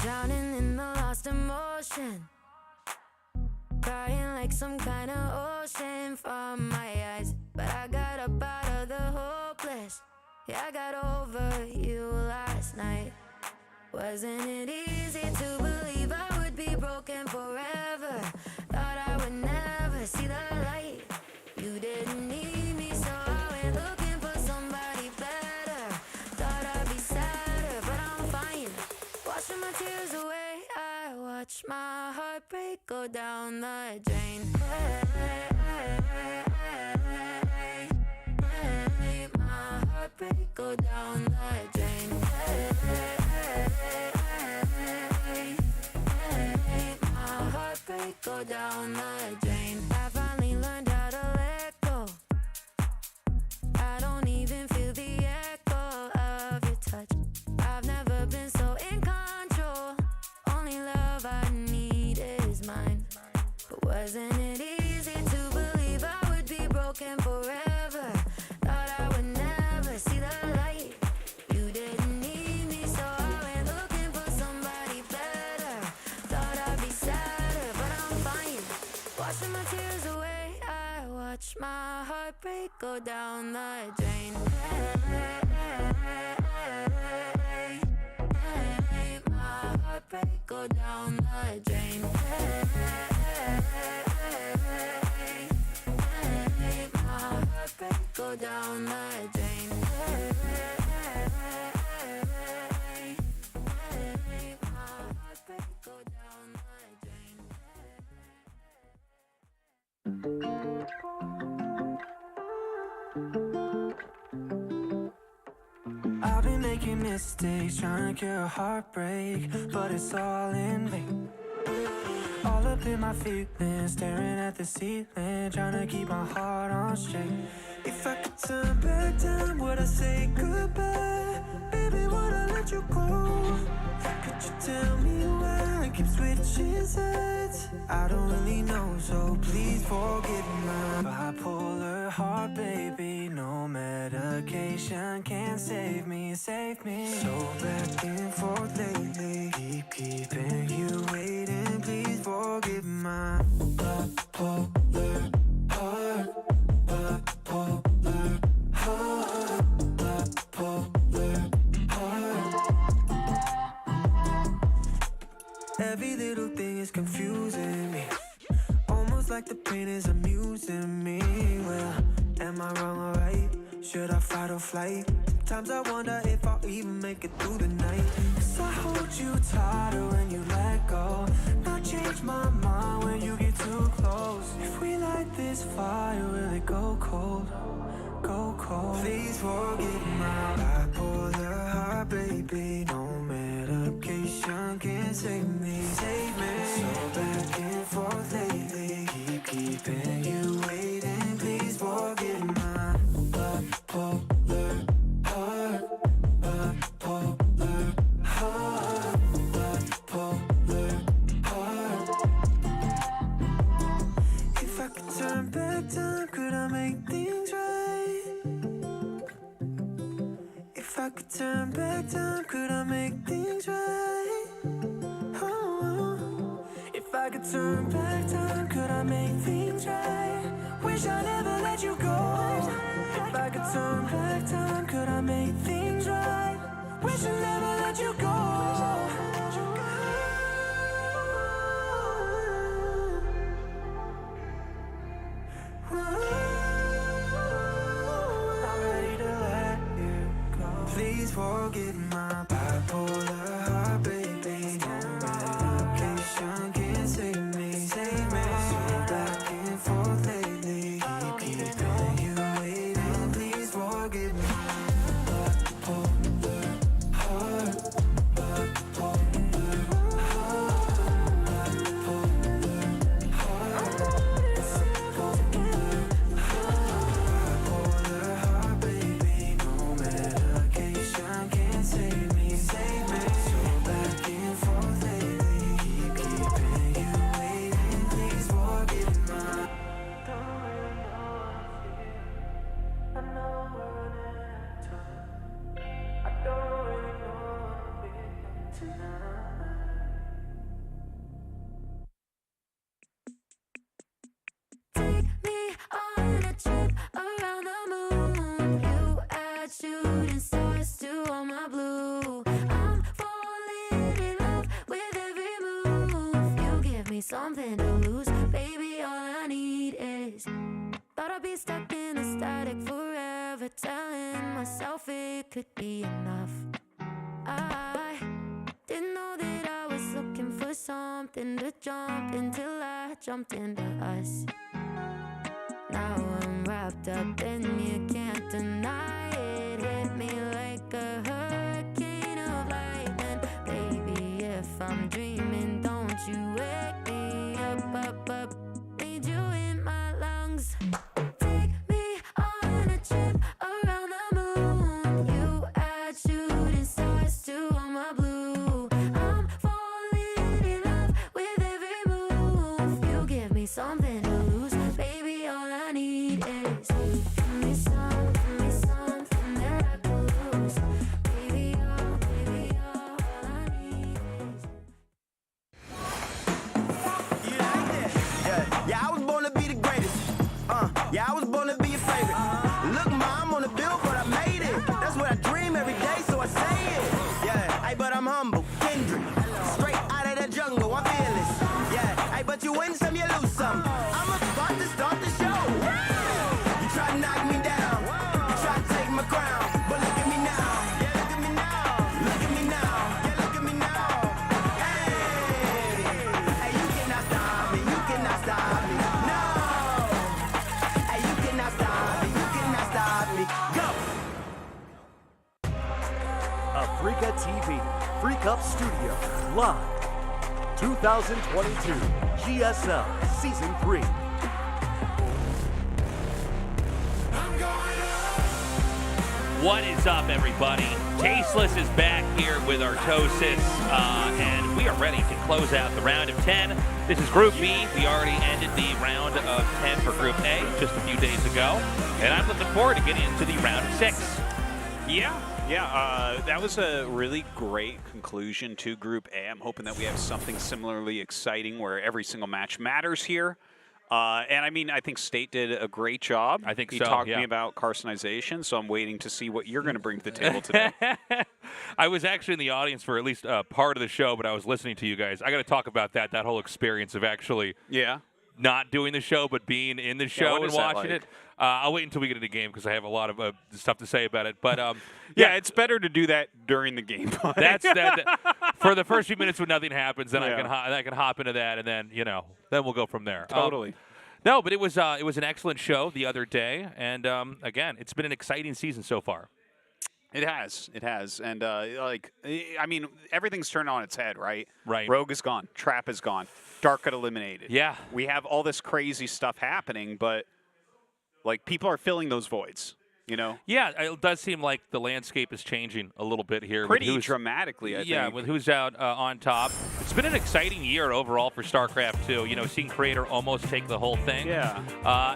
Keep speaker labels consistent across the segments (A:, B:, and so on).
A: drowning in the lost emotion, crying like some kind of ocean from my eyes. But I got up out of the hopeless. Yeah, I got over you last night. Wasn't it easy to believe I would be broken forever? Thought I would never see the light. You didn't need me, so I went looking for somebody better. Thought I'd be sadder, but I'm fine. Washing my tears away, I watch my heartbreak go down the drain. My heartbreak go down the drain. My heartbreak go down the drain. I finally learned how to let go. I don't even feel the echo of your touch. I've never been so in control. Only love I need is mine. But wasn't it easy to believe I would be broken forever? Thought I would never see the light. You didn't need me, so I went looking for somebody better. Thought I'd be sadder, but I'm fine. Washing my tears away, I watch my heartbreak go down the drain. My heartbreak go down the drain. My heartbreak go down the drain. My heartbreak go down the drain.
B: I've been making mistakes, trying to cure a heartbreak, but it's all in vain. All up in my feelings, staring at the ceiling, trying to keep my heart on straight. If I could turn back time, would I say goodbye? Baby, would I let you go? Could you tell me why I keep switching sides? I don't really know, so please forgive my bipolar heart, baby. No medication can save me, save me. So back and forth lately, keeping you waiting. Please forgive my bipolar heart, bipolar heart, bipolar heart. Every little thing is confusing me, almost like the pain is amusing me. Well, am I wrong or right? Should I fight or flight? Sometimes I wonder if I'll even make it through the night. Cause I hold you tighter when you let go, not change my mind when you get too close. If we light this fire, will it go cold? Go cold. Please forgive my bipolar heart, baby. No medication can save me, save me. So back and forth lately, keeping you waiting. Please forgive my bipolar heart, bipolar heart, bipolar heart. If I could turn back time, could I make things right? If I could turn back time, could I make things right? Oh, if I could turn back time, could I make things right? Wish I never let you go. If I could turn back time, could I make things right? Wish I never let you go. I'm ready to let you go. Please forgive my bipolar heart, baby. No medication can save me, save me. So back and forth lately, keeping you waiting. Please forgive my bipolar heart, bipolar heart, bipolar heart, bipolar heart, baby. No medication can save me, save me. So
A: something to lose. Baby, all I need is. Thought I'd be stuck in the static forever, telling myself it could be enough. I didn't know that I was looking for something to jump until I jumped into us. Now I'm wrapped up and you can't deny it. Hit me like a hurricane of lightning. Baby, if I'm dreaming, don't you wake me up, up, up. Need you in my lungs. Take me on a trip around the moon. You add shooting stars to all my blue. I'm falling in love with every move. You give me something to lose. Baby, all I need is. Give me something that I can lose. Baby, all I need is.
B: Yeah, I was born to be the greatest. Yeah, I was born to be your favorite. Look, Ma, I'm on the billboard, I made it. That's what I dream every day, so I say it. Yeah, hey, but I'm humble, Kendrick. Straight out of the jungle, I'm fearless. Yeah, hey, but you win some, you lose some. I'm about to start the show. You try to knock me down, you try to take my crown, but look at me now. Yeah, look at me now. Look at me now. Yeah, look at me now. Hey, you cannot stop me. You cannot stop me. No. Hey, you cannot stop me. You cannot stop me. Go.
C: Africa TV, Freak Up Studio, live. 2022 GSL Season 3.
D: What is up, everybody? Tasteless is back here with Artosis, and we are ready to close out the round of 10. This is Group B. We already ended the round of 10 for Group A just a few days ago, and I'm looking forward to getting into the round of 6.
E: Yeah, that was a really great conclusion to Group A. I'm hoping that we have something similarly exciting where every single match matters here. And I mean, I think State did a great job.
D: I think
E: he
D: so,
E: talked
D: yeah.
E: to me about carcinization, so I'm waiting to see what you're going to bring to the table today.
D: I was actually in the audience for at least part of the show, but I was listening to you guys. I got to talk about that whole experience of actually not doing the show, but being in the show and watching it. I'll wait until we get into the game because I have a lot of stuff to say about it. But
E: yeah, it's better to do that during the game.
D: That's for the first few minutes when nothing happens, then I can hop into that, and then then we'll go from there.
E: Totally.
D: No, but it was an excellent show the other day, and again, it's been an exciting season so far.
E: It has, and I mean, everyth's turned on its head, right?
D: Right.
E: Rogue is gone, Trap is gone, Dark got eliminated.
D: Yeah.
E: We have all this crazy stuff happening, but like people are filling those voids,
D: Yeah, it does seem like the landscape is changing a little bit here.
E: Pretty dramatically, I think.
D: Yeah, with who's out on top. It's been an exciting year overall for StarCraft 2. Seeing Creator almost take the whole thing.
E: Yeah.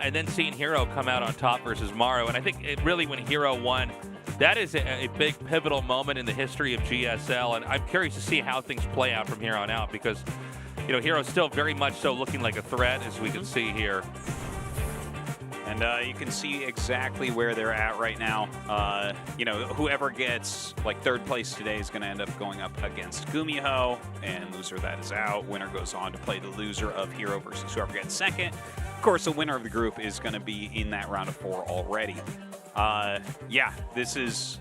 D: And then seeing Hero come out on top versus Maru. And I think really when Hero won, that is a big pivotal moment in the history of GSL. And I'm curious to see how things play out from here on out because, Hero's still very much so looking like a threat, as we can see here.
E: And you can see exactly where they're at right now. Whoever gets third place today is going to end up going up against Gumiho, and loser that is out. Winner goes on to play the loser of Hero versus whoever gets second. Of course, the winner of the group is going to be in that round of 4 already. This is.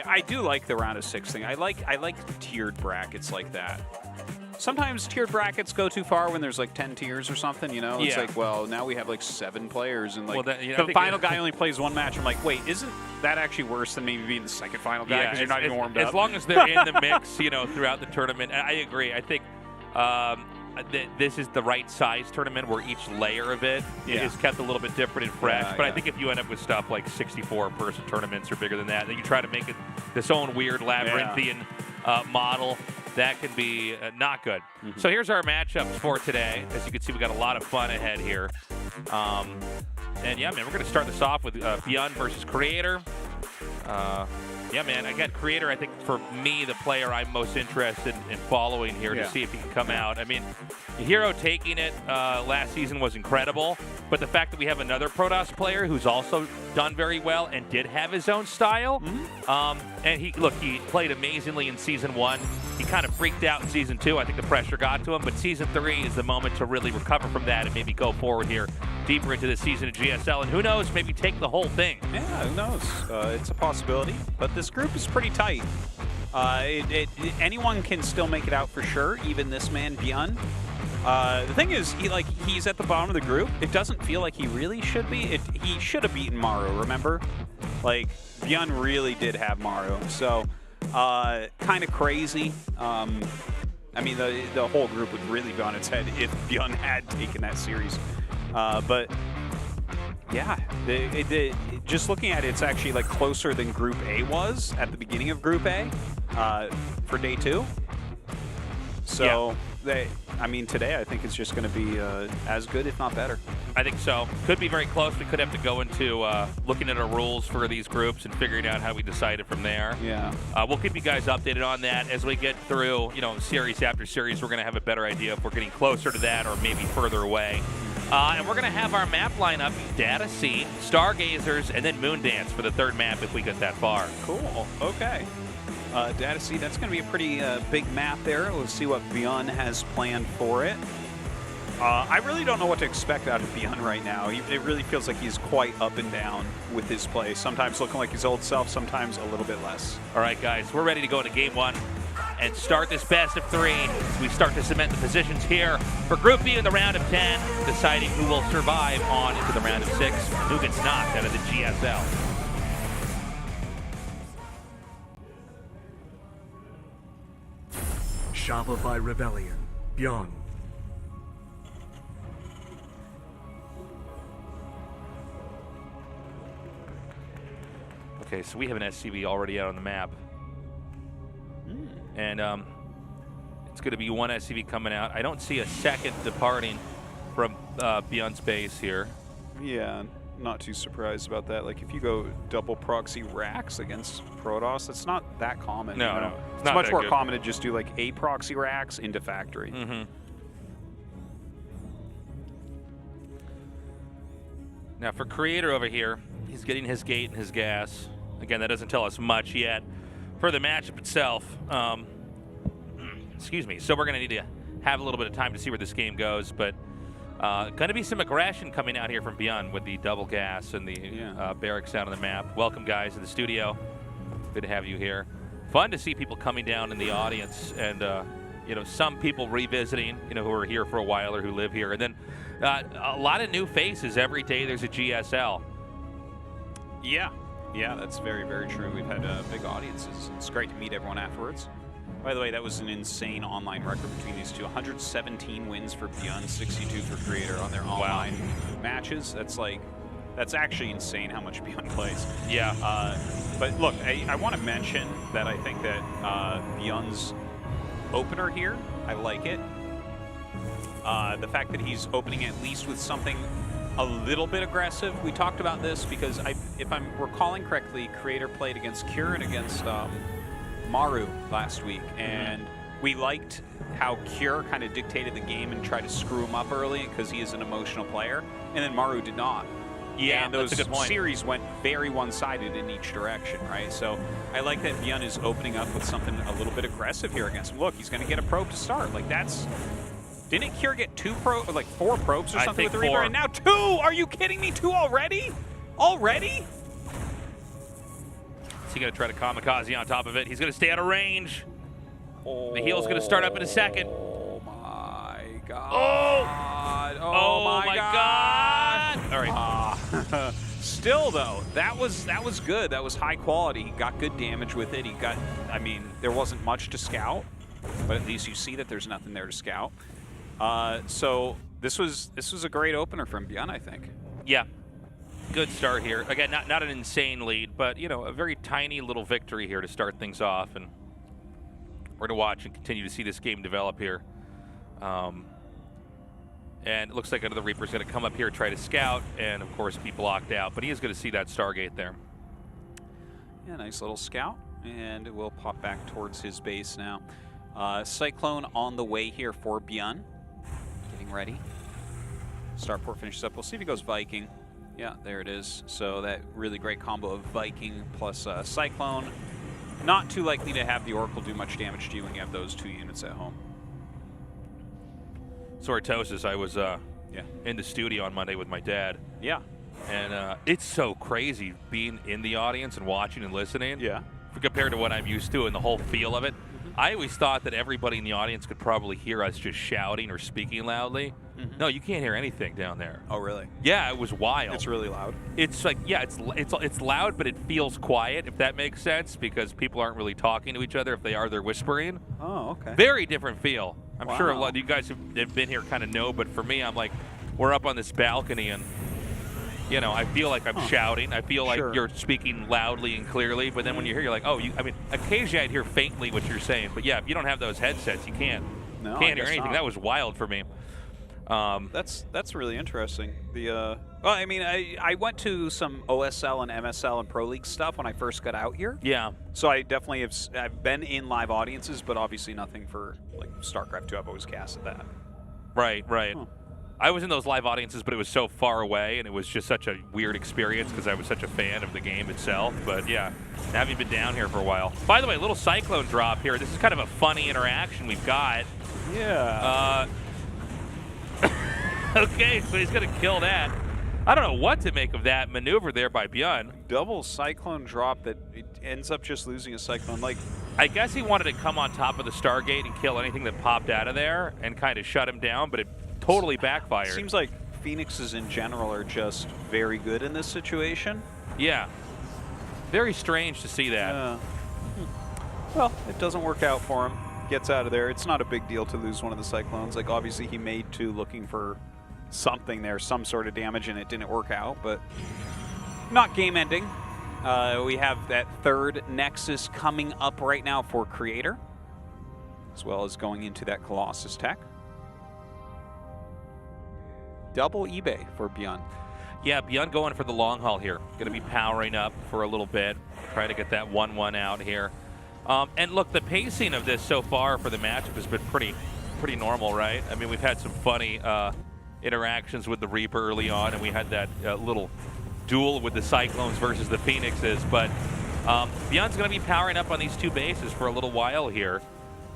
E: I do like the round of 6 thing. I like tiered brackets like that. Sometimes tiered brackets go too far when there's 10 tiers or something, It's like, well, now we have 7 players and the final guy only plays 1 match. I'm like, wait, isn't that actually worse than maybe being the second final guy because you're not even warmed up?
D: As long as they're in the mix, throughout the tournament. I agree. I think this is the right size tournament where each layer of it is kept a little bit different and fresh. But I think if you end up with stuff like 64-person tournaments or bigger than that, then you try to make it this own weird labyrinthian model. That can be not good. Mm-hmm. So here's our matchups for today. As you can see, we got a lot of fun ahead here. And yeah, man, we're going to start this off with ByuN versus Creator. Yeah, man, again, Creator, I think for me, the player I'm most interested in following here to see if he can come out. I mean, Hero taking it last season was incredible, but the fact that we have another Protoss player who's also done very well and did have his own style, and he played amazingly in Season 1. he kind of freaked out in Season 2. I think the pressure got to him, but Season 3 is the moment to really recover from that and maybe go forward here deeper into the season of GSL. And who knows, maybe take the whole thing.
E: Yeah, who knows? It's a possibility, but this group is pretty tight. Anyone can still make it out for sure, even this man, ByuN. The thing is, he's at the bottom of the group. It doesn't feel like he really should be. He should have beaten Maru, remember? Like, ByuN really did have Maru. So, kind of crazy. I mean, the whole group would really be on its head if ByuN had taken that series. But, yeah, just looking at it, it's actually like closer than Group A was at the beginning of Group A for day 2. So, yeah. I mean, today I think it's just going to be as good, if not better.
D: I think so. Could be very close. We could have to go into looking at our rules for these groups and figuring out how we decided from there.
E: Yeah.
D: We'll keep you guys updated on that as we get through, series after series. We're going to have a better idea if we're getting closer to that or maybe further away. And we're going to have our map lineup: Data Seed, Stargazers, and then Moondance for the third map if we get that far.
E: Cool. Okay. Data Seed, that's going to be a pretty big map there. Let's see what ByuN has planned for it. I really don't know what to expect out of ByuN right now. It really feels like he's quite up and down with his play. Sometimes looking like his old self, sometimes a little bit less.
D: All right, guys, we're ready to go into Game 1 and start this best of 3 as we start to cement the positions here for Group B in the round of 10, deciding who will survive on into the round of 6, who gets knocked out of the GSL.
C: Shopify Rebellion, ByuN.
D: Okay, so we have an SCV already out on the map. And it's going to be one SCV coming out. I don't see a second departing from ByuN's base here.
E: Yeah, not too surprised about that. Like, if you go double proxy racks against Protoss, that's not that common.
D: No,
E: you know?
D: no.
E: It's much more common to just do, like, a proxy racks into factory.
D: Mm-hmm. Now, for Creator over here, he's getting his gate and his gas. Again, that doesn't tell us much yet for the matchup itself. Excuse me. So we're going to need to have a little bit of time to see where this game goes, but going to be some aggression coming out here from ByuN with the double gas and the barracks out on the map. Welcome, guys, to the studio. Good to have you here. Fun to see people coming down in the audience and, some people revisiting, who are here for a while or who live here. And then a lot of new faces. Every day there's a GSL.
E: Yeah, that's very, very true. We've had big audiences. It's great to meet everyone afterwards. By the way, that was an insane online record between these two. 117 wins for ByuN, 62 for Creator on their online matches. That's actually insane how much ByuN plays.
D: Yeah.
E: But look, I want to mention that I think that ByuN's opener here, I like it. The fact that he's opening at least with something a little bit aggressive. We talked about this because if I'm recalling correctly, Creator played against Cure and against Maru last week, and we liked how Cure kind of dictated the game and tried to screw him up early because he is an emotional player, and then Maru did not.
D: Yeah,
E: and those
D: that's a good point.
E: series went very one-sided in each direction, right? So I like that ByuN is opening up with something a little bit aggressive here against him. Look, he's going to get a probe to start. Like, that's... Didn't Cure get 4 probes or something with the Reaper?
D: 4.
E: And now 2! Are you kidding me? 2 already? Already?
D: Is he going to try to kamikaze on top of it? He's going to stay out of range. The heal's going to start up in a second.
E: Oh, my God.
D: Oh my God. All right.
E: Still, though, that was good. That was high quality. He got good damage with it. There wasn't much to scout, but at least you see that there's nothing there to scout. So this was a great opener from ByuN, I think.
D: Yeah. Good start here. Again, not an insane lead, but, a very tiny little victory here to start things off. And we're going to watch and continue to see this game develop here. And it looks like another Reaper's going to come up here, try to scout, and, of course, be blocked out. But he is going to see that Stargate there.
E: Yeah, nice little scout. And we'll pop back towards his base now. Cyclone on the way here for ByuN. Getting ready. Starport finishes up. We'll see if he goes Viking. Yeah, there it is. So that really great combo of Viking plus Cyclone. not too likely to have the Oracle do much damage to you when you have those 2 units at home.
D: Sortosis, I was in the studio on Monday with my dad.
E: Yeah.
D: And it's so crazy being in the audience and watching and listening.
E: Yeah.
D: Compared to what I'm used to and the whole feel of it. I always thought that everybody in the audience could probably hear us just shouting or speaking loudly. No, you can't hear anything down there.
E: Oh, really?
D: Yeah, it was wild.
E: It's really loud.
D: It's like, yeah, it's loud, but it feels quiet, if that makes sense, because people aren't really talking to each other. If they are, they're whispering.
E: Oh, okay.
D: Very different feel. I'm
E: Wow.
D: sure a lot of you guys who have been here kind of know, but for me, I'm like, we're up on this balcony and, you know, I feel like I'm shouting. I feel like you're speaking loudly and clearly, but then when you hear, you're like, oh, I mean, occasionally I'd hear faintly what you're saying, but yeah, if you don't have those headsets, you can't hear anything.
E: Not.
D: That was wild for me.
E: That's really interesting. Well, I mean, I went to some OSL and MSL and Pro League stuff when I first got out here.
D: Yeah.
E: So I definitely I've been in live audiences, but obviously nothing for like StarCraft 2. I've always casted that.
D: Right. Huh. I was in those live audiences, but it was so far away, and it was just such a weird experience because I was such a fan of the game itself. But yeah, having been down here for a while. By the way, a little Cyclone drop here. This is kind of a funny interaction we've got.
E: Yeah.
D: Okay, so he's going to kill that. I don't know what to make of that maneuver there by ByuN.
E: Double Cyclone drop that it ends up just losing a Cyclone. Like,
D: I guess he wanted to come on top of the Stargate and kill anything that popped out of there and kind of shut him down, but it totally backfired.
E: Seems like Phoenixes in general are just very good in this situation.
D: Yeah. Very strange to see that.
E: Well, it doesn't work out for him. Gets out of there. It's not a big deal to lose one of the Cyclones. Like, obviously he made 2 looking for something there, some sort of damage, and it didn't work out, but not game ending. We have that 3rd Nexus coming up right now for Creator, as well as going into that Colossus tech. Double eBay for ByuN.
D: Yeah, ByuN going for the long haul here. Going to be powering up for a little bit, trying to get that 1-1 out here. And look, the pacing of this so far for the matchup has been pretty normal, right? I mean, we've had some funny interactions with the Reaper early on, and we had that little duel with the Cyclones versus the Phoenixes. But ByuN's going to be powering up on these 2 bases for a little while here,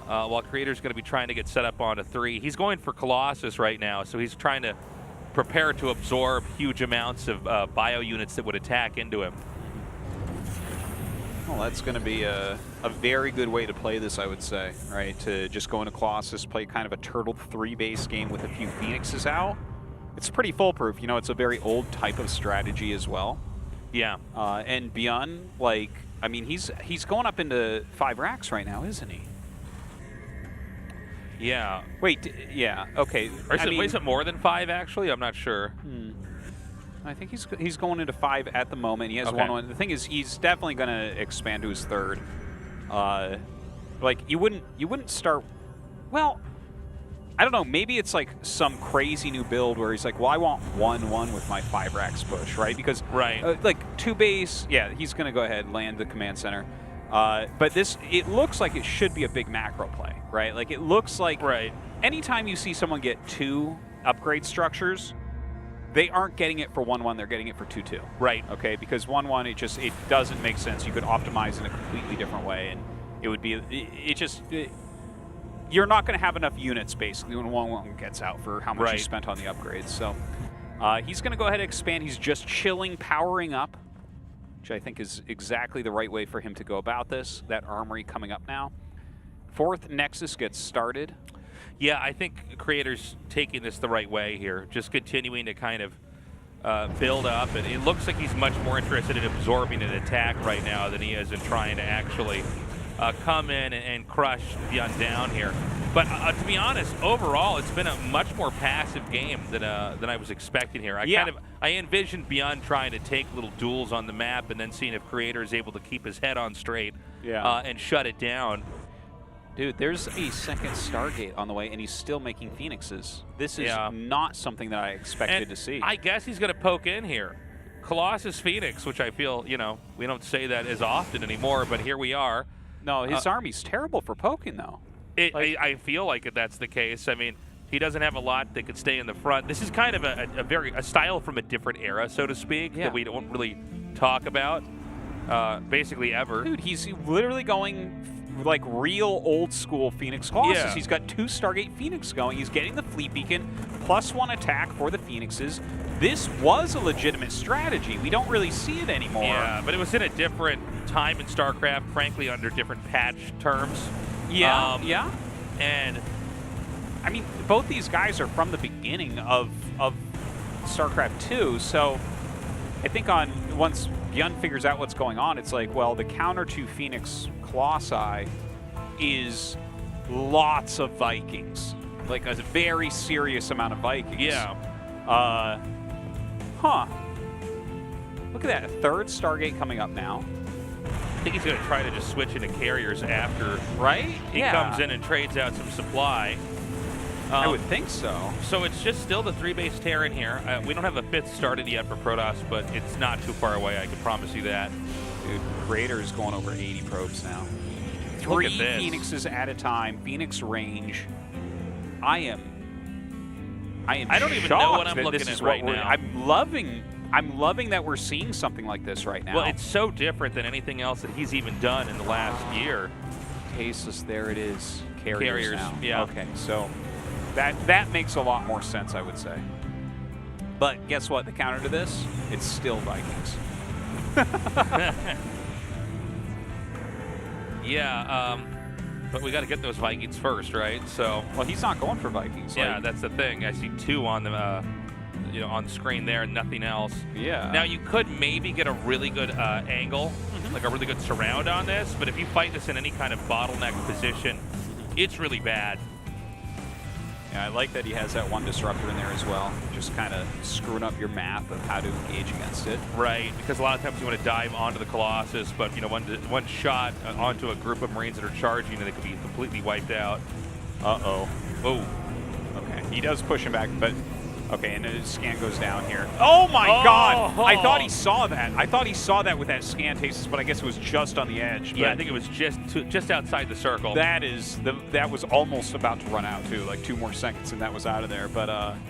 D: while Creator's going to be trying to get set up onto 3. He's going for Colossus right now, so he's trying to prepare to absorb huge amounts of bio units that would attack into him.
E: Well, that's going to be a very good way to play this, I would say, right? To just go into Colossus, play kind of a turtled 3-base game with a few Phoenixes out. It's pretty foolproof. You know, it's a very old type of strategy as well.
D: Yeah.
E: And ByuN, like, I mean, he's going up into 5 racks right now, isn't he?
D: Yeah.
E: Wait, yeah, okay.
D: Is it more than 5, actually? I'm not sure.
E: I think he's going into 5 at the moment. He has 1-1. The thing is, he's definitely going to expand to his 3rd. Like, you wouldn't start. Well, I don't know. Maybe it's like some crazy new build where he's like, well, I want 1-1 with my 5 racks push, right? Because like 2 base, yeah, he's going to go ahead and land the command center. But it looks like it should be a big macro play, right? Like, it looks like anytime you see someone get 2 upgrade structures, they aren't getting it for 1-1, they're getting it for 2-2.
D: Right.
E: Okay, because 1-1, it doesn't make sense. You could optimize in a completely different way, and it would be, you're not going to have enough units, basically, when 1-1 gets out for how much you spent on the upgrades. So he's going to go ahead and expand. He's just chilling, powering up, which I think is exactly the right way for him to go about this. That armory coming up now. 4th Nexus gets started.
D: Yeah, I think Creator's taking this the right way here, just continuing to kind of build up. And it looks like he's much more interested in absorbing an attack right now than he is in trying to actually come in and crush ByuN down here. But to be honest, overall, it's been a much more passive game than I was expecting here. I envisioned ByuN trying to take little duels on the map and then seeing if Creator is able to keep his head on straight and shut it down.
E: Dude, there's a 2nd Stargate on the way, and he's still making Phoenixes. This is not something that I expected to see.
D: I guess he's going to poke in here. Colossus Phoenix, which I feel, you know, we don't say that as often anymore, but here we are.
E: No, his army's terrible for poking, though.
D: I feel like that's the case. I mean, he doesn't have a lot that could stay in the front. This is kind of a style from a different era, so to speak, that we don't really talk about. basically ever.
E: Dude, he's literally going like real old school Phoenix Colossus.
D: Yeah.
E: He's got 2 Stargate Phoenix going. He's getting the Fleet Beacon, +1 attack for the Phoenixes. This was a legitimate strategy. We don't really see it anymore.
D: Yeah, but it was in a different time in StarCraft, frankly, under different patch terms.
E: Yeah, yeah.
D: And
E: I mean, both these guys are from the beginning of StarCraft 2, so I think once ByuN figures out what's going on, it's like, well, the counter to Phoenix Colossi is lots of Vikings, like a very serious amount of Vikings.
D: yeah,
E: Look at that, a 3rd Stargate coming up now.
D: I think he's going to try to just switch into carriers after
E: Right?
D: he comes in and trades out some supply.
E: I would think so.
D: So it's just still the 3-base Terran here. We don't have a 5th started yet for Protoss, but it's not too far away, I can promise you that.
E: Dude, Creator's going over 80 probes now.
D: Look
E: 3
D: at this.
E: Phoenixes at a time, Phoenix range. I am
D: I don't even know what I'm
E: shocked that
D: looking
E: this
D: at
E: is
D: right
E: what
D: now.
E: I'm loving that we're seeing something like this right now.
D: Well, it's so different than anything else that he's even done in the last year.
E: Tasteless, there it is. Carriers now.
D: yeah.
E: Okay, so that makes a lot more sense, I would say. But guess what? The counter to this, it's still Vikings.
D: Yeah, but we got to get those Vikings first, right? So,
E: Well, he's not going for Vikings.
D: yeah,
E: like,
D: that's the thing. I see 2 on the, on the screen there, and nothing else.
E: yeah.
D: Now you could maybe get a really good angle, like a really good surround on this, but if you fight this in any kind of bottleneck position, it's really bad.
E: Yeah, I like that he has that 1 disruptor in there as well, just kind of screwing up your math of how to engage against it.
D: Right, because a lot of times you want to dive onto the Colossus, but one shot onto a group of Marines that are charging, and they could be completely wiped out.
E: Uh-oh.
D: Oh,
E: Okay, he does push him back, but okay, and his scan goes down here. Oh my God! I thought he saw that. I thought he saw that with that scan, Tasteless, but I guess it was just on the edge.
D: yeah,
E: But
D: I think it was just outside the circle.
E: that was almost about to run out too, like 2 more seconds, and that was out of there. But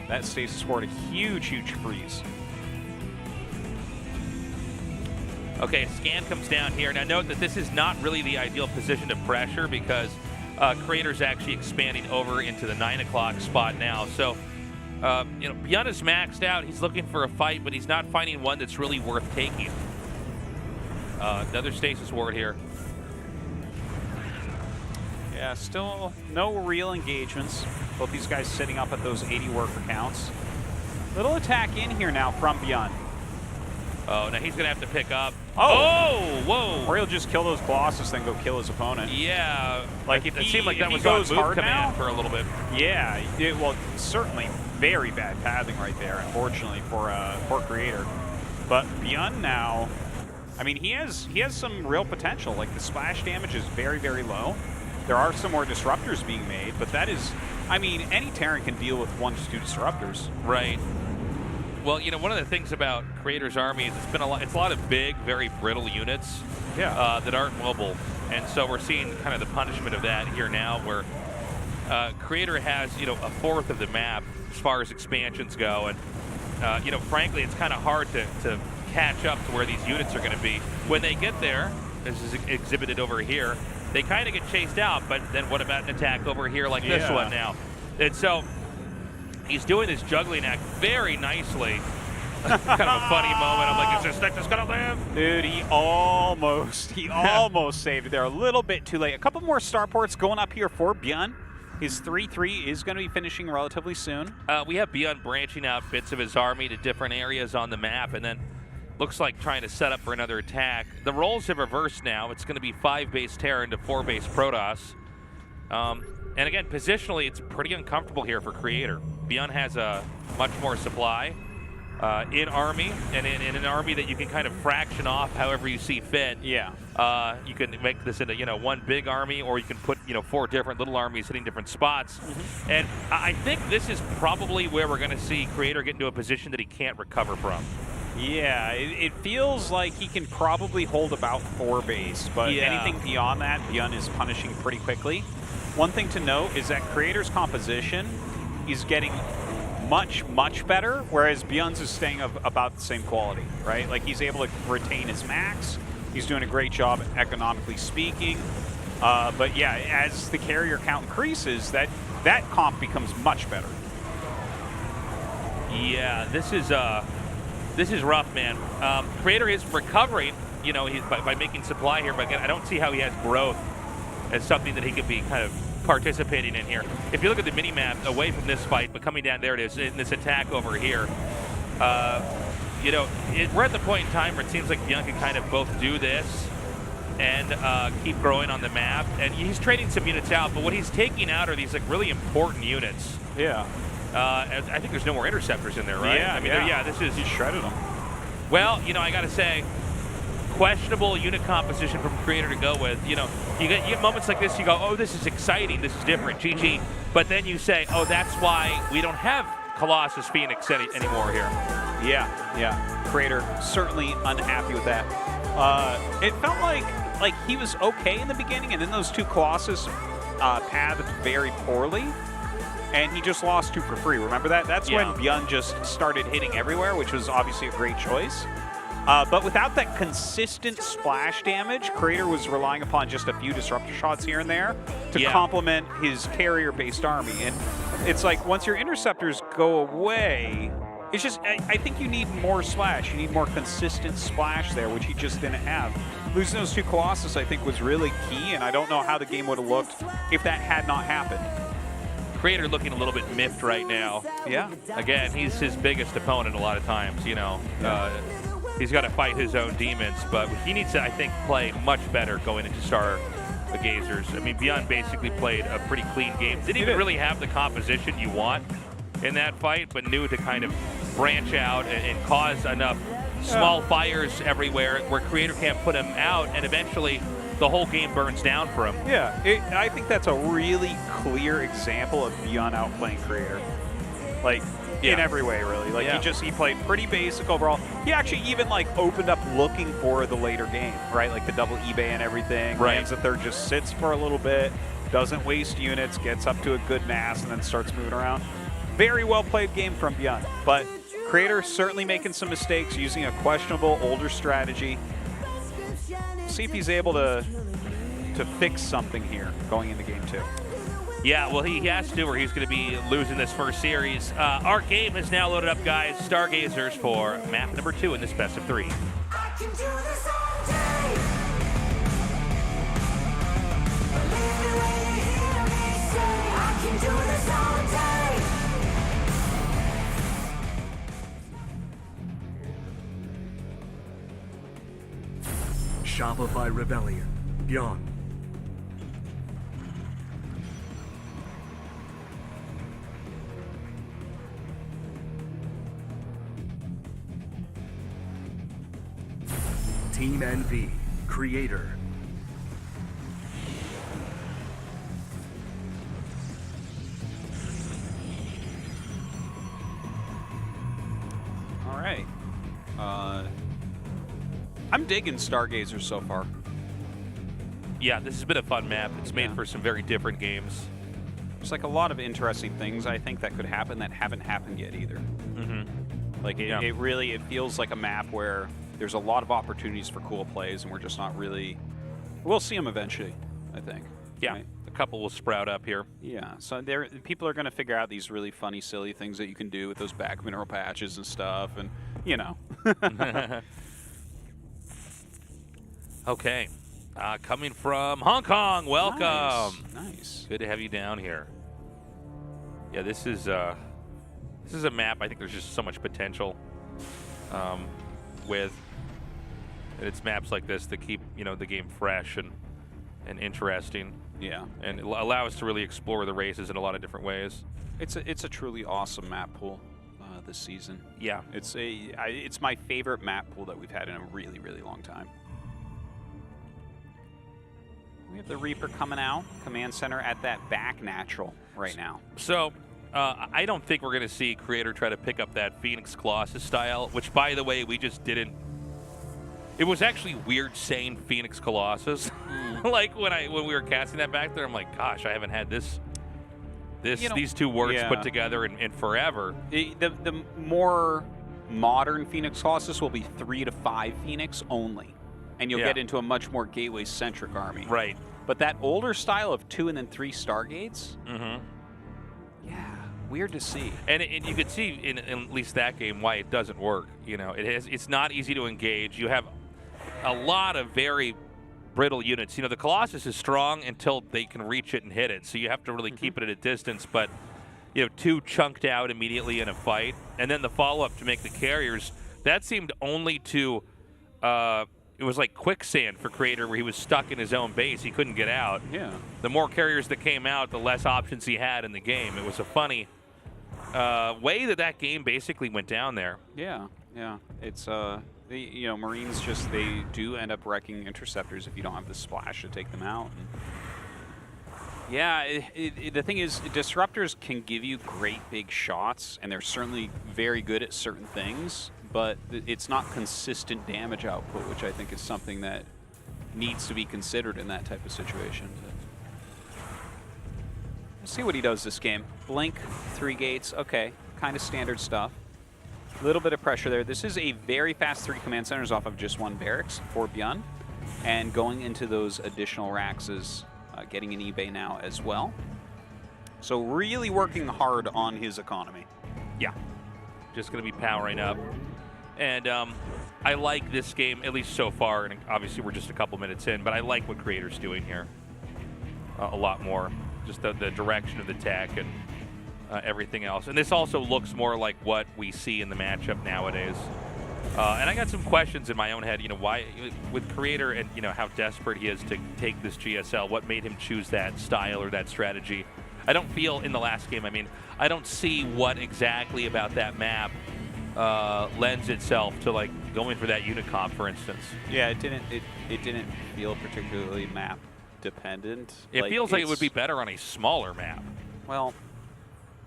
E: that Stasis scored a huge freeze.
D: Okay, scan comes down here. Now note that this is not really the ideal position to pressure because Creator's actually expanding over into the 9 o'clock spot now. So, ByuN is maxed out. He's looking for a fight, but he's not finding one that's really worth taking. Another Stasis ward here.
E: Yeah, still no real engagements. Both these guys sitting up at those 80 worker counts. Little attack in here now from ByuN.
D: Oh, now he's going to have to pick up.
E: Oh!
D: Whoa!
E: Or he'll just kill those Colossus, then go kill his opponent.
D: Yeah.
E: Like, if
D: it
E: he-
D: seemed like
E: if
D: that
E: he
D: was on
E: goes
D: move
E: hard
D: command
E: now-
D: for a little bit.
E: Yeah, well, certainly very bad pathing right there, unfortunately, for Creator. But ByuN now, I mean, he has some real potential. Like, the splash damage is very, very low. There are some more disruptors being made, but that is, I mean, any Terran can deal with 1 to 2 disruptors.
D: Right. Well, one of the things about Creator's army is it's a lot of big, very brittle units that aren't mobile. And so we're seeing kind of the punishment of that here now where Creator has, a 1/4 of the map as far as expansions go. And, frankly, it's kind of hard to catch up to where these units are going to be. When they get there, this is exhibited over here, they kind of get chased out, but then what about an attack over here like this one now? And so he's doing this juggling act very nicely. Kind of a funny moment. I'm like, is this thing just going to live?
E: Dude, he almost saved it there. A little bit too late. A couple more starports going up here for ByuN. His 3-3 is going to be finishing relatively soon.
D: We have ByuN branching out bits of his army to different areas on the map, and then looks like trying to set up for another attack. The roles have reversed now. It's going to be 5-base Terran to 4-base Protoss. And again, positionally, it's pretty uncomfortable here for Creator. ByuN has a much more supply in army, and in an army that you can kind of fraction off however you see fit.
E: Yeah.
D: You can make this into, 1 big army, or you can put, 4 different little armies hitting different spots. And I think this is probably where we're going to see Creator get into a position that he can't recover from.
E: Yeah, it feels like he can probably hold about 4 base, but anything beyond that, ByuN is punishing pretty quickly. One thing to note is that Creator's composition is getting much, much better, whereas ByuN's is staying of about the same quality, right? Like, he's able to retain his max, He's doing a great job, economically speaking. But yeah, as the carrier count increases, that comp becomes much better.
D: Yeah, this is rough, man. Creator is recovering, you know, by making supply here, but again, I don't see how he has growth as something that he could be kind of participating in here. If you look at the mini-map away from this fight, but coming down, there it is, in this attack over here, you know, we're at the point in time where it seems like ByuN can kind of both do this and keep growing on the map, and he's trading some units out, but what he's taking out are these like really important units.
E: Yeah.
D: I think there's no more interceptors in there, right?
E: Yeah,
D: I mean, this is...
E: He shredded them.
D: Well, you know, I got to say, questionable unit composition from Creator to go with. You know, you get moments like this, you go, oh, this is exciting, this is different, GG. But then you say, oh, that's why we don't have Colossus Phoenix anymore here.
E: Yeah. Creator certainly unhappy with that. It felt like he was okay in the beginning, and then those two Colossus pathed very poorly. And he just lost 2 for free. Remember that? That's when ByuN just started hitting everywhere, which was obviously a great choice. But without that consistent splash damage, Creator was relying upon just a few disruptor shots here and there to complement his carrier-based army. And it's like once your interceptors go away, it's just, I think you need more splash. You need more consistent splash there, which he just didn't have. Losing those 2 Colossus, I think, was really key, and I don't know how the game would have looked if that had not happened.
D: Creator looking a little bit miffed right now.
E: Yeah.
D: Again, he's his biggest opponent a lot of times, you know. He's got to fight his own demons, but he needs to, I think, play much better going into Stargazers. I mean, ByuN basically played a pretty clean game. Didn't even really have the composition you want in that fight, but knew to kind of branch out and cause enough small fires everywhere where Creator can't put him out, and eventually the whole game burns down for him.
E: Yeah, I think that's a really clear example of ByuN outplaying Creator. Like, in every way, really. Like, he played pretty basic overall. He actually even, like, opened up looking for the later game, right? Like the double eBay and everything.
D: Right.
E: Lands the third, just sits for a little bit, doesn't waste units, gets up to a good mass, and then starts moving around. Very well played game from ByuN. But Creator certainly making some mistakes, using a questionable, older strategy. See if he's able to fix something here going into game 2.
D: Yeah, well, he has to, or he's going to be losing this first series. Our game is now loaded up, guys. Stargazers for map number 2 in this best of 3.
A: I can do this all day. Believe me when you hear me say, I can do this all day.
C: Shopify Rebellion, ByuN. Team NV, Creator.
E: All right. I'm digging Stargazer so far.
D: Yeah, this has been a fun map. It's made for some very different games.
E: There's like a lot of interesting things I think that could happen that haven't happened yet either. Like it really feels like a map where there's a lot of opportunities for cool plays, and we're just not really. We'll see them eventually, I think.
D: Yeah,
E: right?
D: a couple will sprout up here.
E: Yeah, so people are going to figure out these really funny, silly things that you can do with those back mineral patches and stuff, and you know.
D: Okay, coming from Hong Kong, welcome.
E: Nice.
D: Good to have you down here. Yeah, this is a map. I think there's just so much potential with. And it's maps like this that keep the game fresh and interesting.
E: Yeah,
D: and allow us to really explore the races in a lot of different ways.
E: It's a truly awesome map pool this season.
D: Yeah,
E: it's my favorite map pool that we've had in a really, really long time. We have the Reaper coming out, command center at that back natural right now.
D: So I don't think we're going to see Creator try to pick up that Phoenix Colossus style, which, by the way, we just didn't. It was actually weird saying Phoenix Colossus. Like when we were casting that back there, I'm like, gosh, I haven't had these two words put together in forever.
E: The more modern Phoenix Colossus will be 3 to 5 Phoenix only. and you'll get into a much more gateway-centric army.
D: Right.
E: But that older style of 2 and then 3 Stargates, yeah, weird to see.
D: And you could see in at least that game why it doesn't work. You know, it's not easy to engage. You have a lot of very brittle units. You know, the Colossus is strong until they can reach it and hit it, so you have to really keep it at a distance. But, you know, 2 chunked out immediately in a fight, and then the follow-up to make the carriers, that seemed only to, it was like quicksand for Creator, where he was stuck in his own base. He couldn't get out.
E: Yeah.
D: The more carriers that came out, the less options he had in the game. It was a funny way that game basically went down there.
E: Yeah, yeah. It's, you know, Marines just, they do end up wrecking interceptors if you don't have the splash to take them out. And yeah, the thing is, disruptors can give you great big shots, and they're certainly very good at certain things, but it's not consistent damage output, which I think is something that needs to be considered in that type of situation. We'll see what he does this game. Blink, 3 gates, okay, kind of standard stuff. A little bit of pressure there. This is a very fast 3 command centers off of just 1 barracks for ByuN, and going into those additional racks is getting an eBay now as well. So really working hard on his economy.
D: Yeah, just going to be powering up. And I like this game, at least so far, and obviously we're just a couple minutes in, but I like what Creator's doing here a lot more. Just the direction of the tech and everything else. And this also looks more like what we see in the matchup nowadays. And I got some questions in my own head, you know, why, with Creator and, you know, how desperate he is to take this GSL, what made him choose that style or that strategy. I don't feel in the last game, I mean, I don't see what exactly about that map lends itself to, like, going for that unit comp, for instance.
E: Yeah, it didn't feel particularly map dependent.
D: It feels like it would be better on a smaller map.
E: Well,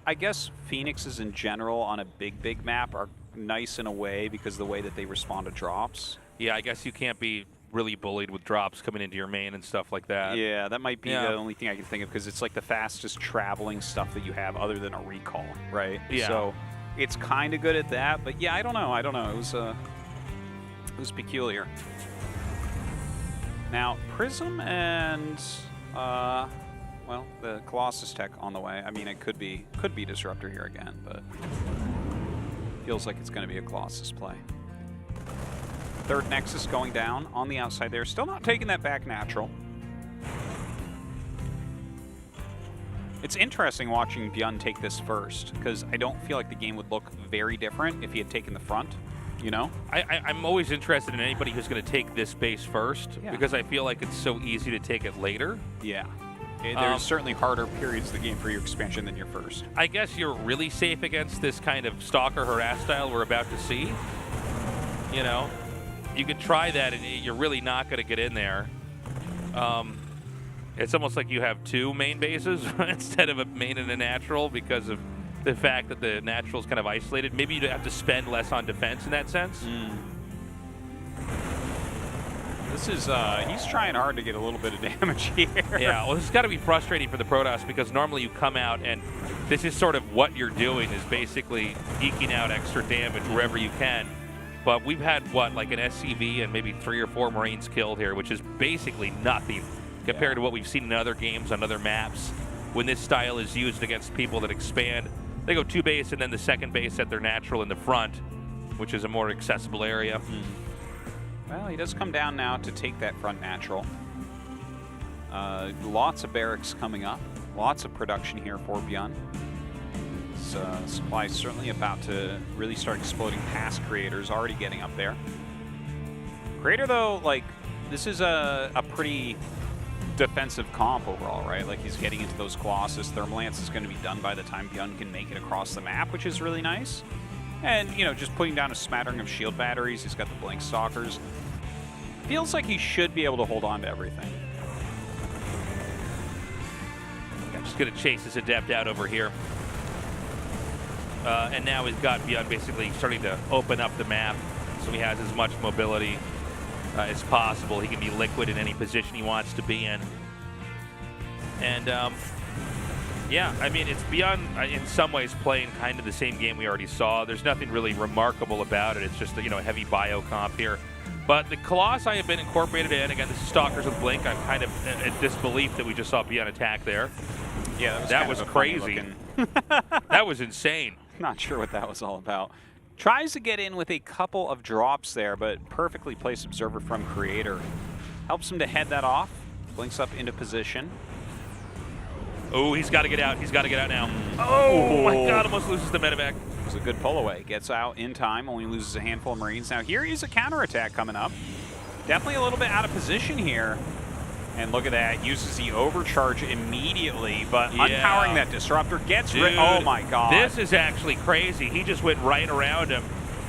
E: I guess Phoenixes in general on a big map are nice in a way because of the way that they respond to drops.
D: Yeah, I guess you can't be really bullied with drops coming into your main and stuff like that.
E: Yeah, that might be the only thing I can think of, because it's like the fastest traveling stuff that you have other than a recall, right?
D: Yeah.
E: So it's kind of good at that, but yeah, I don't know. It was peculiar. Now, Prism and well, the Colossus tech on the way. I mean, it could be Disruptor here again, but feels like it's going to be a Colossus play. 3rd Nexus going down on the outside there. Still not taking that back natural. It's interesting watching ByuN take this first, because I don't feel like the game would look very different if he had taken the front, you know?
D: I'm always interested in anybody who's going to take this base first, because I feel like it's so easy to take it later.
E: Yeah. There's certainly harder periods of the game for your expansion than your first.
D: I guess you're really safe against this kind of stalker harass style we're about to see. You know, you could try that and you're really not going to get in there. It's almost like you have 2 main bases instead of a main and a natural, because of the fact that the natural is kind of isolated. Maybe you'd have to spend less on defense in that sense.
E: This is, he's trying hard to get a little bit of damage here.
D: Yeah, well, this has got to be frustrating for the Protoss, because normally you come out and this is sort of what you're doing, is basically eking out extra damage wherever you can. But we've had, what, like an SCV and maybe 3 or 4 Marines killed here, which is basically nothing compared to what we've seen in other games on other maps. When this style is used against people that expand, they go 2 base and then the 2nd base at their natural in the front, which is a more accessible area.
E: Well, he does come down now to take that front natural. Lots of barracks coming up. Lots of production here for ByuN. Supply is certainly about to really start exploding past Creators, already getting up there. Creator, though, like, this is a pretty defensive comp overall, right? Like, he's getting into those Colossus. Thermalance is going to be done by the time ByuN can make it across the map, which is really nice. And, you know, just putting down a smattering of shield batteries. He's got the Blink Stalkers. Feels like he should be able to hold on to everything.
D: I'm just going to chase this Adept out over here. And now we've got ByuN basically starting to open up the map, so he has as much mobility as possible. He can be liquid in any position he wants to be in. And, yeah, I mean, it's ByuN in some ways playing kind of the same game we already saw. There's nothing really remarkable about it. It's just, you know, a heavy bio comp here. But the Colossi have been incorporated in. Again, this is Stalkers with Blink. I'm kind of in disbelief that we just saw ByuN attack there.
E: Yeah,
D: that was crazy. That was insane.
E: Not sure what that was all about. Tries to get in with a couple of drops there, but perfectly placed observer from Creator. Helps him to head that off. Blinks up into position.
D: Oh, he's got to get out. He's got to get out now. Oh, my God, almost loses the medevac.
E: It was a good pull away. Gets out in time, only loses a handful of Marines. Now here he's a counterattack coming up. Definitely a little bit out of position here. And look at that, uses the overcharge immediately, but unpowering that disruptor gets rid. Oh my God.
D: This is actually crazy. He just went right around him.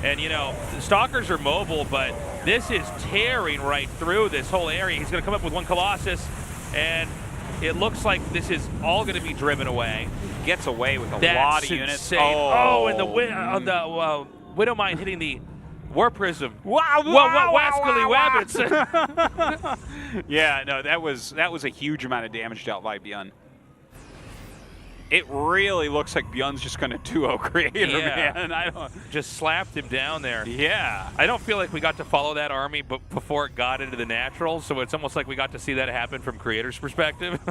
D: And you know, the Stalkers are mobile, but this is tearing right through this whole area. He's going to come up with one Colossus, and it looks like this is all going to be driven away.
E: Gets away with a lot of units.
D: Insane. Oh, and the Widowmine hitting the War Prism.
E: Wow!
D: Wabbits.
E: Yeah, no, that was a huge amount of damage dealt by ByuN. It really looks like ByuN's just going to duo Creator, man. I don't
D: just slapped him down there.
E: Yeah.
D: I don't feel like we got to follow that army before it got into the natural, so it's almost like we got to see that happen from Creator's perspective.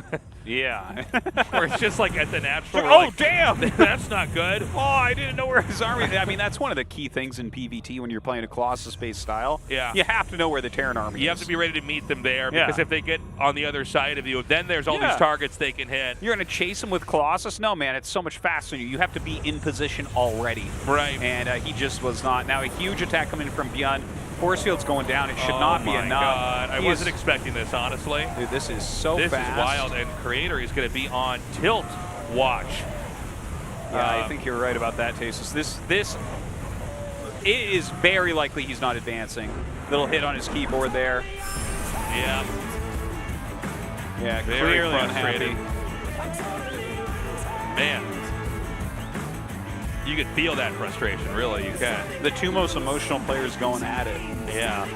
E: Yeah.
D: Where it's just like at the natural.
E: Oh,
D: like,
E: damn!
D: That's not good.
E: Oh, I didn't know where his army. I mean, that's one of the key things in PvT when you're playing a Colossus-based style.
D: Yeah.
E: You have to know where the Terran army is.
D: You have to be ready to meet them there, because if they get on the other side of you, then there's all these targets they can hit.
E: You're going to chase them with Colossus? No, man, it's so much faster than you. You have to be in position already.
D: Right.
E: And he just was not. Now a huge attack coming in from ByuN. Force field's going down. It should not be enough.
D: God. I wasn't expecting this, honestly.
E: Dude, this is so fast.
D: This is wild, and Creator is going to be on tilt watch.
E: Yeah, I think you're right about that, Tasus. This it is very likely he's not advancing. Little hit on his keyboard there.
D: Yeah.
E: Yeah,
D: very
E: clearly
D: frustrated.
E: unhappy.
D: Man, you could feel that frustration, really, you can.
E: The two most emotional players going at it.
D: Yeah.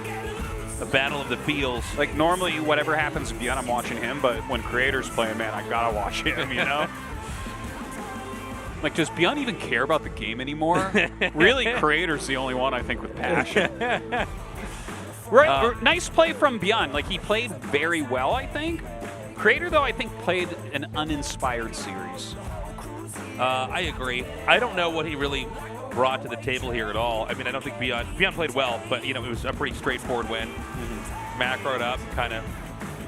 D: The battle of the feels.
E: Like, normally, whatever happens to ByuN, I'm watching him, but when Creator's playing, man, I gotta watch him, you know? Like, does ByuN even care about the game anymore? Really, Creator's the only one, I think, with passion. Right, nice play from ByuN. Like, he played very well, I think. Creator, though, I think played an uninspired series.
D: I agree. I don't know what he really brought to the table here at all. I mean, I don't think ByuN played well, but, you know, it was a pretty straightforward win. Macroed up, kind of,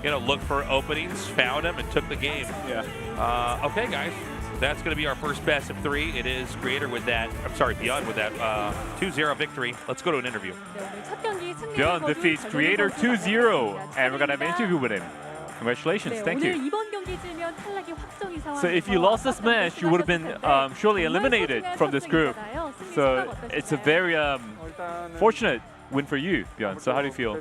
D: you know, looked for openings, found them, and took the game.
E: Yeah.
D: Okay, guys. That's going to be our first best of 3. It is Creator with that, ByuN with that 2-0 victory. Let's go to an interview.
F: ByuN defeats Creator 2-0, and we're going to have an interview with him. Congratulations, thank you. So if you lost this match, you would have been surely eliminated from this group. So it's a very fortunate win for you, ByuN. So how do you feel?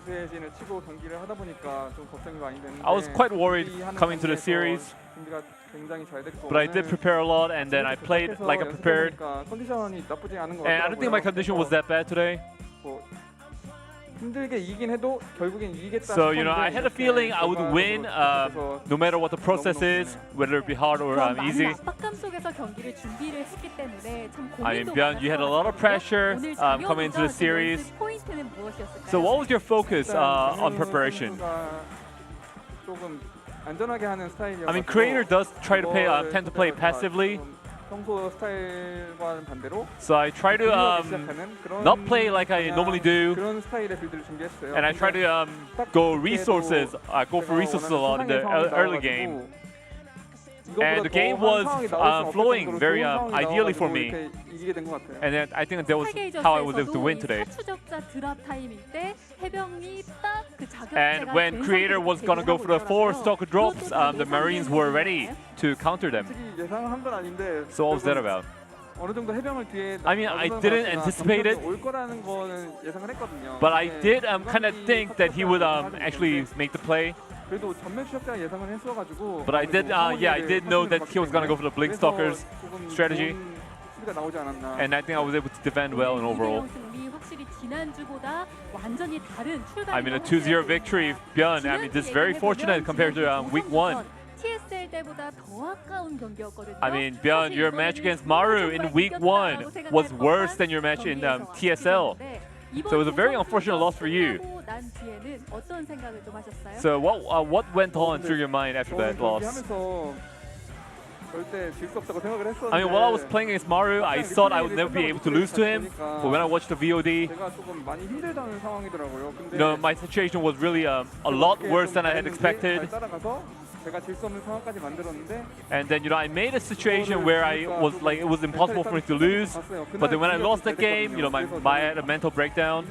F: I was quite worried coming to the series, but I did prepare a lot, and then I played like I prepared. And I don't think my condition was that bad today. So, you know, I had a feeling I would win no matter what the process is, whether it be hard or easy. I mean, ByuN, you had a lot of pressure coming into the series. So what was your focus on preparation? I mean, Creator does try to tend to play passively. So I try to not play like I normally do, and I try to go for resources a lot in the early game. And the game was flowing very ideally for me. And then I think that was how I was able to win today. And when Creator was going to go for the 4 Stalker drops, the Marines were ready to counter them. So what was that about? I mean, I didn't anticipate it, but I did kind of think that he would actually make the play. But I did, I did know that he was going to go for the Blink Stalkers strategy. And I think I was able to defend well and overall. I mean, a 2-0 victory, ByuN. I mean, this is very fortunate compared to week 1. I mean, ByuN, your match against Maru in week 1 was worse than your match in TSL. So it was a very unfortunate loss for you. So what went on through your mind after that loss? I mean, while I was playing against Maru, I thought I would never be able to lose to him. But when I watched the VOD, you know, my situation was really a lot worse than I had expected. And then, you know, I made a situation where I was like, it was impossible for me to lose. But then when I lost that game, you know, I had a mental breakdown.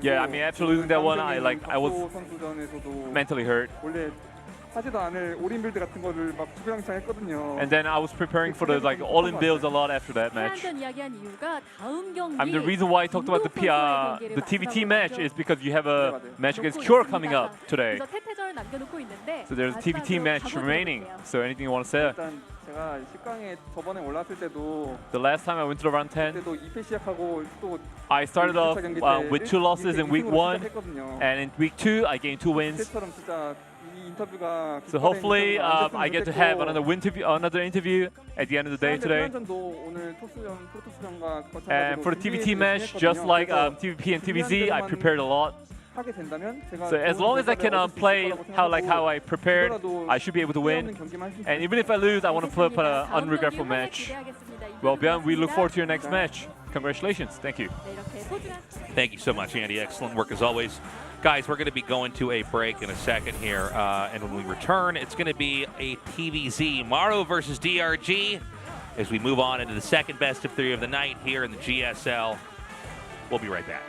F: Yeah, I mean, after losing that one, I was mentally hurt. And then I was preparing for the all-in builds a lot after that match. I mean, the reason why I talked about the TVT match is because you have a match against Cure coming up today. So there's a TVT match remaining. So anything you want to say? The last time I went to the round 10, I started off with 2 losses in week 1, and in week 2 I gained 2 wins. So hopefully I get to have another interview at the end of the day today. And for the TVT match, just like TVP and TVZ, I prepared a lot. So as long as I can play how I prepared, I should be able to win. And even if I lose, I want to put up an unregretful match. Well, ByuN, we look forward to your next match. Congratulations. Thank you.
D: Thank you so much, Andy. Excellent work as always. Guys, we're going to be going to a break in a second here. And when we return, it's going to be a TVZ, Maru versus DRG, as we move on into the second best of 3 of the night here in the GSL. We'll be right back.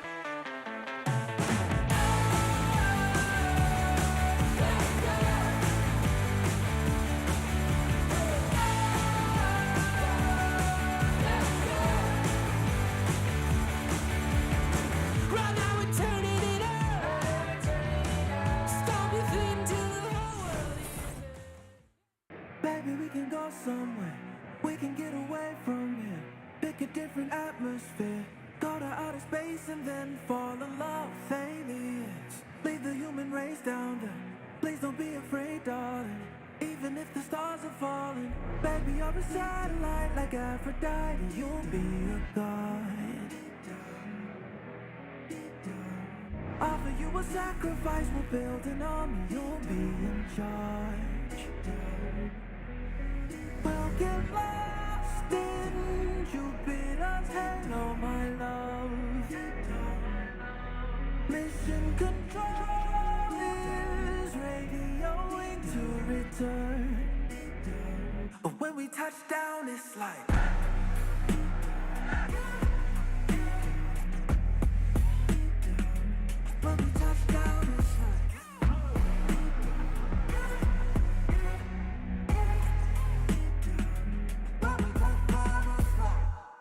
B: Baby, we can go somewhere. We can get away from here. Pick a different atmosphere. Go to outer space and then fall in love with aliens. Leave the human race down there. Please don't be afraid, darling. Even if the stars are falling. Baby, you're a satellite like Aphrodite. You'll be a god. Offer you a sacrifice. We'll build an army. You'll be in charge. We'll get lost in Jupiter's halo, my love. Mission control is radioing to return. But when we touch down, it's like when we touch down, it's like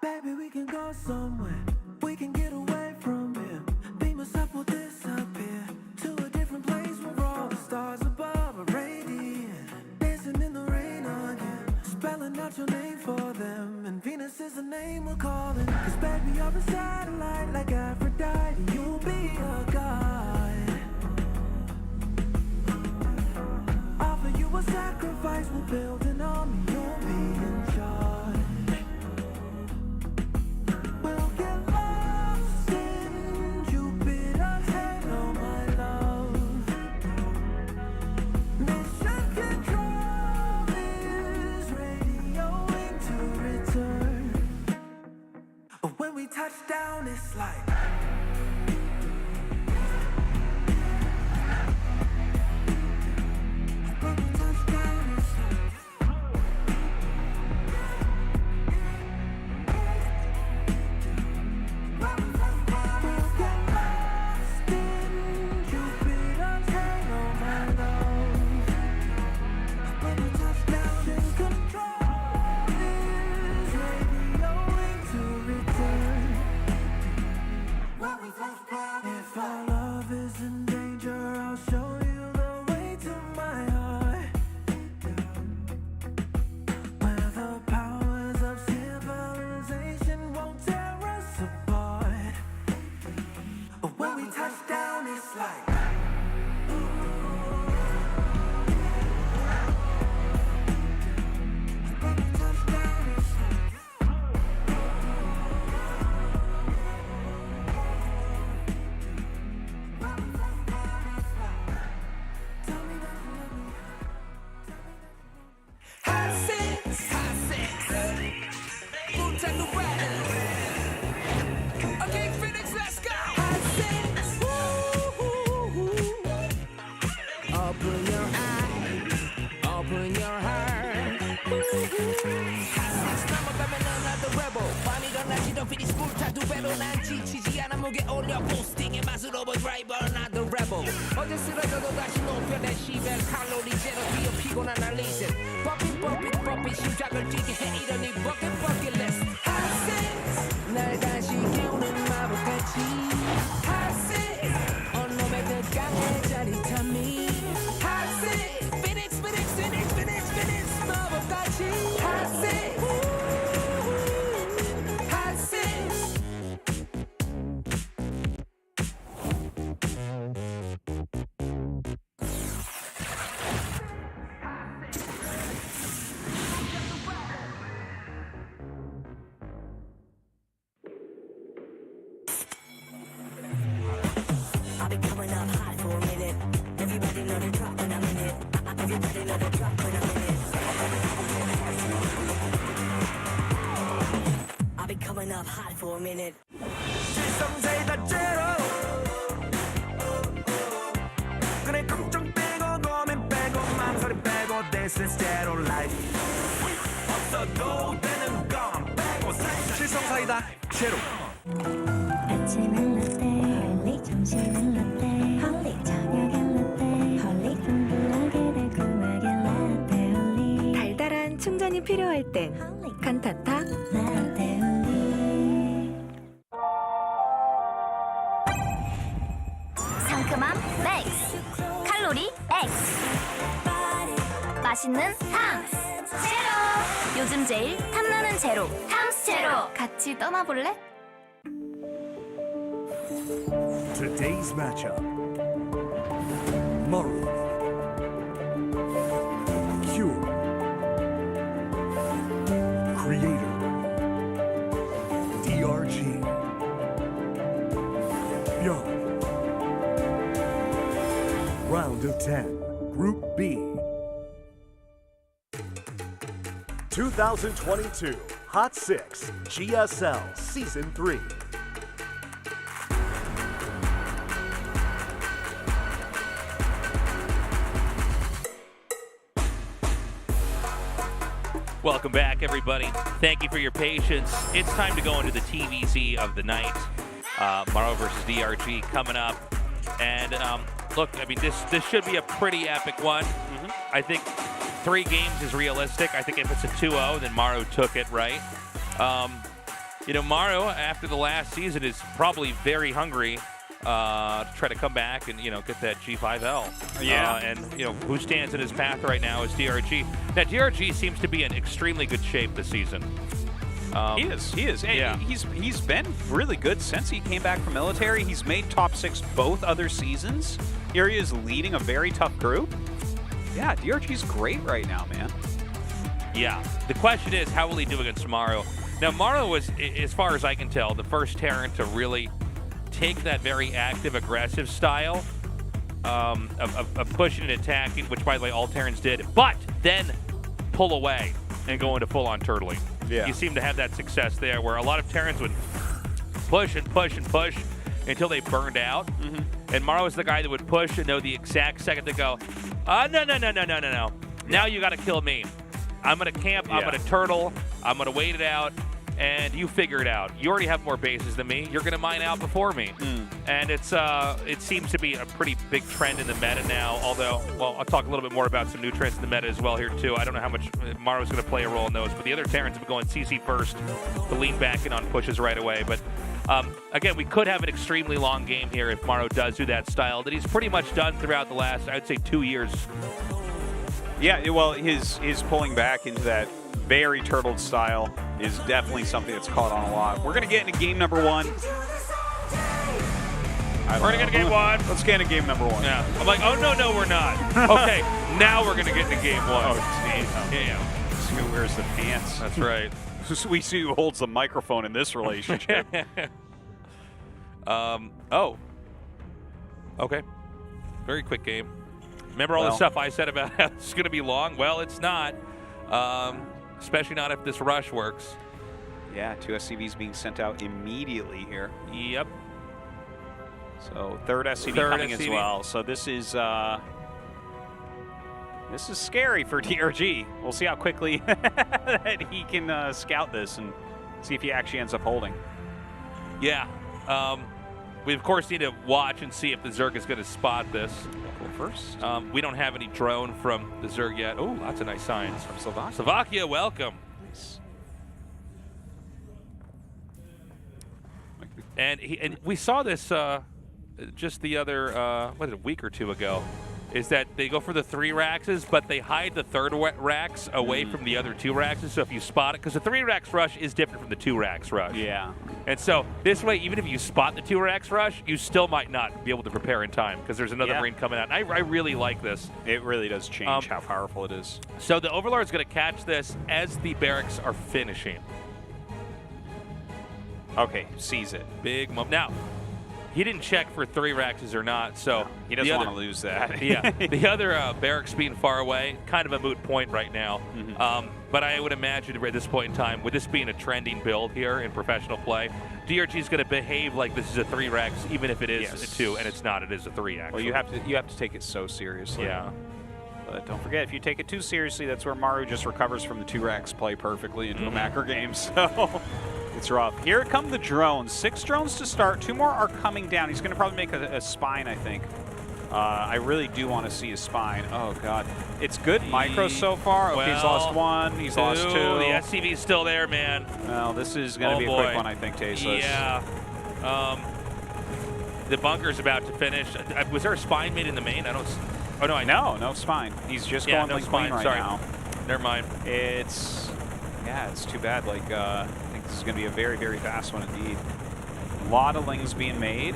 B: baby, we can go somewhere. We can get away from here. Beam us up, we'll disappear to a different place where all the stars above are radiant. Dancing in the rain again, spelling out your name for them. And Venus is the name we're calling. Cause baby, you're a satellite like Aphrodite. You'll be a god. Offer you a sacrifice, we'll build an army. You'll be in charge. Touchdown, it's like when we touch down, it's like we'll get lost in Jupiter's halo, my love. When we touch down, mission control is radioing to return.
G: 블로그에 올려 포스팅의 맛을 오버드라이버 나도 rebel 어제 쓰러져도 다시 높여내 시벨 칼로리 제로 뛰어 피곤한 날 리셋 버핏 심장을 뛰게 해 이러니 버킷 리스트 핫세스 날 다시 깨우는 마법같이 핫세스 온몸에 그 강한 짜릿함이 핫세스 피닉스 마법같이 핫세스
B: Up hot for a minute. 그래 걱정 빼고 고민 빼고 망설임 빼고 This is zero life 없어도 되는 건 빼고 실성사이다 제로
H: 아침은 라떼 홀리 점심은 라떼 홀리 저녁엔 라떼 홀리 둥글하게 달콤하게 라떼 홀리 달달한 충전이 필요할 땐 칸타타 라떼 홀리
I: 상큼함 맥스 칼로리 X 맛있는 탕 제로 요즘 제일 탐나는 제로 탐스 제로 같이 떠나볼래?
C: Today's matchup. Maru. Cure. Creator. DRG. ByuN. Round of 10. Group B. 2022 Hot 6 GSL Season 3.
D: Welcome back, everybody. Thank you for your patience. It's time to go into the TVZ of the night. Maru versus DRG coming up. And look, I mean, this should be a pretty epic one. I think 3 games is realistic. I think if it's a 2-0, then Maru took it, right? You know, Maru, after the last season, is probably very hungry to try to come back and, you know, get that G5L.
E: Yeah.
D: And, you know, who stands in his path right now is DRG. Now, DRG seems to be in extremely good shape this season.
E: He is. And
D: yeah.
E: He's been really good since he came back from military. He's made top 6 both other seasons. Here he is leading a very tough group. Yeah, DRG's great right now, man.
D: Yeah. The question is, how will he do against Maru? Now, Maru was, as far as I can tell, the first Terran to really take that very active, aggressive style of pushing and attacking, which, by the way, all Terrans did, but then pull away and go into full-on turtling.
E: Yeah.
D: You seem to have that success there, where a lot of Terrans would push and push and push until they burned out. And Maru was the guy that would push and know the exact second to go, no. Now you got to kill me. I'm going to camp, I'm going to turtle, I'm going to wait it out, and you figure it out. You already have more bases than me. You're going to mine out before me. And it seems to be a pretty big trend in the meta now, although, well, I'll talk a little bit more about some new trends in the meta as well here, too. I don't know how much Maru's going to play a role in those, but the other Terrans have been going CC first to lean back in on pushes right away. But again, we could have an extremely long game here if Maru does do that style that he's pretty much done throughout the last, I'd say, 2 years.
E: Yeah, well, his pulling back into that very turtled style is definitely something that's caught on a lot. We're going to get into game number 1.
D: We're going to get into game 1.
E: Let's get into game number 1.
D: Yeah. I'm like, oh, no, we're not. Okay, now we're going to get into game 1.
E: Oh, damn.
D: Yeah.
E: See who wears the pants.
D: That's right.
E: We see who holds the microphone in this relationship.
D: Oh. Okay. Very quick game. Remember all the stuff I said about how it's going to be long? Well, it's not. Especially not if this rush works.
E: Yeah, 2 SCVs being sent out immediately here.
D: Yep.
E: So third SCV coming as well. So this is scary for DRG. We'll see how quickly that he can scout this and see if he actually ends up holding.
D: Yeah. We, of course, need to watch and see if the Zerg is going to spot this.
E: Go first.
D: We don't have any drone from the Zerg yet. Oh, lots of nice signs.
E: From Slovakia.
D: Slovakia, welcome.
E: Nice.
D: And we saw this just the other, what is it, a week or two ago, is that they go for the 3 Raxes, but they hide the 3rd Rax away from the other 2 Raxes. So if you spot it, because the 3 Rax rush is different from the 2 Rax rush.
E: Yeah.
D: And so this way, even if you spot the 2 Rax rush, you still might not be able to prepare in time because there's another Marine coming out. And I really like this.
E: It really does change how powerful it is.
D: So the Overlord's going to catch this as the barracks are finishing.
E: Okay, sees it.
D: Big moment. Now, he didn't check for 3 Raxes or not, so
E: he doesn't want to lose that.
D: Yeah, the other barracks being far away, kind of a moot point right now. But I would imagine at this point in time, with this being a trending build here in professional play, DRG is going to behave like this is a 3 Rax, even if it is a 2, and it's not. It is a 3. Actually.
E: Well, you have to take it so seriously.
D: Yeah.
E: But don't forget, if you take it too seriously, that's where Maru just recovers from the 2 Rax play perfectly into a macro game. So. It's rough. Here come the drones. 6 drones to start. 2 more are coming down. He's going to probably make a spine, I think. I really do want to see a spine. Oh, God. It's good micro so far. Okay, he's lost 1. He's lost 2.
D: The SCV's still there, man.
E: Well, this is going to be a quick one, I think, Tasteless.
D: Yeah. The bunker's about to finish. Was there a spine made in the main? I don't... Oh, no,
E: No spine. He's just going
D: no
E: like
D: spine.
E: right
D: Sorry.
E: now.
D: Never mind.
E: It's too bad. Like, I think this is going to be a very, very fast one indeed. A lot of lings being made.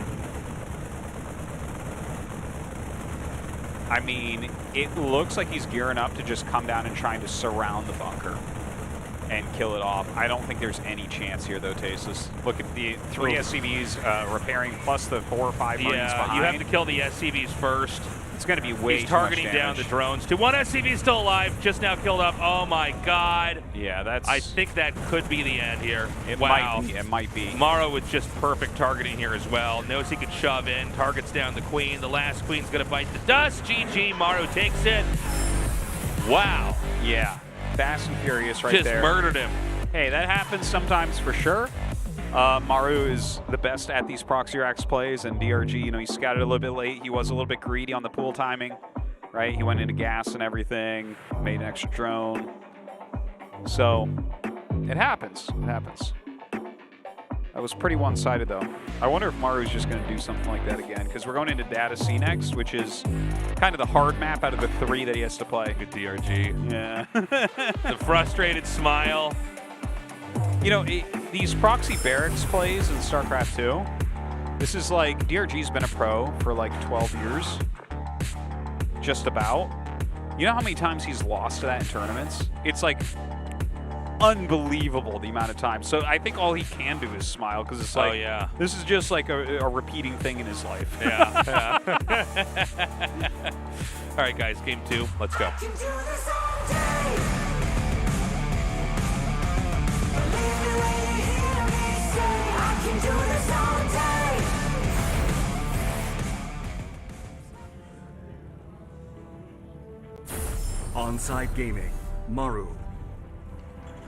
E: I mean, it looks like he's gearing up to just come down and trying to surround the bunker and kill it off. I don't think there's any chance here, though, Tasteless. Look at the 3 SCVs repairing, plus the 4 or 5 Marines behind.
D: You have to kill the SCVs first.
E: It's going to be way
D: He's
E: too much
D: targeting down
E: damage.
D: the drones. 1 SCV still alive, just now killed up. Oh, my God.
E: Yeah, that's...
D: I think that could be the end here.
E: It
D: wow.
E: might be. It might be.
D: Maru with just perfect targeting here as well. Knows he can shove in. Targets down the Queen. The last Queen's going to bite the dust. GG. Maru takes it. Wow.
E: Yeah. Fast and furious right
D: just
E: there.
D: Just murdered him.
E: Hey, that happens sometimes for sure. Maru is the best at these proxy racks plays, and DRG, you know, he scouted a little bit late. He was a little bit greedy on the pool timing, right? He went into gas and everything, made an extra drone. So, it happens. It happens. That was pretty one-sided, though. I wonder if Maru's just going to do something like that again, because we're going into Data C next, which is kind of the hard map out of the 3 that he has to play.
D: Good DRG.
E: Yeah.
D: The frustrated smile.
E: You know, these proxy barracks plays in StarCraft 2, this is like, DRG's been a pro for like 12 years. Just about. You know how many times he's lost to that in tournaments? It's like unbelievable the amount of time. So I think all he can do is smile, because it's like, this is just like a repeating thing in his life.
D: Yeah. All right, guys, game 2. Let's go.
C: Onside Gaming, Maru.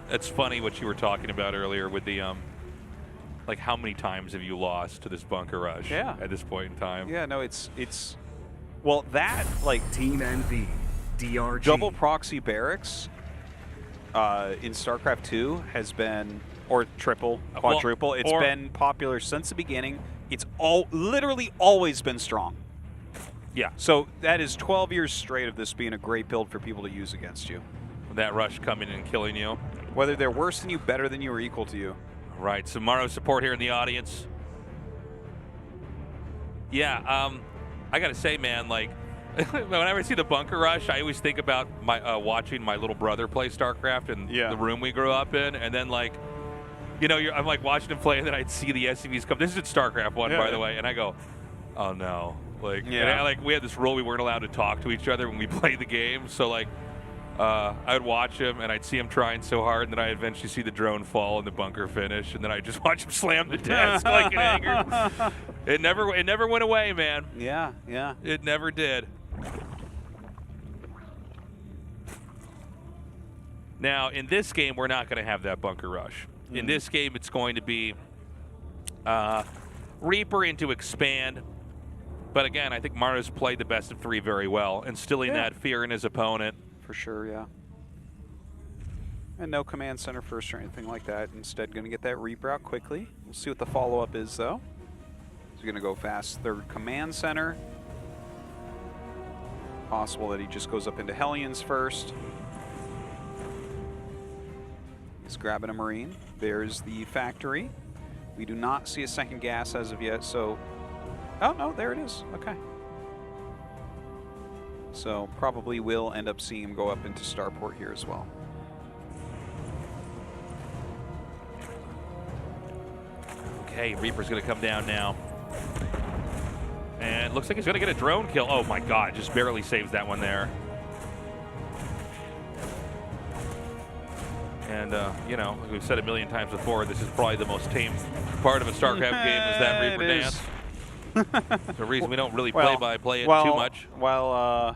D: It's funny what you were talking about earlier with the, like how many times have you lost to this bunker rush at this point in time?
E: Yeah, no, it's well, that, like,
C: Team NV, DRG.
E: Double proxy barracks in StarCraft 2 has been, or triple, quadruple, it's been popular since the beginning. It's literally always been strong.
D: Yeah.
E: So that is 12 years straight of this being a great build for people to use against you.
D: That rush coming in and killing you.
E: Whether they're worse than you, better than you, or equal to you.
D: Right, so Maru support here in the audience. Yeah, I gotta say, man, like, whenever I see the bunker rush, I always think about my watching my little brother play StarCraft in the room we grew up in, and then, like, you know, I'm like watching him play, and then I'd see the SCVs come. This is at StarCraft 1, by the way, and I go, oh no. Like, and like, we had this rule we weren't allowed to talk to each other when we played the game, so like, I would watch him, and I'd see him trying so hard, and then I eventually see the drone fall and the bunker finish, and then I just watch him slam the desk like in anger. It never went away, man.
E: Yeah, yeah.
D: It never did. Now, in this game, we're not going to have that bunker rush. In this game, it's going to be Reaper into Expand. But again, I think Maru's played the best of 3 very well, instilling that fear in his opponent.
E: For sure, yeah. And no command center first or anything like that. Instead, going to get that Reaper out quickly. We'll see what the follow-up is, though. He's going to go fast 3rd command center. Possible that he just goes up into Hellions first. He's grabbing a Marine. There's the factory. We do not see a second gas as of yet, so... Oh, no, there it is. Okay. So probably will end up seeing him go up into Starport here as well.
D: Okay, Reaper's going to come down now. And looks like he's going to get a drone kill. Oh my god, just barely saves that one there. And, you know, like we've said a million times before, this is probably the most tame part of a StarCraft game is that Reaper dance. It's the reason we don't really play-by-play it too much.
E: While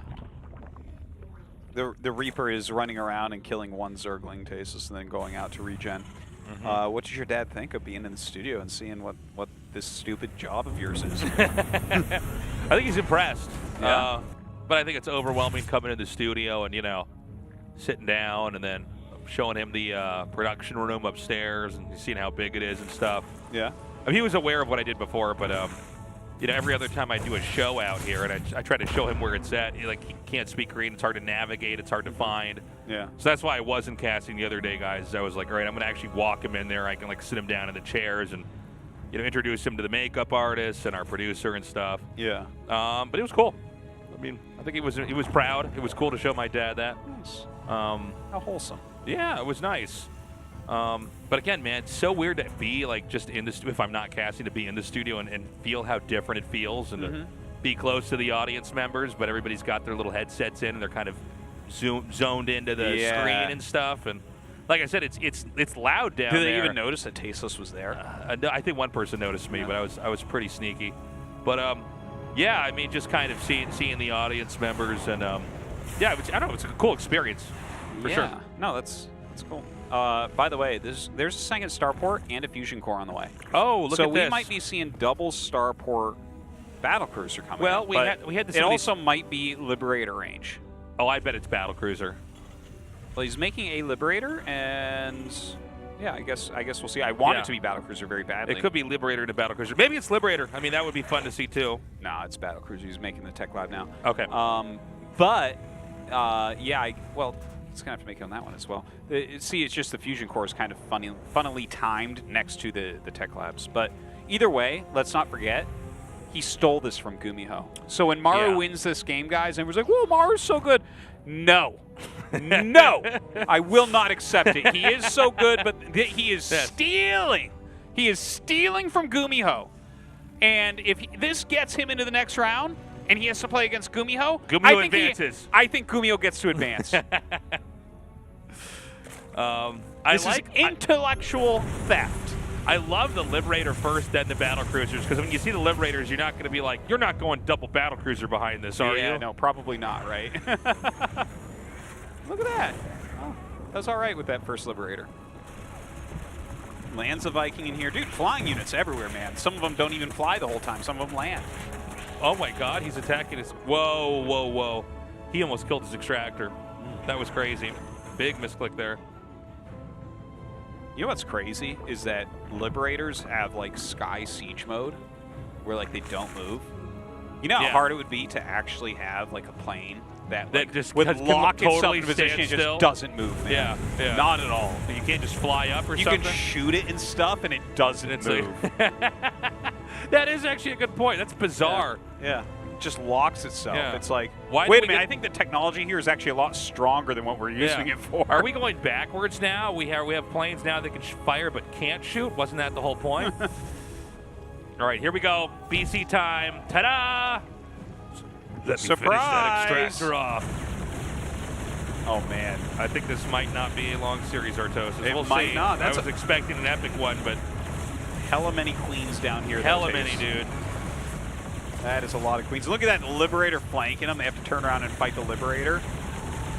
E: the Reaper is running around and killing one Zergling Tasis and then going out to regen. What does your dad think of being in the studio and seeing what this stupid job of yours is?
D: I think he's impressed.
E: Yeah.
D: But I think it's overwhelming coming into the studio and, you know, sitting down and then showing him the production room upstairs and seeing how big it is and stuff.
E: Yeah.
D: I mean, he was aware of what I did before, but, you know, every other time I do a show out here and I try to show him where it's at, he can't speak Korean. It's hard to navigate. It's hard to find.
E: Yeah.
D: So that's why I wasn't casting the other day, guys. I was like, all right, I'm going to actually walk him in there. I can, like, sit him down in the chairs and, you know, introduce him to the makeup artist and our producer and stuff.
E: Yeah.
D: But it was cool. I mean, I think he was proud. It was cool to show my dad that.
E: Nice. How wholesome.
D: Yeah, it was nice. But again, man, it's so weird to be like just in the if I'm not casting, to be in the studio and feel how different it feels and to be close to the audience members, but everybody's got their little headsets in and they're kind of zoned into the screen and stuff. And like I said, it's loud down there.
E: Did they even notice that Tasteless was there?
D: I think one person noticed me, but I was pretty sneaky. But yeah, I mean, just kind of seeing the audience members and yeah, I don't know, it's a cool experience for sure.
E: No, that's cool. By the way, there's a second starport and a fusion core on the way.
D: Oh, look at this.
E: So we might be seeing double starport battlecruiser coming.
D: Well,
E: up,
D: we had this.
E: It also might be Liberator range.
D: Oh, I bet it's battlecruiser.
E: Well, he's making a Liberator, and yeah, I guess we'll see. I want it to be battlecruiser very badly.
D: It could be Liberator to battlecruiser. Maybe it's Liberator. I mean, that would be fun to see too.
E: No, it's battlecruiser. He's making the tech lab now.
D: Okay.
E: But yeah, well. It's going to have to make it on that one as well. See, it's just the fusion core is kind of funnily timed next to the tech labs. But either way, let's not forget, he stole this from Gumiho. So when Maru wins this game, guys, and was like, whoa, Maru's so good. No. No. I will not accept it. He is so good, but he is stealing. He is stealing from Gumiho. And if this gets him into the next round, and he has to play against Gumiho,
D: Gumiho advances.
E: I think Gumiho gets to advance. This is intellectual theft.
D: I love the Liberator first, then the Battlecruisers, because when you see the Liberators, you're not going to be like, you're not going double Battlecruiser behind this, are you?
E: Yeah, no, probably not, right? Look at that. Oh, that's all right with that first Liberator. Lands a Viking in here. Dude, flying units everywhere, man. Some of them don't even fly the whole time. Some of them land.
D: Oh my god, he's attacking his... Whoa, whoa, whoa. He almost killed his extractor. That was crazy. Big misclick there.
E: You know what's crazy is that Liberators have like Sky Siege mode where like they don't move. You know how hard it would be to actually have like a plane that
D: just
E: would lock itself
D: totally
E: in position and
D: still.
E: just doesn't move, man.
D: Yeah.
E: Not at all.
D: You can't just fly up or something?
E: You can shoot it and stuff and it doesn't move.
D: That is actually a good point. That's bizarre.
E: Yeah. Just locks itself.
D: Yeah.
E: It's like,
D: wait
E: a minute, I think the technology here is actually a lot stronger than what we're using it for.
D: Are we going backwards now? We have planes now that can fire but can't shoot? Wasn't that the whole point? All right, here we go. BC time. Ta-da! Let me finish that extractor off. Oh, man. I think this might not be a long series, Artosis.
E: It
D: we'll
E: might
D: see.
E: not.
D: I was expecting an epic one, but...
E: Hella many queens down here.
D: Hella many, dude.
E: That is a lot of queens. Look at that Liberator flanking them. They have to turn around and fight the Liberator.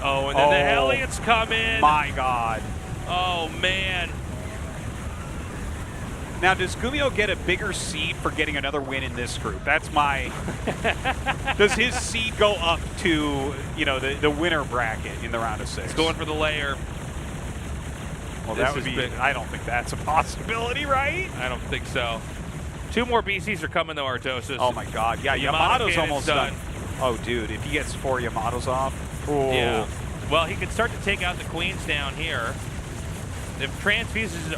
D: Oh, and then the Hellions come in.
E: My God.
D: Oh, man.
E: Now, does Gumiho get a bigger seed for getting another win in this group? That's my... Does his seed go up to, you know, the winner bracket in the round of 6?
D: He's going for the layer.
E: Well, that would be... I don't think that's a possibility, right?
D: I don't think so. 2 more BCs are coming, though, Artosis.
E: Oh, my God. Yeah, Yamato's almost done. Oh, dude, if he gets 4 Yamatos off... Oh.
D: Yeah. Well, he can start to take out the queens down here. If transfusions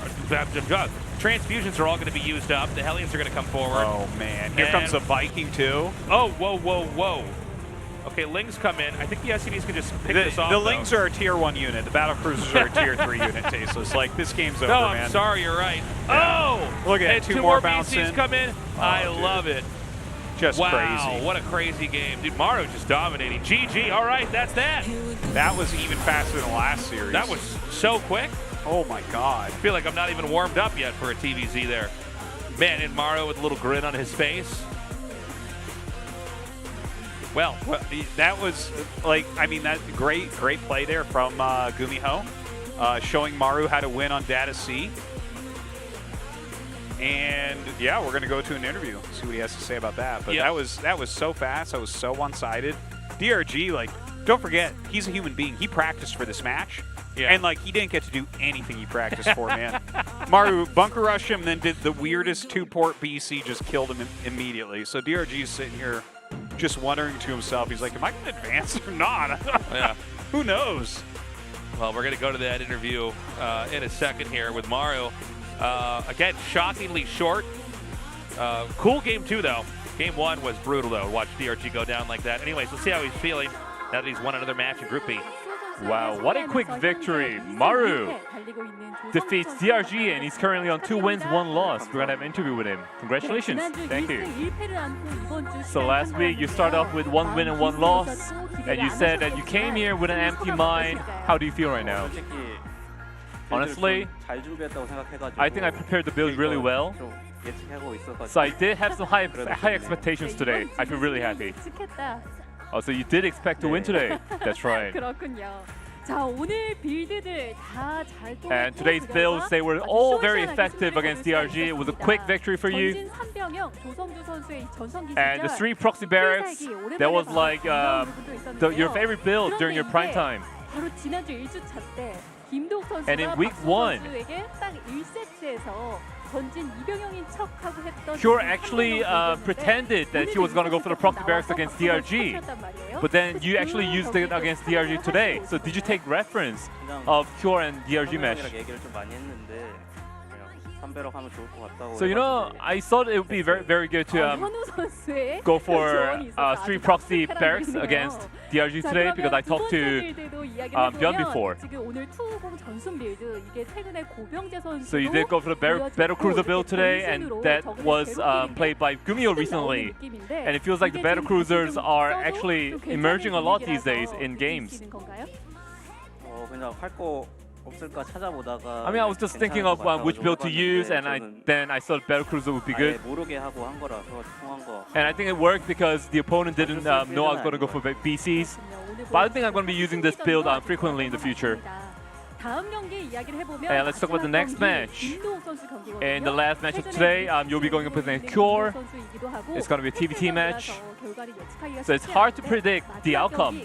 D: are all going to be used up, the Hellions are going to come forward.
E: Oh, man. Here comes the Viking, too.
D: Oh, whoa, whoa, whoa. Okay, Lings come in. I think the SCVs can just pick this off.
E: The Lings are a tier 1 unit. The battle cruisers are a tier 3 unit, Tasteless. Like, this game's over, man.
D: I'm sorry, you're right. Yeah. Oh!
E: Look at it. 2 more bounce
D: BCs come in. Oh, I love it.
E: Just
D: wow,
E: crazy.
D: What a crazy game. Dude, Maru just dominating. GG, all right, that's that.
E: That was even faster than the last series.
D: That was so quick.
E: Oh, my God.
D: I feel like I'm not even warmed up yet for a TVZ there. Man, and Maru with a little grin on his face.
E: Well, that was, like, I mean, that great play there from Gumiho, showing Maru how to win on Data C. And yeah, we're gonna go to an interview, see what he has to say about that. But that was so fast. That was so one-sided. DRG, like, don't forget, he's a human being. He practiced for this match, and like he didn't get to do anything he practiced for, man. Maru bunker rushed him, then did the weirdest 2-port BC, just killed him immediately. So DRG is sitting here, just wondering to himself. He's like, "Am I gonna advance or not?"
D: Yeah.
E: Who knows?
D: Well, we're gonna go to that interview in a second here with Maru. Again, shockingly short. Cool game 2, though. Game 1 was brutal, though. Watch DRG go down like that. Anyways, let's see how he's feeling now that he's won another match in Group B.
F: Wow, what a quick victory. Maru defeats DRG, and he's currently on 2 wins, 1 loss. We're going to have an interview with him. Congratulations. Thank you. So last week, you started off with 1 win and 1 loss, and you said that you came here with an empty mind. How do you feel right now? Honestly, I think I prepared the build really well. So I did have some high expectations today. I feel really happy. Oh, so you did expect to win today? That's right. And today's builds, they were all very effective against DRG. It was a quick victory for you. And the 3 proxy barracks, that was like your favorite build during your prime time. And in week 1, Cure actually pretended that he was going to go for the proxy barracks against DRG, but then you actually used it against DRG today. So did you take reference of Cure and DRG match? So, you know, I thought it would be very, very good to go for 3 proxy barracks against DRG today, because I talked to ByuN before. So you did go for the Battle Cruiser build today, and that was played by Gumiho recently. And it feels like the Battle Cruisers are actually emerging a lot these days in games. I mean, I was just thinking of which build to use, and then I thought Battle Cruiser would be good. And I think it worked because the opponent didn't know I was going to go for BCs. But I think I'm going to be using this build frequently in the future. And let's talk about the next match. In the last match of today, you'll be going up against Cure. It's going to be a TVT match. So it's hard to predict the outcome.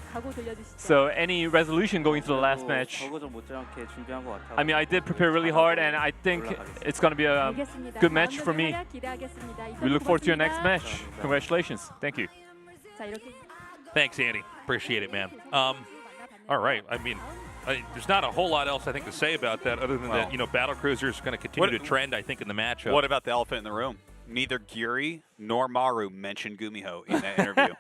F: So any resolution going into the last match. I mean, I did prepare really hard, and I think it's going to be a good match for me. We look forward to your next match. Congratulations. Thank you.
D: Thanks, Andy. Appreciate it, man. All right. I mean, there's not a whole lot else I think to say about that, other than that, you know, Battle Cruiser is going to continue to trend, I think, in the matchup.
E: What about the elephant in the room? Neither Giri nor Maru mentioned Gumiho in that interview.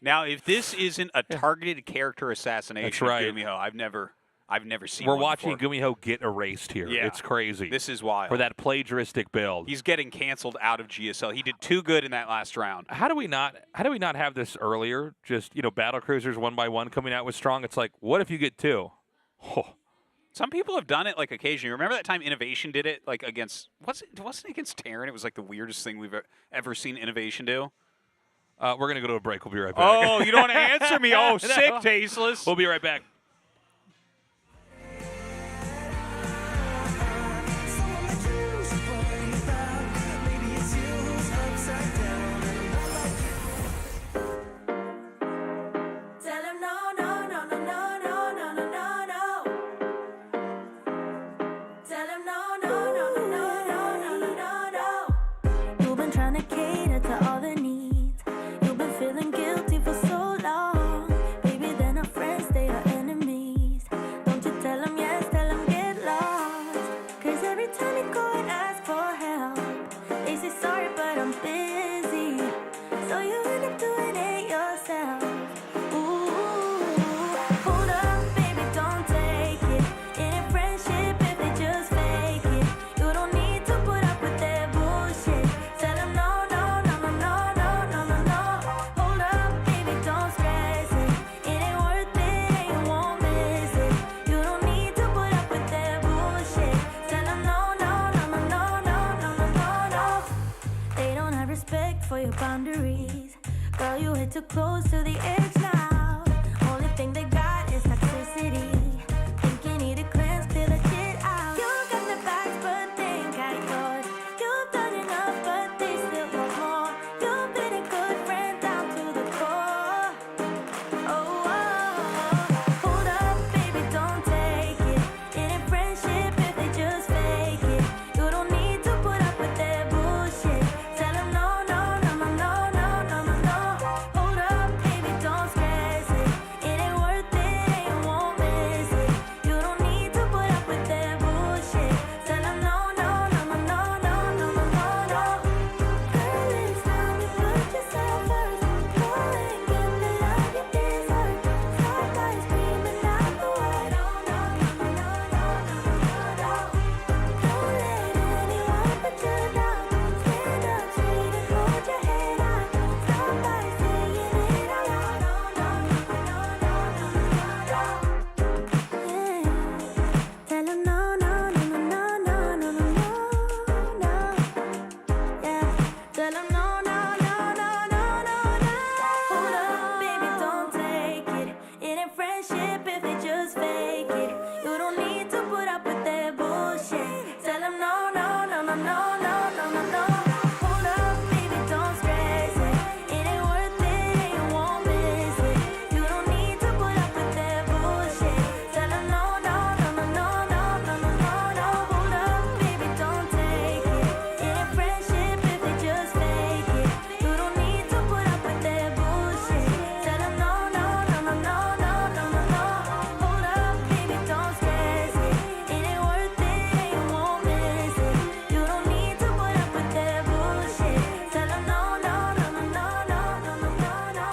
E: Now, if this isn't a targeted character assassination of Gumiho, I've never seen.
D: We're watching Gumiho get erased here.
E: Yeah.
D: It's crazy.
E: This is wild.
D: For that plagiaristic build.
E: He's getting canceled out of GSL. He did too good in that last round.
D: How do we not have this earlier? Just, you know, Battle Cruisers 1 by 1 coming out with strong. It's like, what if you get 2? Oh.
E: Some people have done it like occasionally. Remember that time Innovation did it like against wasn't it against Terran? It was like the weirdest thing we've ever seen Innovation do.
D: We're gonna go to a break. We'll be right back.
E: Oh, you don't want to answer me? Oh, sick, Tasteless.
D: We'll be right back.
H: one trying to cater to all the needs. You've been feeling guilty for so long. Baby, they're not friends, they are enemies. Don't you tell them yes, tell them get lost. Cause every time you go and ask for help, they say sorry but I'm busy. So you end up doing it yourself. Ooh, hold up, baby, don't take it. It ain't friendship if they just fake it. You don't need to put up with their bullshit. Tell them no, no, no, no, no, no, no, no, no. Hold up, baby, don't stress it. It ain't worth it and you won't miss it. You don't need to put up with their bullshit. Tell them no, no, no, no, no, no, no, no, no, no. They don't have respect for your boundaries. Girl, you hit too close to the edge now. Only thing they got is toxicity. Think you need a cleanse, clear the shit out. You got the bags, but they ain't got yours. You've done enough, but they still want more. You've been a good friend down to the core. Oh, hold up, baby, don't take it. It ain't friendship if they just fake it. You don't need to put up with their bullshit. Tell them no, no, no, no, no, no, no, no, no. Hold up, baby, don't stress it. It ain't worth it and you won't miss it. You don't need to put up with their bullshit. Tell them no, no, no, no, no, no, no, no, no, no. Girl, it's time you put yourself first. Go and get the love you deserve. Stop by screaming out the word. No, no, no, no, no, no, no, no. Don't let anyone put you down. Stand up straight and hold your head up. Stop by saying it out loud. No, no, no, no, no, no, no, no. Yeah. Tell 'em no, no, no, no, no, no, no, no, no. Yeah. Tell 'em no, no, no, no, no, no, no. Hold up, baby, don't take it. It ain't friendship if they just fake it. You don't need to put up with their bullshit. Tell 'em no, no, no, no, no, no, no, no, no. Hold up, baby, don't stress it. It ain't worth it and you won't miss it. You don't need to put up with their bullshit. Tell 'em no, no, no, no, no, no, no, no, no, no. Hold up, baby, don't take it. It ain't friendship if they just fake it. You don't need to put up with their bullshit. Tell 'em no, no, no, no, no, no, no, no, no. Hold up, baby, don't stress it. It ain't worth it and you won't miss it. You don't need to put up with their bullshit. Tell 'em no, no, no, no, no, no, no, no, no, no.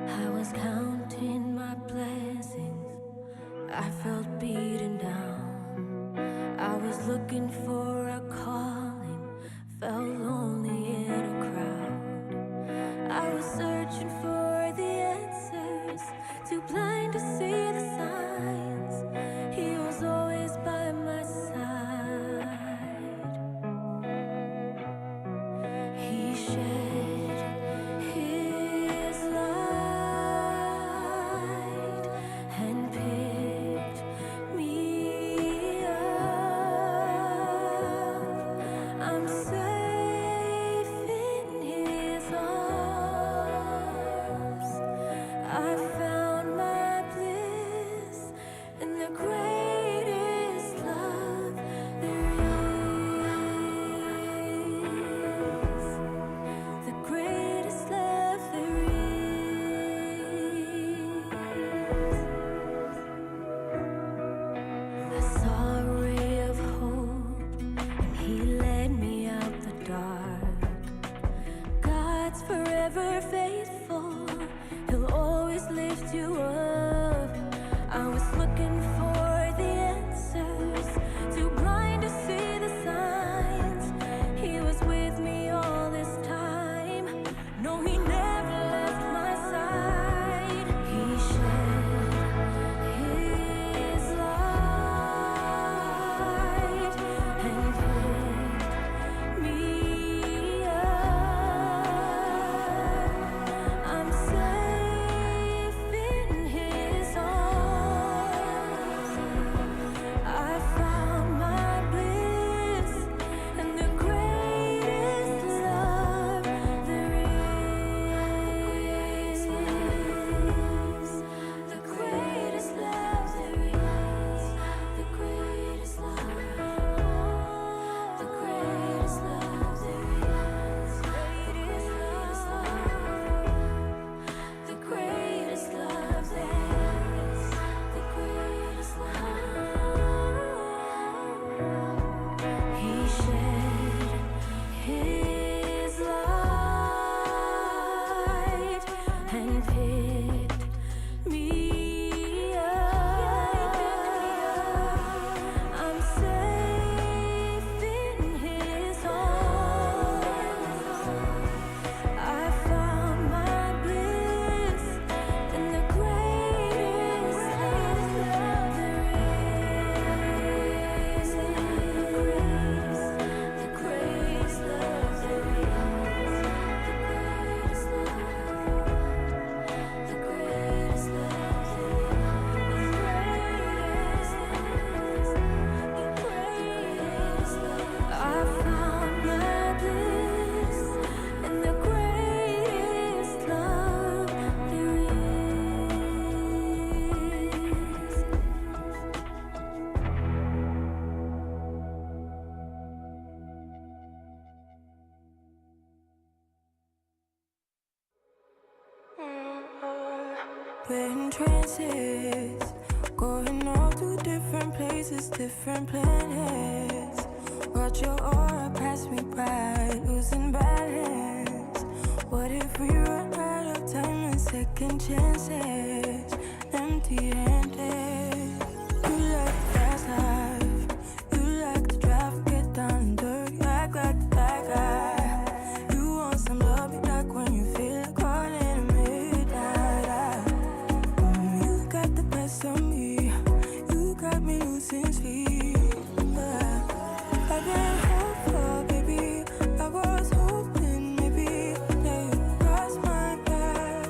H: I was counting my blessings. I felt beaten down. I was looking for a calling. Felt lonely in a crowd. I was searching for the answers. Too blind to see the signs. He was always by my side. He shed his light and picked me up. I'm safe in his arms. I found my bliss in the greatest love there is. his light and picked me up. I'm safe in his arms. I found my bliss in the greatest love there is. The greatest love there is. The greatest love. I found my bliss in the greatest love there is. We're in trances, going off to different places, different planets. Watch your aura pass me by, losing balance. What if we run out of time and second chances? Empty-handed. You like the fast life, you like the drive, get down and dirty, act like the bad guy. You want some love, be like when you feel like caught in a midnight. You got the best of me, you got me losing sleep. I've been hopeful, baby, I was hoping maybe that you crossed my path.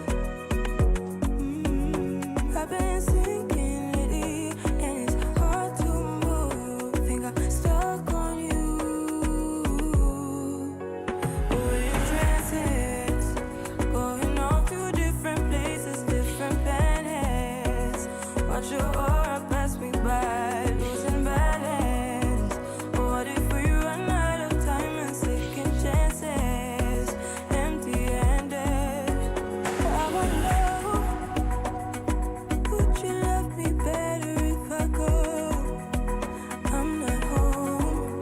H: I've been sinking lately, and it's hard to move. Think I'm stuck on you. We're in trances, going off to different places, different planets. Watch your aura pass me by, losing balance. What if we run out of time and second chances? Empty-handed. I wonder, would you love me better if I go? I'm not home.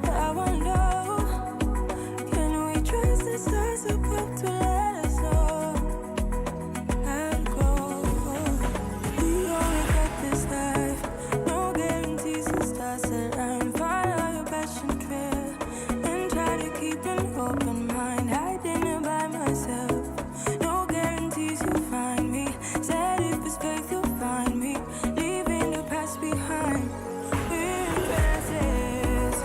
H: I wonder, can we trust the stars above to let us know? I'd go. We only got this life, no guarantees and stars around. Find out your passion clear and try to keep an open mind. Hiding it by myself, no guarantees you'll find me. Said if it's faith you'll find me, leaving the past behind. We're in trances,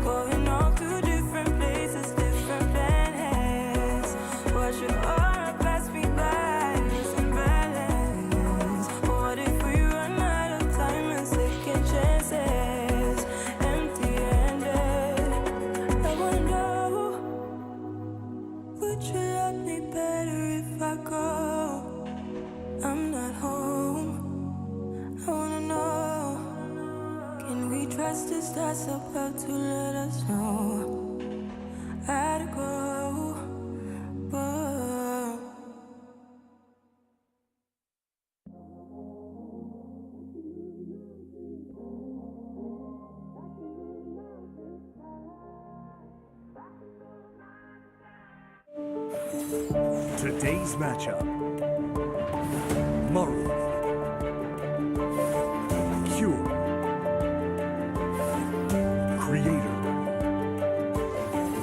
H: going off to different places, different planets. Watch your aura pass me by, losing balance. What if we run out of time and second chances? Empty-handed. I wonder, would you love me better if I go? I'm not home. I wanna know, can we trust the stars above to let us know? I'd go. Whoa.
C: Today's matchup. Maru. Cure. Creator.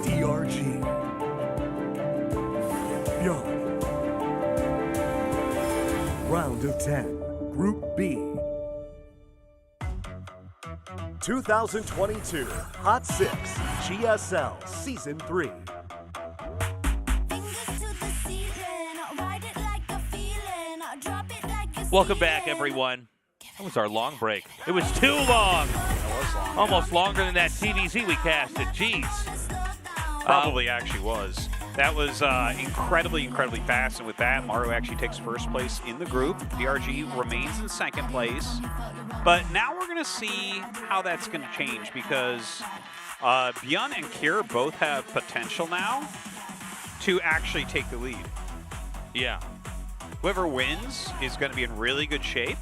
C: DRG. ByuN. Round of 10. Group B. 2022 Hot 6 GSL Season 3.
D: Welcome back, everyone. That was our long break. It was too long. Almost longer than that TVZ we casted. Jeez.
E: Probably actually was. That was incredibly, incredibly fast. And with that, Maru actually takes first place in the group. DRG remains in second place. But now we're going to see how that's going to change because ByuN and Kira both have potential now to actually take the lead.
D: Yeah.
E: Whoever wins is going to be in really good shape.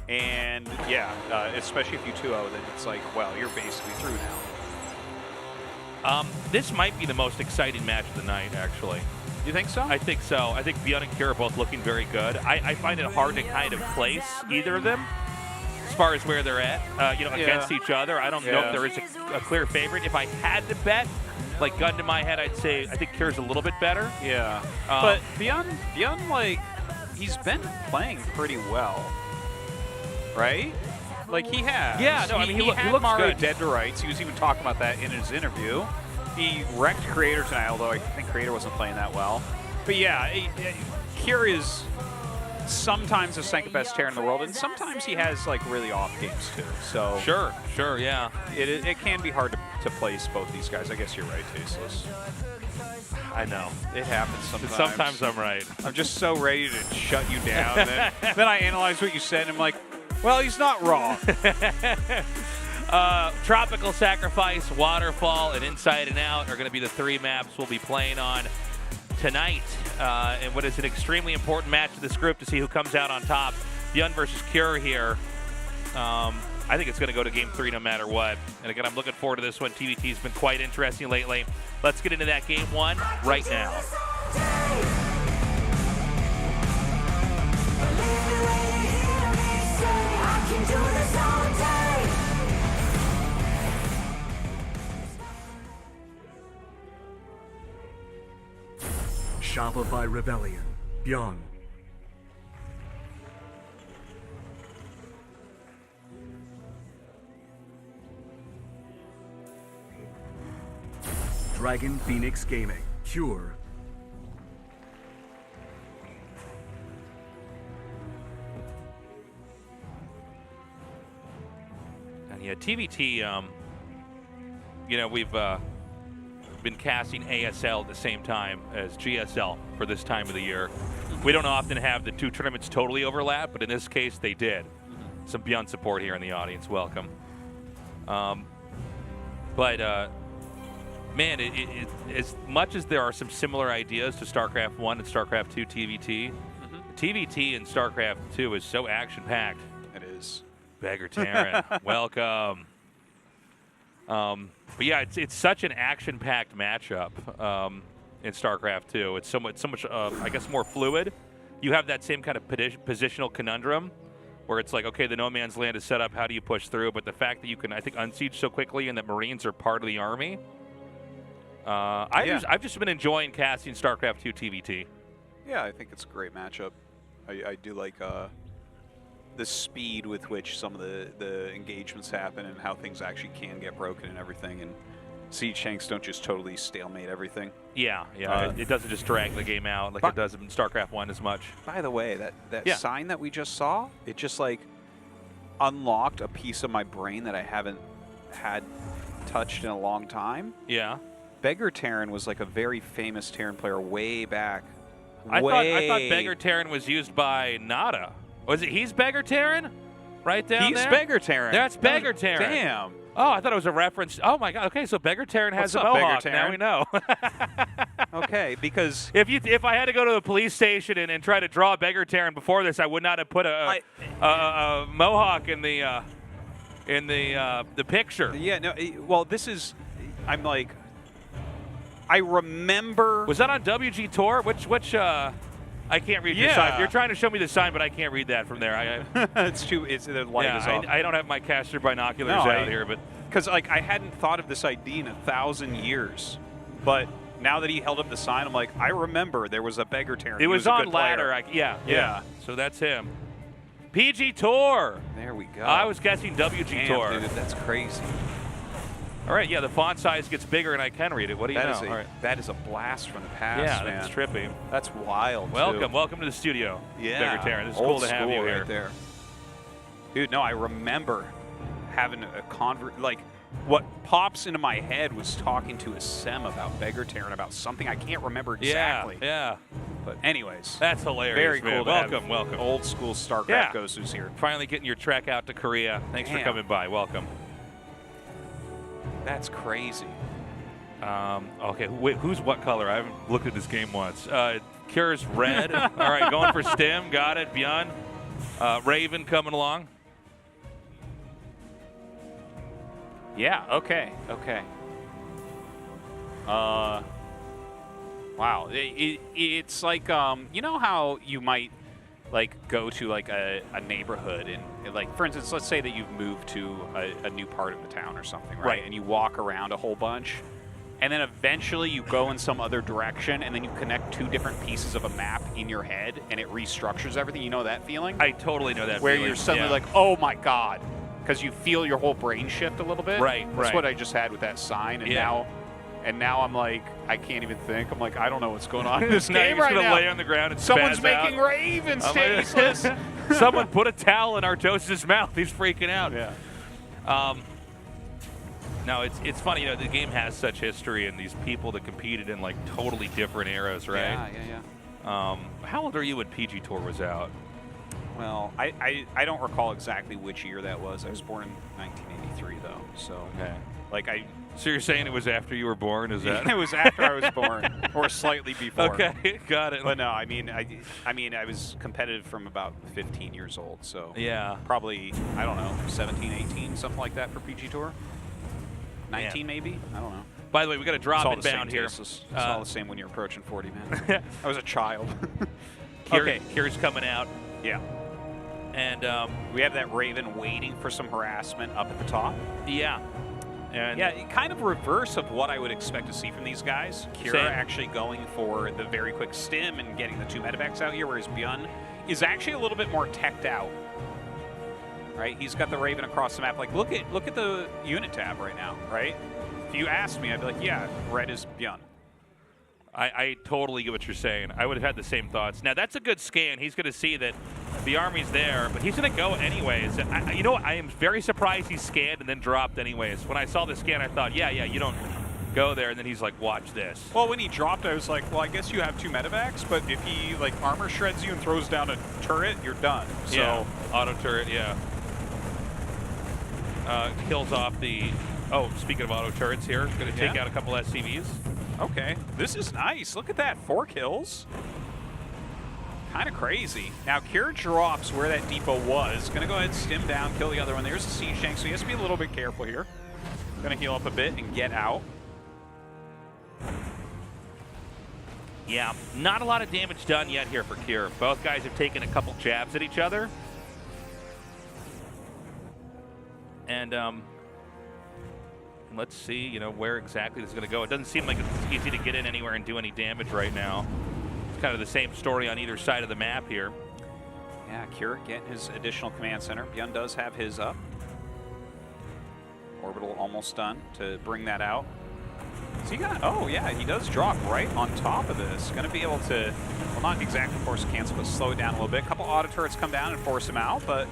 E: And yeah, especially if you 2-0, then it's like, well, you're basically through now.
D: This might be the most exciting match of the night, actually.
E: You think so?
D: I think so. I think ByuN and Kira are both looking very good. I find it hard to kind of place either of them as far as where they're at, against each other. I don't know if there is a clear favorite. If I had to bet, like gun to my head, I'd say I think Kira's a little bit better.
E: Yeah. But ByuN, like, he's been playing pretty well, right? Like, he has.
D: Yeah, no, I mean, he looks
E: Maru
D: good.
E: dead to rights. He was even talking about that in his interview. He wrecked Creator tonight, although I think Creator wasn't playing that well. But yeah, Kira is sometimes the second best Terran in the world, and sometimes he has like really off games too. So
D: Sure, yeah.
E: It can be hard to place both these guys. I guess you're right, Tasteless.
D: I know.
E: It happens sometimes.
D: Sometimes I'm right.
E: I'm just so ready to shut you down. Then I analyze what you said, and I'm like, well, he's not wrong.
D: Tropical Sacrifice, Waterfall, and Inside and Out are going to be the 3 maps we'll be playing on tonight. And what is an extremely important match of this group to see who comes out on top. ByuN versus Cure here. I think it's going to go to Game 3 no matter what. And again, I'm looking forward to this one. TVT's been quite interesting lately. Let's get into that Game 1 right now.
C: Shopify Rebellion, ByuN. Dragon Phoenix Gaming, Cure.
D: And yeah, TVT, we've been casting ASL at the same time as GSL for this time of the year. We don't often have the 2 tournaments totally overlap, but in this case they did. Some ByuN support here in the audience. Welcome. Man, as much as there are some similar ideas to StarCraft 1 and StarCraft 2 TVT, TVT and StarCraft 2 is so action-packed.
E: It is.
D: Beggar Terran, welcome. But yeah, it's such an action-packed matchup in StarCraft 2. It's so much, I guess, more fluid. You have that same kind of positional conundrum where it's like, okay, the no man's land is set up. How do you push through? But the fact that you can, I think, unsiege so quickly and that Marines are part of the army. I've just been enjoying casting StarCraft 2 TVT.
E: Yeah, I think it's a great matchup. I do like the speed with which some of the engagements happen and how things actually can get broken and everything. And siege tanks don't just totally stalemate everything.
D: Yeah. It doesn't just drag the game out like it does in StarCraft 1 as much.
E: By the way, that sign that we just saw, it just like unlocked a piece of my brain that I haven't had touched in a long time.
D: Yeah.
E: Beggar Terran was like a very famous Terran player way back.
D: I thought Beggar Terran was used by Nada. Was it he's Beggar Terran? Right down there?
E: He's Beggar Terran.
D: That's Beggar Terran.
E: Damn.
D: Oh, I thought it was a reference. Oh my God. Okay, so Beggar Terran has a mohawk. Now we know.
E: Okay, because
D: if I had to go to the police station and try to draw Beggar Terran before this, I would not have put a mohawk in the picture.
E: Yeah. No. Well, this is. I'm like. I remember.
D: Was that on WG Tour? Which I can't read your sign. You're trying to show me the sign, but I can't read that from there.
E: It's the light is off.
D: I don't have my caster binoculars out here, but
E: because like I hadn't thought of this ID in 1,000 years, but now that he held up the sign, I'm like, I remember there was a Beggar Terran.
D: It was on ladder. Yeah. So that's him. PG Tour.
E: There we go.
D: I was guessing WG Tour.
E: Dude, that's crazy.
D: All right, yeah, the font size gets bigger and I can read it. What do you know?
E: All right. That is a blast from the past,
D: man.
E: That's
D: trippy.
E: That's wild.
D: Welcome to the studio.
E: Yeah.
D: Beggar Terran. This is cool to have you here.
E: Right there. Dude, no, I remember having a like what pops into my head was talking to a Sem about Beggar Terran about something I can't remember exactly.
D: Yeah.
E: But anyways,
D: that's hilarious.
E: Very cool.
D: Welcome.
E: Old school StarCraft Gosu's here.
D: Finally getting your trek out to Korea. Thanks for coming by. Welcome.
E: That's crazy.
D: Okay, wait, who's what color? I haven't looked at this game once. Cure's red. All right, going for Stim. Got it. ByuN. Raven coming along.
E: Yeah, okay. Wow. It's like, you know how you might like go to like a neighborhood and like, for instance, let's say that you've moved to a new part of the town or something, right? And you walk around a whole bunch, and then eventually you go in some other direction, and then you connect two different pieces of a map in your head, and it restructures everything. You know that feeling?
D: I totally know that
E: Where
D: feeling.
E: you're suddenly like, oh my God, because you feel your whole brain shift a little bit.
D: Right,
E: That's what I just had with that sign, and now I'm like, I can't even think. I'm like, I don't know what's going on in this game right now.
D: Lay on the ground and
E: someone's
D: spaz
E: making
D: out.
E: ravens tasteless.
D: Someone put a towel in Artos's mouth. He's freaking out.
E: Yeah.
D: No, it's funny. You know, the game has such history, and these people that competed in like totally different eras, right?
E: Yeah.
D: How old are you when PG Tour was out?
E: Well, I don't recall exactly which year that was. I was born in 1983, though. So, like
D: So you're saying it was after you were born? Is that?
E: It was after I was born, or slightly before.
D: Okay, got it.
E: But no, I mean, I was competitive from about 15 years old. So probably, I don't know, 17, 18, something like that for PG Tour. 19 maybe? I don't know.
D: By the way, we got a drop inbound here.
E: It's all the same when you're approaching 40, man. I was a child.
D: Kier's coming out.
E: Yeah.
D: And
E: we have that Raven waiting for some harassment up at the top.
D: Yeah. And
E: kind of reverse of what I would expect to see from these guys. Kira actually going for the very quick stim and getting the 2 medevacs out here, whereas ByuN is actually a little bit more teched out. Right? He's got the Raven across the map. Like, look at the unit tab right now, right? If you asked me, I'd be like, yeah, red is ByuN.
D: I totally get what you're saying. I would have had the same thoughts. Now, that's a good scan. He's going to see that the army's there, but he's going to go anyways. You know what? I am very surprised he scanned and then dropped anyways. When I saw the scan, I thought, yeah, you don't go there. And then he's like, watch this.
E: Well, when he dropped, I was like, well, I guess you have 2 medevacs, but if he, like, armor shreds you and throws down a turret, you're done. So,
D: yeah, auto turret, kills off the... Oh, speaking of auto turrets here, going to take out a couple SCVs.
E: Okay, this is nice. Look at that, 4 kills. Kind of crazy. Now, Kier drops where that depot was. Going to go ahead and stim down, kill the other one. There's a siege tank, so he has to be a little bit careful here. Going to heal up a bit and get out.
D: Yeah, not a lot of damage done yet here for Kier. Both guys have taken a couple jabs at each other. And let's see, where exactly this is going to go. It doesn't seem like it's easy to get in anywhere and do any damage right now. It's kind of the same story on either side of the map here.
E: Yeah, Kier getting his additional command center. ByuN does have his up. Orbital almost done to bring that out. So he got, oh yeah, he does drop right on top of this. Going to be able to, well, not exactly force cancel, but slow it down a little bit. A couple auto turrets come down and force him out, but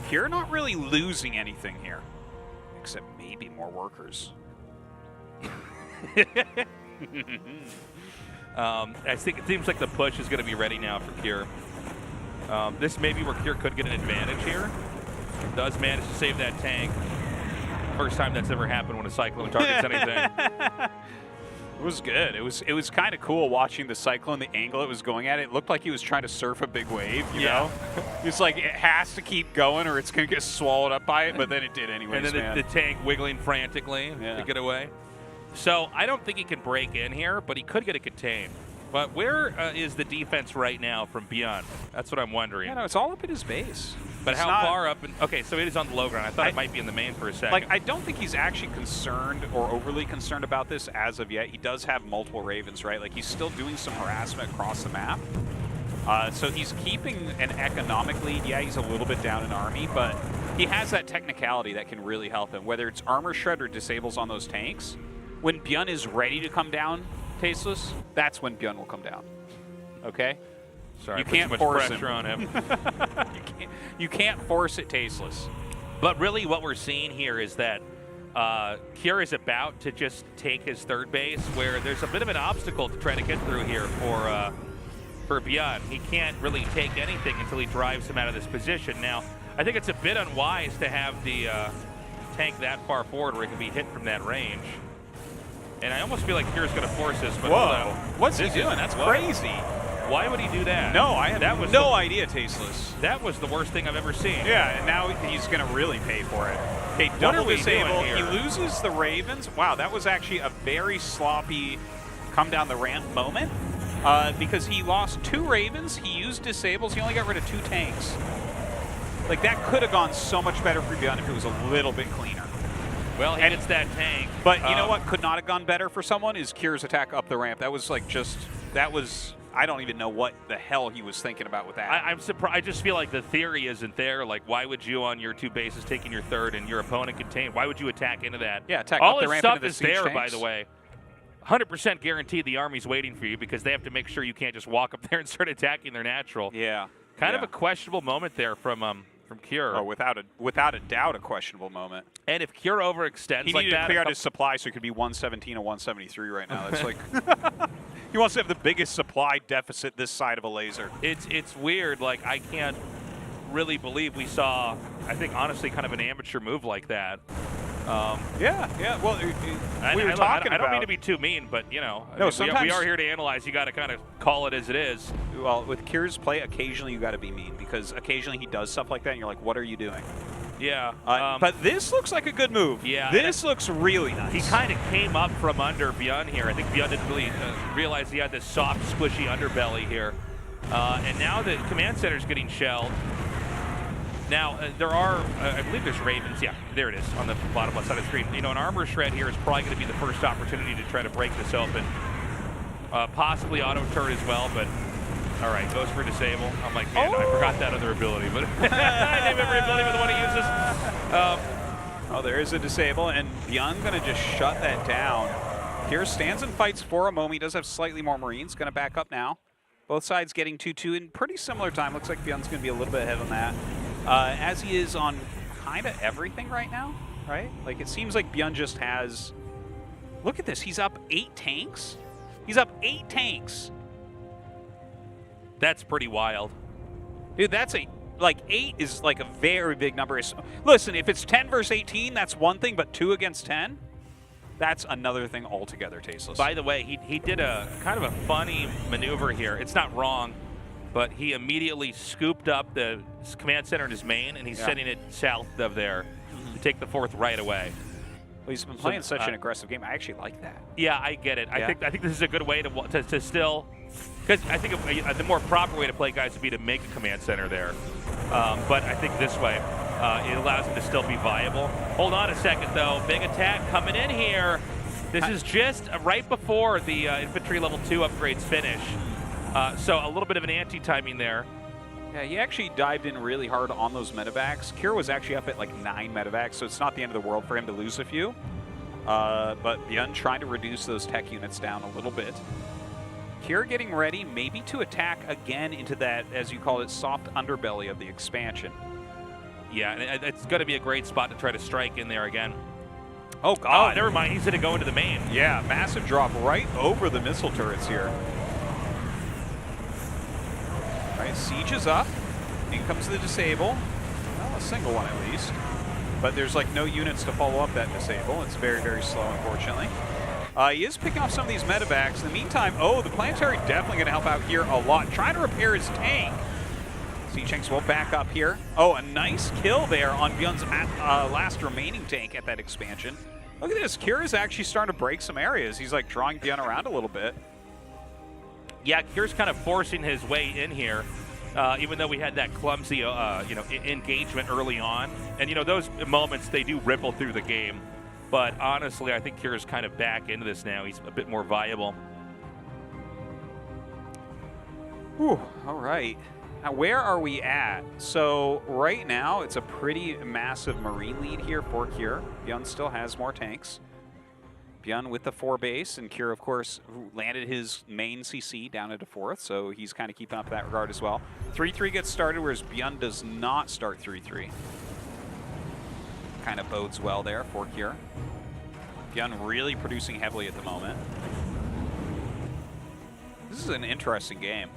E: Kier not really losing anything here. Except maybe more workers.
D: I think it seems like the push is going to be ready now for Kier. This may be where Kier could get an advantage here. Does manage to save that tank. First time that's ever happened when a Cyclone targets anything.
E: It was good. It was kind of cool watching the Cyclone, the angle it was going at. It looked like he was trying to surf a big wave, you know? It's like it has to keep going or it's going to get swallowed up by it, but then it did anyways,
D: and then the tank wiggling frantically to get away. So I don't think he can break in here, but he could get it contained. But where is the defense right now from ByuN? That's what I'm wondering.
E: Yeah, no, it's all up at his base.
D: But how far up? Okay, so it is on the low ground. I thought it might be in the main for a second.
E: Like, I don't think he's actually concerned or overly concerned about this as of yet. He does have multiple Ravens, right? Like, he's still doing some harassment across the map. So he's keeping an economic lead. Yeah, he's a little bit down in army, but he has that technicality that can really help him. Whether it's armor shred or disables on those tanks, when ByuN is ready to come down, Tasteless, that's when ByuN will come down. Okay?
D: Sorry,
E: you can't force pressure
D: on him.
E: you can't force it, Tasteless.
D: But really what we're seeing here is that Kier is about to just take his third base, where there's a bit of an obstacle to try to get through here for ByuN. He can't really take anything until he drives him out of this position. Now, I think it's a bit unwise to have the tank that far forward where it can be hit from that range. And I almost feel like Kier's going to force this. But
E: whoa, what's he doing? That's crazy.
D: Why would he do that?
E: No, I had no idea, Tasteless.
D: That was the worst thing I've ever seen.
E: Yeah, and now he's going to really pay for it. Okay, double disable. He loses the Ravens. Wow, that was actually a very sloppy come down the ramp moment because he lost 2 Ravens. He used disables. He only got rid of 2 tanks. Like, that could have gone so much better for ByuN if it was a little bit cleaner.
D: Well, he gets that tank.
E: But you know what could not have gone better for someone is Kier's attack up the ramp. That was like I don't even know what the hell he was thinking about with that.
D: I'm surprised. I just feel like the theory isn't there. Like, why would you on your 2 bases taking your 3rd and your opponent contained? Why would you attack into that?
E: Yeah, attack
D: all
E: up the ramp
D: stuff
E: into the
D: is
E: siege
D: there,
E: tanks.
D: by the way. 100% guaranteed the Army's waiting for you because they have to make sure you can't just walk up there and start attacking their natural.
E: Yeah.
D: Kind of a questionable moment there from Kier.
E: Oh, without a doubt, a questionable moment.
D: And if Kier overextends
E: he
D: like
E: needed
D: that,
E: to clear out his supply so he could be 117 and 173 right now. That's like he wants to have the biggest supply deficit this side of a laser.
D: It's weird. Like, I can't really believe we saw, I think, honestly, kind of an amateur move like that.
E: Yeah. Well,
D: I don't mean to be too mean, but, you know,
E: no,
D: we are here to analyze. You got to kind of call it as it is.
E: Well, with Kier's play, occasionally you got to be mean because occasionally he does stuff like that and you're like, what are you doing?
D: Yeah.
E: But this looks like a good move.
D: Yeah.
E: This looks really nice.
D: He kind of came up from under ByuN here. I think ByuN didn't really realize he had this soft, squishy underbelly here. And now the command center is getting shelled. Now, there are, I believe there's Ravens. Yeah, there it is on the bottom left side of the screen. You know, an armor shred here is probably going to be the first opportunity to try to break this open. Possibly auto turret as well, but all right, goes for disable. I'm like, man, I forgot that other ability, but I name every ability with the one he uses.
E: Oh, there is a disable, and ByuN going to just shut that down. Kier stands and fights for a moment. He does have slightly more Marines. Going to back up now. Both sides getting 2-2 in pretty similar time. Looks like ByuN's going to be a little bit ahead on that. As he is on kind of everything right now, right? Like, it seems like ByuN just has... Look at this. He's up 8 tanks. He's up 8 tanks.
D: That's pretty wild.
E: Dude, that's a... Like, 8 is, like, a very big number. Listen, if it's 10 versus 18, that's one thing, but 2 against 10? That's another thing altogether, Tasteless.
D: By the way, he did a kind of a funny maneuver here. It's not wrong, but he immediately scooped up the command center in his main, and he's sending it south of there to take the 4th right away.
E: Well, he's been playing such an aggressive game. I actually like that.
D: Yeah, I get it. Yeah. I think this is a good way to still, because I think the more proper way to play guys would be to make a command center there. But I think this way it allows him to still be viable. Hold on a second, though. Big attack coming in here. This is just right before the infantry level 2 upgrades finish. So a little bit of an anti-timing there.
E: Yeah, he actually dived in really hard on those medevacs. Kier was actually up at like 9 medevacs, so it's not the end of the world for him to lose a few. But ByuN trying to reduce those tech units down a little bit. Kier getting ready maybe to attack again into that, as you call it, soft underbelly of the expansion.
D: Yeah, and it's going to be a great spot to try to strike in there again.
E: Oh, God.
D: Oh, never mind. He's going to go into the main.
E: Yeah, massive drop right over the missile turrets here. All right, siege is up. In comes the disable. Well, a single one at least. But there's like no units to follow up that disable. It's very, very slow, unfortunately. He is picking off some of these medevacs. In the meantime, the planetary definitely going to help out here a lot. Trying to repair his tank. Siege tanks will back up here. Oh, a nice kill there on ByuN's last remaining tank at that expansion. Look at this. Kier is actually starting to break some areas. He's like drawing ByuN around a little bit.
D: Yeah, Kier's kind of forcing his way in here, even though we had that clumsy, engagement early on. And, those moments, they do ripple through the game. But honestly, I think Kier's kind of back into this now. He's a bit more viable.
E: Whew, all right. Now, where are we at? So right now, it's a pretty massive Marine lead here for Kier. ByuN still has more tanks. ByuN with the 4 base, and Kier, of course, landed his main CC down at a 4th, so he's kind of keeping up that regard as well. 3-3 gets started, whereas ByuN does not start 3-3. Kind of bodes well there for Kier. ByuN really producing heavily at the moment. This is an interesting game.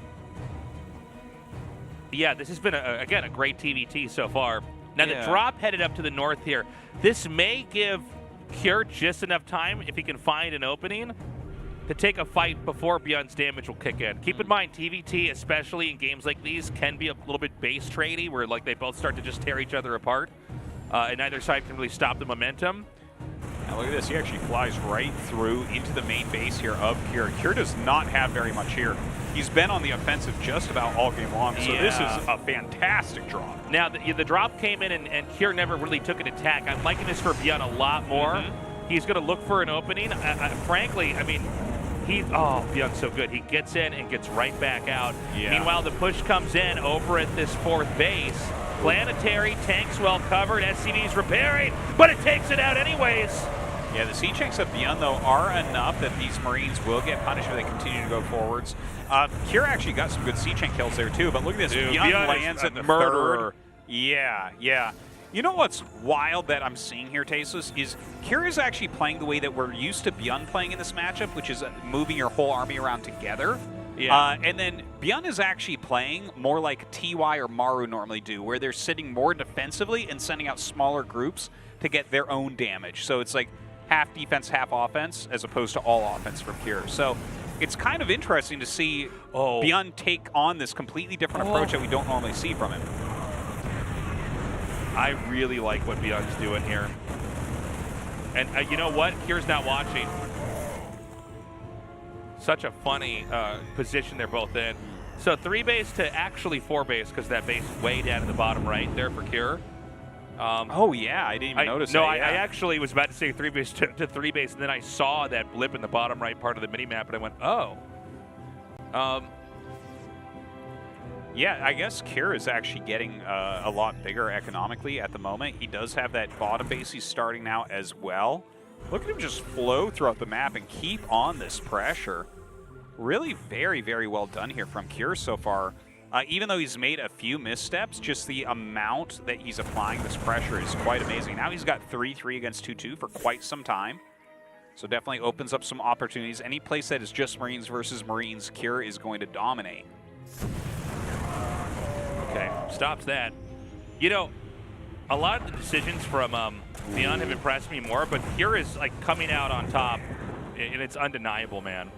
D: Yeah, this has been, again, a great TVT so far. Now, the drop headed up to the north here. This may give Kier just enough time, if he can find an opening, to take a fight before ByuN's damage will kick in. Keep in mind, TVT, especially in games like these, can be a little bit base tradey, where like they both start to just tear each other apart, and neither side can really stop the momentum.
E: Now look at this, he actually flies right through into the main base here of Cure. Cure does not have very much here. He's been on the offensive just about all game long, so this is a fantastic drop. Now,
D: the drop came in, and Cure never really took an attack. I'm liking this for ByuN a lot more. He's going to look for an opening. Frankly, I mean, ByuN's so good. He gets in and gets right back out. Yeah. Meanwhile, the push comes in over at this 4th base. Planetary, tanks well covered, SCV's repairing, but it takes it out anyways.
E: Yeah, the C-checks of ByuN, though, are enough that these Marines will get punished if they continue to go forwards. Cure actually got some good C-check kills there, too, but look at this. ByuN lands at the murderer. Yeah. You know what's wild that I'm seeing here, Tasteless, is Cure is actually playing the way that we're used to ByuN playing in this matchup, which is moving your whole army around together. Yeah. And then ByuN is actually playing more like TY or Maru normally do, where they're sitting more defensively and sending out smaller groups to get their own damage. So it's like half defense, half offense, as opposed to all offense from Cure. So it's kind of interesting to see ByuN take on this completely different approach that we don't normally see from him.
D: I really like what ByuN's doing here. And you know what? Cure's not watching. Such a funny position they're both in. So 3 base to actually 4 base, because that base is way down in the bottom right there for Cure.
E: Oh, yeah, I didn't even notice that.
D: No, I actually was about to say 3 base to 3 base, and then I saw that blip in the bottom right part of the mini-map, and I went, oh.
E: Yeah, I guess Cure is actually getting a lot bigger economically at the moment. He does have that bottom base he's starting now as well. Look at him just flow throughout the map and keep on this pressure. Really very, very well done here from Cure so far. Even though he's made a few missteps, just the amount that he's applying this pressure is quite amazing. Now he's got 3-3 against 2-2 for quite some time. So definitely opens up some opportunities. Any place that is just Marines versus Marines, Cure is going to dominate.
D: Okay, stops that. You know, a lot of the decisions from ByuN have impressed me more, but Cure is like coming out on top, and it's undeniable, man.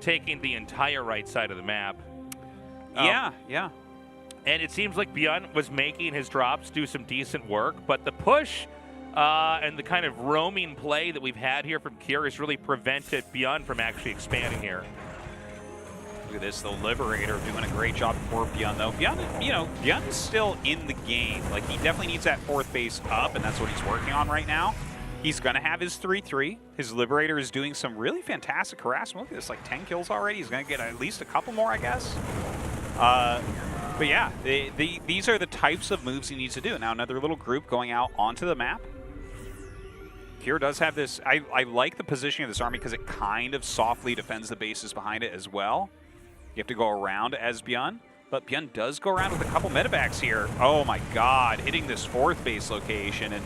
D: Taking the entire right side of the map.
E: Yeah.
D: And it seems like ByuN was making his drops do some decent work, but the push and the kind of roaming play that we've had here from Cure has really prevented ByuN from actually expanding here.
E: Look at this, the Liberator doing a great job for ByuN, though. ByuN, you know, ByuN is still in the game. Like, he definitely needs that 4th base up, and that's what he's working on right now. He's going to have his 3-3. His Liberator is doing some really fantastic harassment. Look at this, like 10 kills already. He's going to get at least a couple more, I guess. But yeah, these are the types of moves he needs to do. Now another little group going out onto the map. Cure does have this. I like the positioning of this army because it kind of softly defends the bases behind it as well. You have to go around as ByuN, but ByuN does go around with a couple medevacs here. Oh my god, hitting this 4th base location and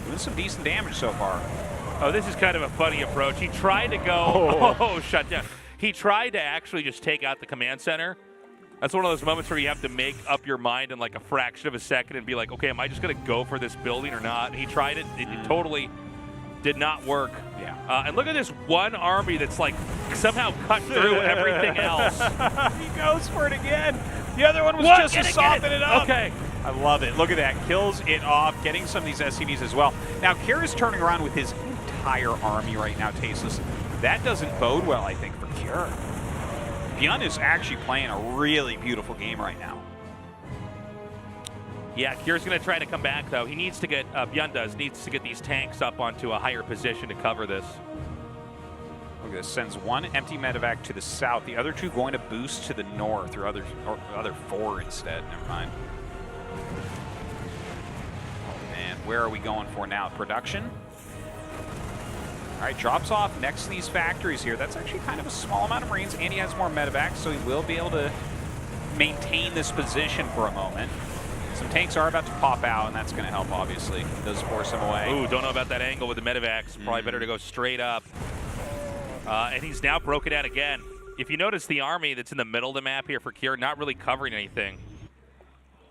E: doing some decent damage so far.
D: Oh, this is kind of a funny approach. He tried to go, shut down. He tried to actually just take out the command center. That's one of those moments where you have to make up your mind in like a fraction of a second and be like, okay, am I just going to go for this building or not? And he tried it. It totally did not work.
E: Yeah.
D: And look at this one army that's like somehow cut through everything else.
E: He goes for it again. The other one was just to soften it up.
D: Okay.
E: I love it. Look at that. Kills it off, getting some of these SCVs as well. Now, Cure is turning around with his entire army right now, Tasteless. That doesn't bode well, I think, for Cure. ByuN is actually playing a really beautiful game right now.
D: Yeah, Cure's going to try to come back, though. He needs to get, ByuN needs to get these tanks up onto a higher position to cover this.
E: Look at this, sends 1 empty medevac to the south, the other 2 going to boost to the north, or other 4 instead, never mind. And where are we going for now? Production? All right, drops off next to these factories here. That's actually kind of a small amount of Marines, and he has more medevacs, so he will be able to maintain this position for a moment. Some tanks are about to pop out, and that's going to help, obviously. It does force him away.
D: Ooh, don't know about that angle with the medevacs. Probably better to go straight up. And he's now broken out again. If you notice the army that's in the middle of the map here for Cure, not really covering anything.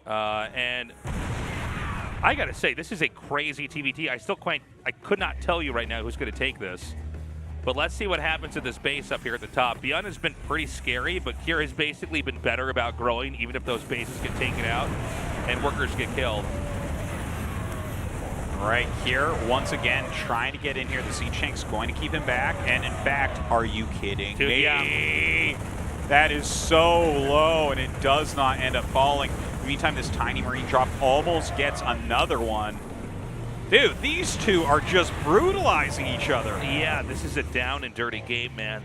D: And I got to say, this is a crazy TVT. I could not tell you right now who's going to take this. But let's see what happens at this base up here at the top. ByuN has been pretty scary, but Kier has basically been better about growing, even if those bases get taken out and workers get killed.
E: Right here, once again, trying to get in here. The Siege Tank's going to keep him back. And in fact, are you kidding me?
D: Yeah.
E: That is so low, and it does not end up falling. In the meantime, this tiny Marine drop almost gets another one. Dude, these two are just brutalizing each other.
D: Yeah, this is a down and dirty game, man.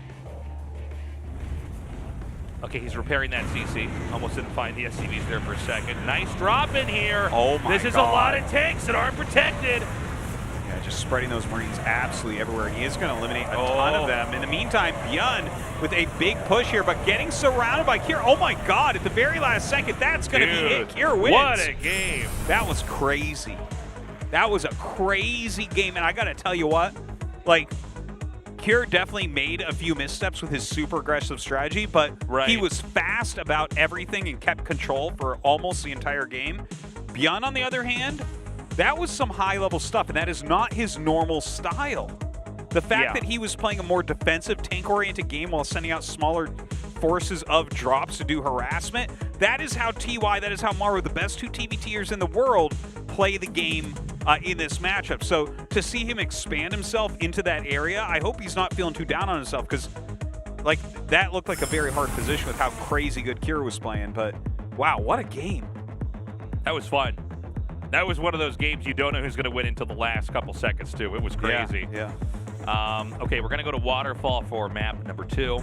D: Okay, he's repairing that CC. Almost didn't find the SCVs there for a second. Nice drop in here.
E: Oh my God.
D: This is a lot of tanks that aren't protected.
E: Yeah, just spreading those Marines absolutely everywhere. He is going to eliminate a ton of them. In the meantime, ByuN with a big push here, but getting surrounded by Kier. Oh my God, at the very last second, that's going to be it. Kier wins.
D: What a game.
E: That was crazy. That was a crazy game, and I got to tell you what, like, Kier definitely made a few missteps with his super aggressive strategy, but he was fast about everything and kept control for almost the entire game. ByuN, on the other hand, that was some high-level stuff, and that is not his normal style. The fact that he was playing a more defensive, tank-oriented game while sending out smaller forces of drops to do harassment, that is how TY, that is how Maru, the best two TVTers in the world, play the game in this matchup. So to see him expand himself into that area, I hope he's not feeling too down on himself, because like that looked like a very hard position with how crazy good Kier was playing. But wow, what a game.
D: That was fun. That was one of those games you don't know who's going to win until the last couple seconds, too. It was crazy.
E: Yeah.
D: Okay, we're going to go to Waterfall for map number 2.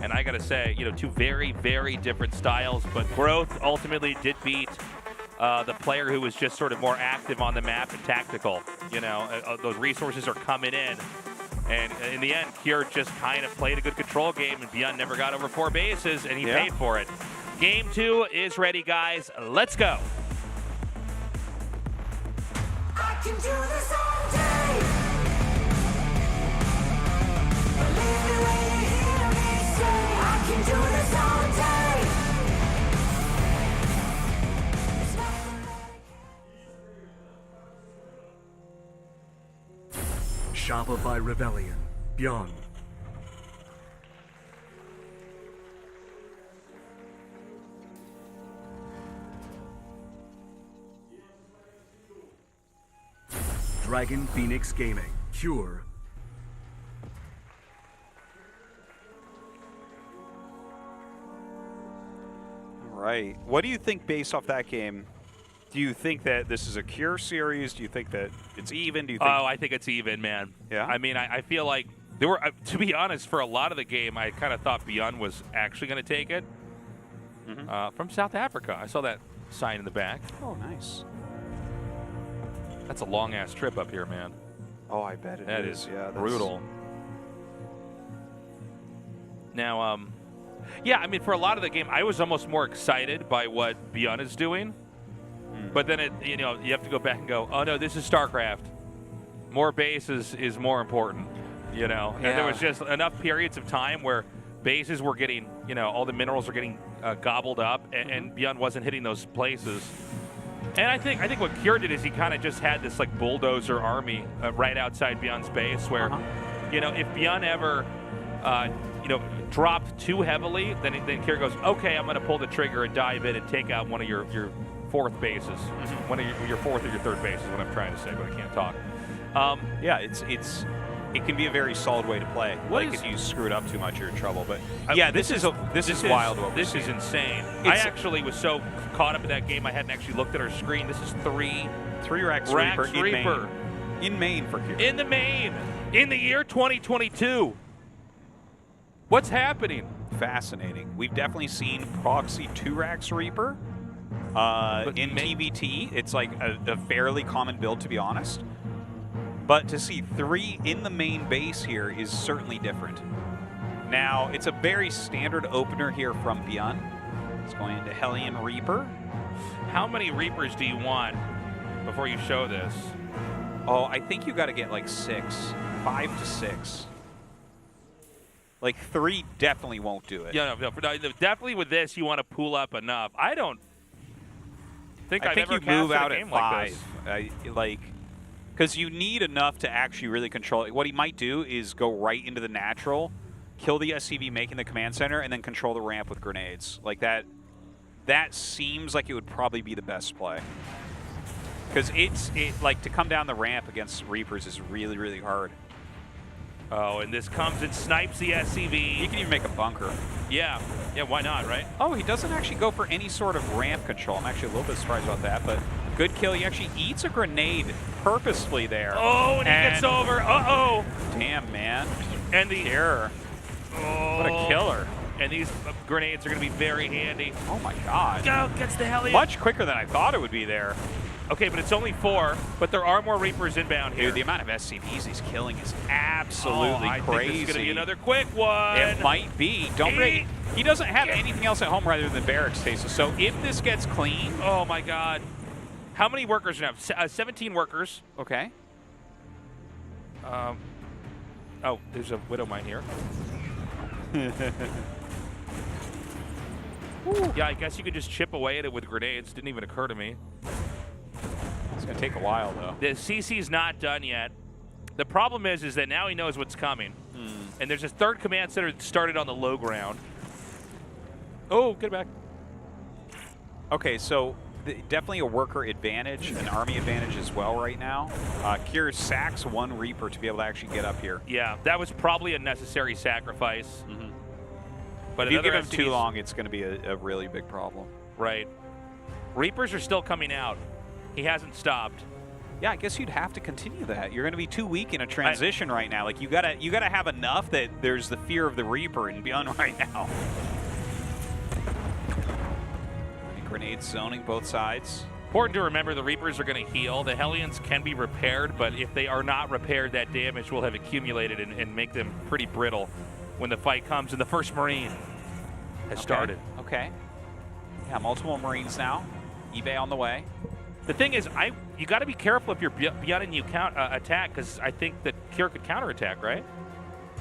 D: And I got to say, you know, two very, very different styles, but Growth ultimately did beat the player who was just sort of more active on the map and tactical. You know, those resources are coming in. And in the end, Kier just kind of played a good control game, and ByuN never got over 4 bases, and he paid for it. Game 2 is ready, guys. Let's go.
A: I can do this all day. Believe me when you hear me say I can do this all day. It's nothing like
C: Shopify Rebellion, ByuN. Dragon Phoenix Gaming, Cure.
E: All right. What do you think based off that game? Do you think that this is a Cure series? Do you think that it's even? Do you think?
D: Oh, I think it's even, man.
E: Yeah.
D: I mean, I feel like there were, to be honest, for a lot of the game, I kind of thought ByuN was actually going to take it from South Africa. I saw that sign in the back.
E: Oh, nice.
D: That's a long-ass trip up here, man.
E: Oh, I bet it is.
D: That is
E: yeah,
D: brutal. Now, yeah, I mean, for a lot of the game, I was almost more excited by what ByuN is doing. But then, you know, you have to go back and go, oh, no, this is StarCraft. More bases is more important, you know. And there was just enough periods of time where bases were getting, you know, all the minerals were getting gobbled up, and ByuN wasn't hitting those places. And I think what Cure did is he kind of just had this like bulldozer army right outside ByuN's base, where, you know, if ByuN ever, you know, dropped too heavily, then Cure goes, okay, I'm going to pull the trigger and dive in and take out one of your fourth bases, one of your fourth or your third base is what I'm trying to say, but I can't talk.
E: Yeah, it can be a very solid way to play. If you screw it up too much, you're in trouble. But yeah, this is wild.
D: This is insane. I actually was so caught up in that game, I hadn't actually looked at our screen. This is three
E: Rax Reaper in main for Cure.
D: In the main, in the year 2022. What's happening?
E: Fascinating. We've definitely seen proxy 2 Rax Reaper in TVT. It's like a fairly common build, to be honest. But to see 3 in the main base here is certainly different. Now, it's a very standard opener here from ByuN. It's going into Hellion Reaper.
D: How many Reapers do you want before you show this?
E: Oh, I think you got to get like 6. 5 to 6. Like 3 definitely won't do it.
D: Yeah, no, definitely with this, you want to pool up enough. I don't think I've ever
E: you move
D: casted
E: out
D: a game
E: at 5.
D: like this.
E: Like, Because you need enough to actually really control it. What he might do is go right into the natural, kill the SCV making the command center, and then control the ramp with grenades. Like that seems like it would probably be the best play. Because like to come down the ramp against Reapers is really, really hard.
D: Oh, and this comes and snipes the SCV.
E: He can even make a bunker.
D: Yeah. Yeah, why not, right?
E: Oh, he doesn't actually go for any sort of ramp control. I'm actually a little bit surprised about that, but good kill. He actually eats a grenade purposefully there.
D: Oh, and he gets over. Uh-oh.
E: Damn, man.
D: And the
E: error.
D: Oh.
E: What a killer.
D: And these grenades are going to be very handy.
E: Oh, my God.
D: Go, gets the Hellion.
E: Much quicker than I thought it would be there.
D: Okay, but it's only 4, but there are more Reapers inbound here.
E: Dude, the amount of SCVs he's killing is absolutely
D: I
E: crazy.
D: think this is going to be another quick one.
E: It might be. Don't break. He doesn't have anything else at home rather than barracks stasis. So if this gets clean.
D: Oh, my God. How many workers now? 17 workers.
E: Okay.
D: Oh, there's a Widow Mine here. Yeah, I guess you could just chip away at it with grenades. Didn't even occur to me.
E: It's going to take a while, though.
D: The CC's not done yet. The problem is that now he knows what's coming. And there's a third command center that started on the low ground. Oh, get back.
E: Okay, so definitely a worker advantage, an army advantage as well right now. Kier sacks 1 Reaper to be able to actually get up here.
D: Yeah, that was probably a necessary sacrifice. But
E: if you give him too long, it's going to be a really big problem.
D: Right. Reapers are still coming out. He hasn't stopped.
E: Yeah, I guess you'd have to continue that. You're going to be too weak in a transition right now. Like you gotta have enough that there's the fear of the Reaper in ByuN right now. Grenades zoning both sides.
D: Important to remember the Reapers are going to heal. The Hellions can be repaired, but if they are not repaired, that damage will have accumulated and make them pretty brittle when the fight comes. And the first Marine has started.
E: Okay. Yeah, multiple Marines now. eBay on the way.
D: The thing is, you got to be careful if you're ByuN and you attack, because I think that Kier could counterattack, right?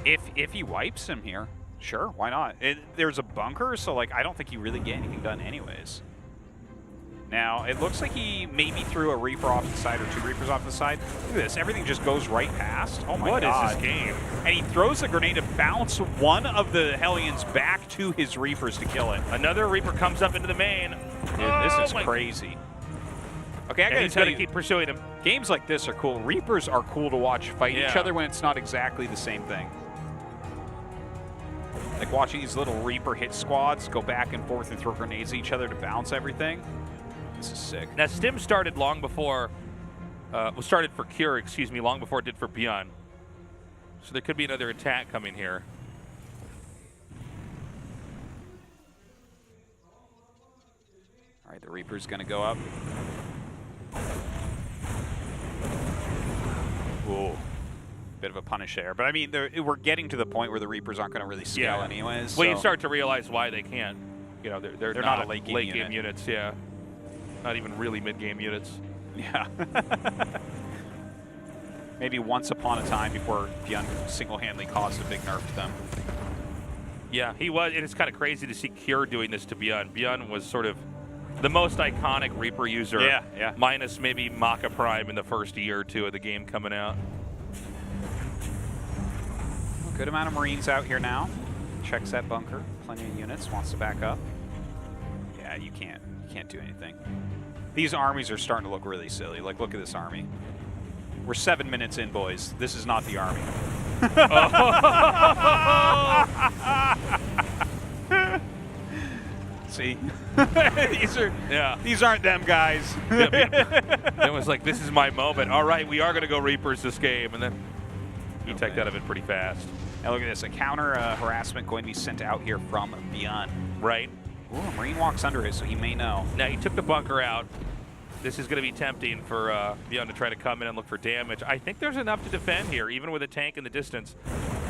E: If he wipes him here, sure, why not? There's a bunker, so like I don't think you really get anything done anyways. Now, it looks like he maybe threw a Reaper off the side or 2 Reapers off the side. Look at this. Everything just goes right past. Oh, my God.
D: What is this game?
E: And he throws a grenade to bounce one of the Hellions back to his Reapers to kill it.
D: Another Reaper comes up into the main.
E: Dude, this is crazy. Okay, I gotta tell you,
D: keep pursuing him.
E: Games like this are cool. Reapers are cool to watch fight each other when it's not exactly the same thing. Like watching these little Reaper hit squads go back and forth and throw grenades at each other to bounce everything. This is sick.
D: Now, Stim started long before, started for Kier, excuse me, long before it did for ByuN. So there could be another attack coming here.
E: All right, the Reaper's going to go up. Ooh. Bit of a punish there. But, I mean, we're getting to the point where the Reapers aren't going to really scale anyways.
D: Well,
E: so.
D: you start to realize why they can't. You know, they're
E: not a late game
D: game units, yeah. Not even really mid-game units.
E: Yeah. Maybe once upon a time before ByuN single-handedly caused a big nerf to them.
D: Yeah, he was, and it's kind of crazy to see Kier doing this to ByuN. ByuN was sort of the most iconic Reaper user, minus maybe Maka Prime in the first year or 2 of the game coming out.
E: Good amount of Marines out here now. Checks that bunker. Plenty of units. Wants to back up. Yeah, you can't do anything. These armies are starting to look really silly. Like, look at this army. We're 7 minutes in, boys. This is not the army. See? These aren't them guys.
D: It was like, this is my moment. All right, we are going to go Reapers this game. And then he teched out of it pretty fast.
E: Now look at this. A counter harassment going to be sent out here from ByuN.
D: Right.
E: Ooh, a Marine walks under it, so he may know.
D: Now, he took the bunker out. This is going to be tempting for ByuN to try to come in and look for damage. I think there's enough to defend here, even with a tank in the distance.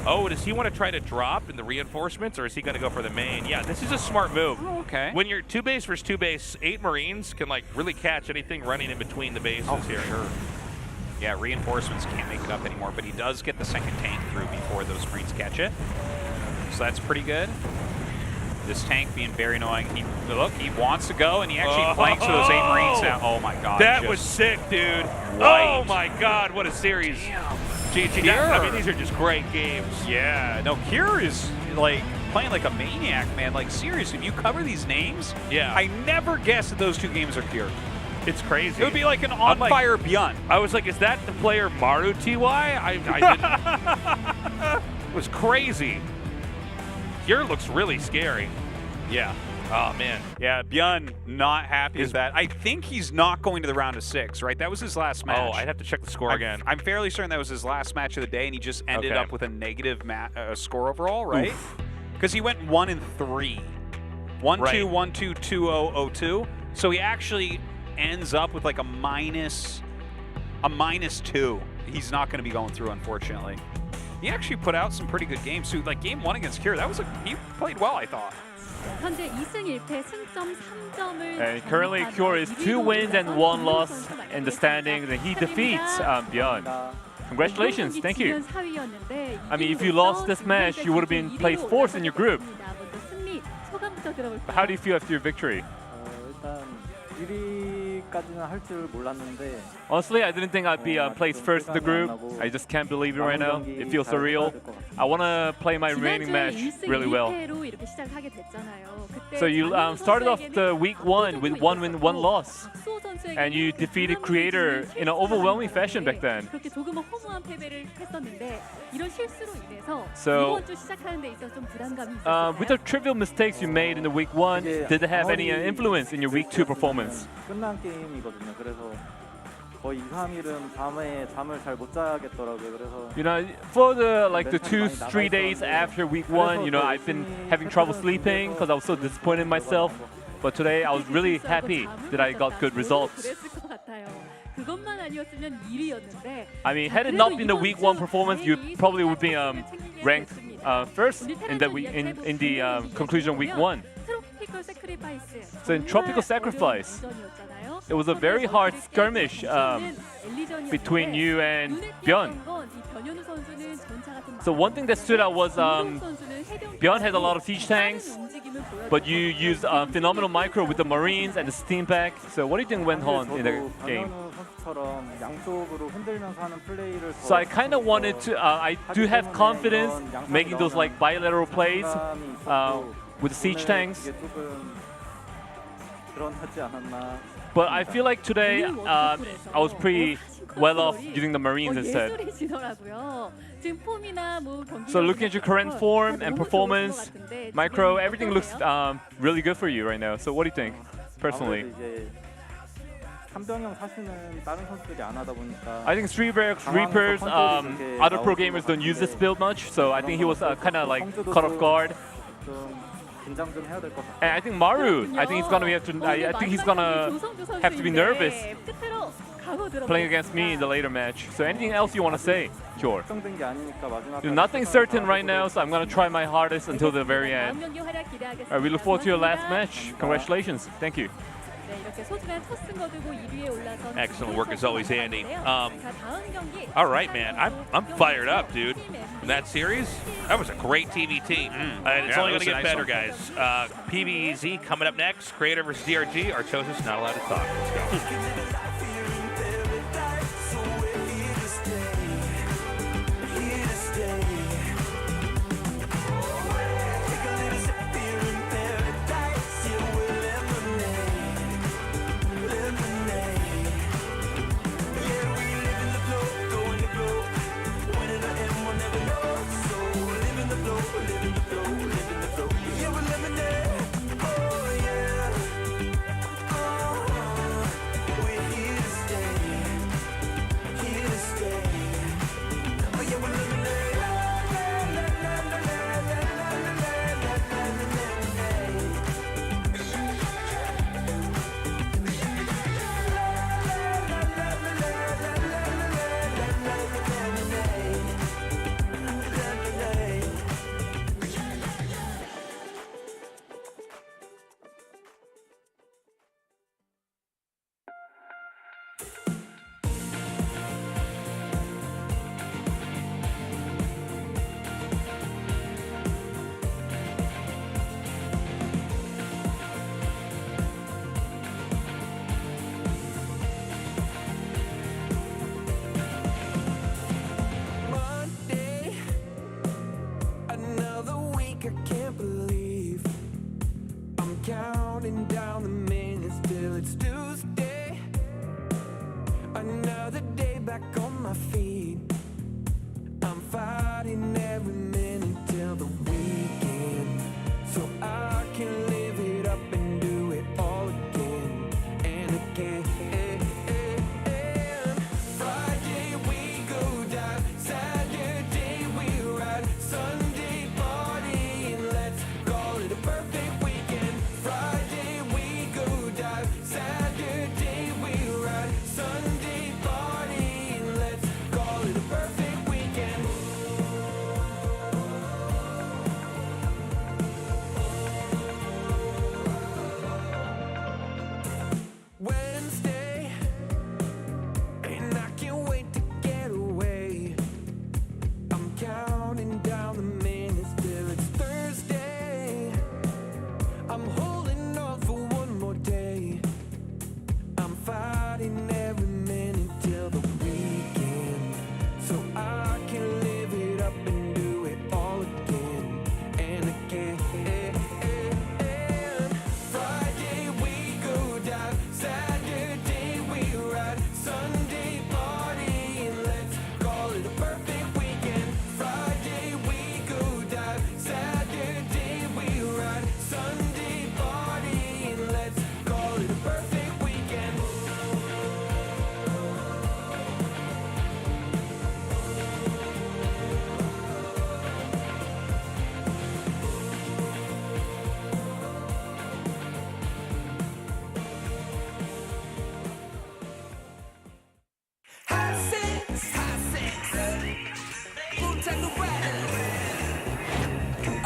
D: Oh, does he want to try to drop in the reinforcements, or is he going to go for the main? Yeah, this is a smart move.
E: Oh, okay.
D: When you're 2 base versus 2 base, 8 Marines can like really catch anything running in between the bases here.
E: Sure. Yeah, reinforcements can't make it up anymore, but he does get the second tank through before those Marines catch it. So that's pretty good. This tank being very annoying. He wants to go, and he actually flanks with those 8 Marines now. Oh my god.
D: That was sick, dude.
E: Right.
D: Oh my god, what a series. GG. I mean, these are just great games.
E: Yeah, no, Kier is like playing like a maniac, man. Like, seriously, if you cover these names, I never guessed that those 2 games are Kier.
D: It's crazy.
E: It would be like an on-fire ByuN.
D: I was like, is that the player Maru TY? I didn't. It was crazy. Kier looks really scary.
E: Yeah.
D: Oh, man.
E: Yeah, ByuN not happy with that. I think he's not going to the round of 6, right? That was his last match.
D: Oh, I'd have to check the score again.
E: I'm fairly certain that was his last match of the day, and he just ended up with a negative score overall, right? Because he went 1-3. 1-2, 1-2, 2-0, 0-2. So he actually ends up with like a minus 2. He's not going to be going through, unfortunately. He actually put out some pretty good games too. Like game 1 against Kier, that was he played well, I thought.
J: 현재 2승 1패 승점 3점을
F: And currently Kier is 2 wins and 1 loss in the standings, and he defeats ByuN. Congratulations, thank you. I mean, if you lost this match, you would have been placed 4th in your group. How do you feel after your victory? Honestly, I didn't think I'd be placed 1st in the group. I just can't believe it right now. It feels surreal. I want to play my remaining match really well. So you started off the week 1 with 1 win, 1 loss. And you defeated Creator in an overwhelming fashion back then. So, with the trivial mistakes you made in the week 1, did it have any influence in your week 2 performance?
K: 끝난 게임이거든요. 그래서 거의 2-3일은 밤에 잠을 잘 못 자겠더라고요. 그래서
F: you know, for the 2-3 days after week 1, you know, I've been having trouble sleeping because I was so disappointed in myself. But today I was really happy that I got good results. I mean, had it not been the week 1 performance, you probably would be ranked 1st in the conclusion of week 1. So in Tropical Sacrifice, it was a very hard skirmish between you and ByuN. So one thing that stood out was ByuN had a lot of siege tanks, but you used phenomenal micro with the Marines and the steam pack. So what do you think went on in the game? So I kind of wanted to, I do have confidence making those like bilateral plays with the siege tanks. But I feel like today I was pretty well off using the Marines instead. So looking at your current form and performance, micro, everything looks really good for you right now. So what do you think, personally? I think Reapers, other pro gamers don't use this build much, so I think he was kind of like caught off guard. And I think Maru, I think he's gonna have to be nervous playing against me in the later match. So anything else you want to say, Kier? Nothing's certain right now, so I'm gonna try my hardest until the very end. Alright, we look forward to your last match. Congratulations. Thank you.
D: Excellent work as always, Andy. All right, man. I'm fired up, dude. That series, that was a great TV team. And it's only going to get better, guys. PvEZ coming up next. Creator versus DRG. Artosis not allowed to talk. Let's go.
B: We're here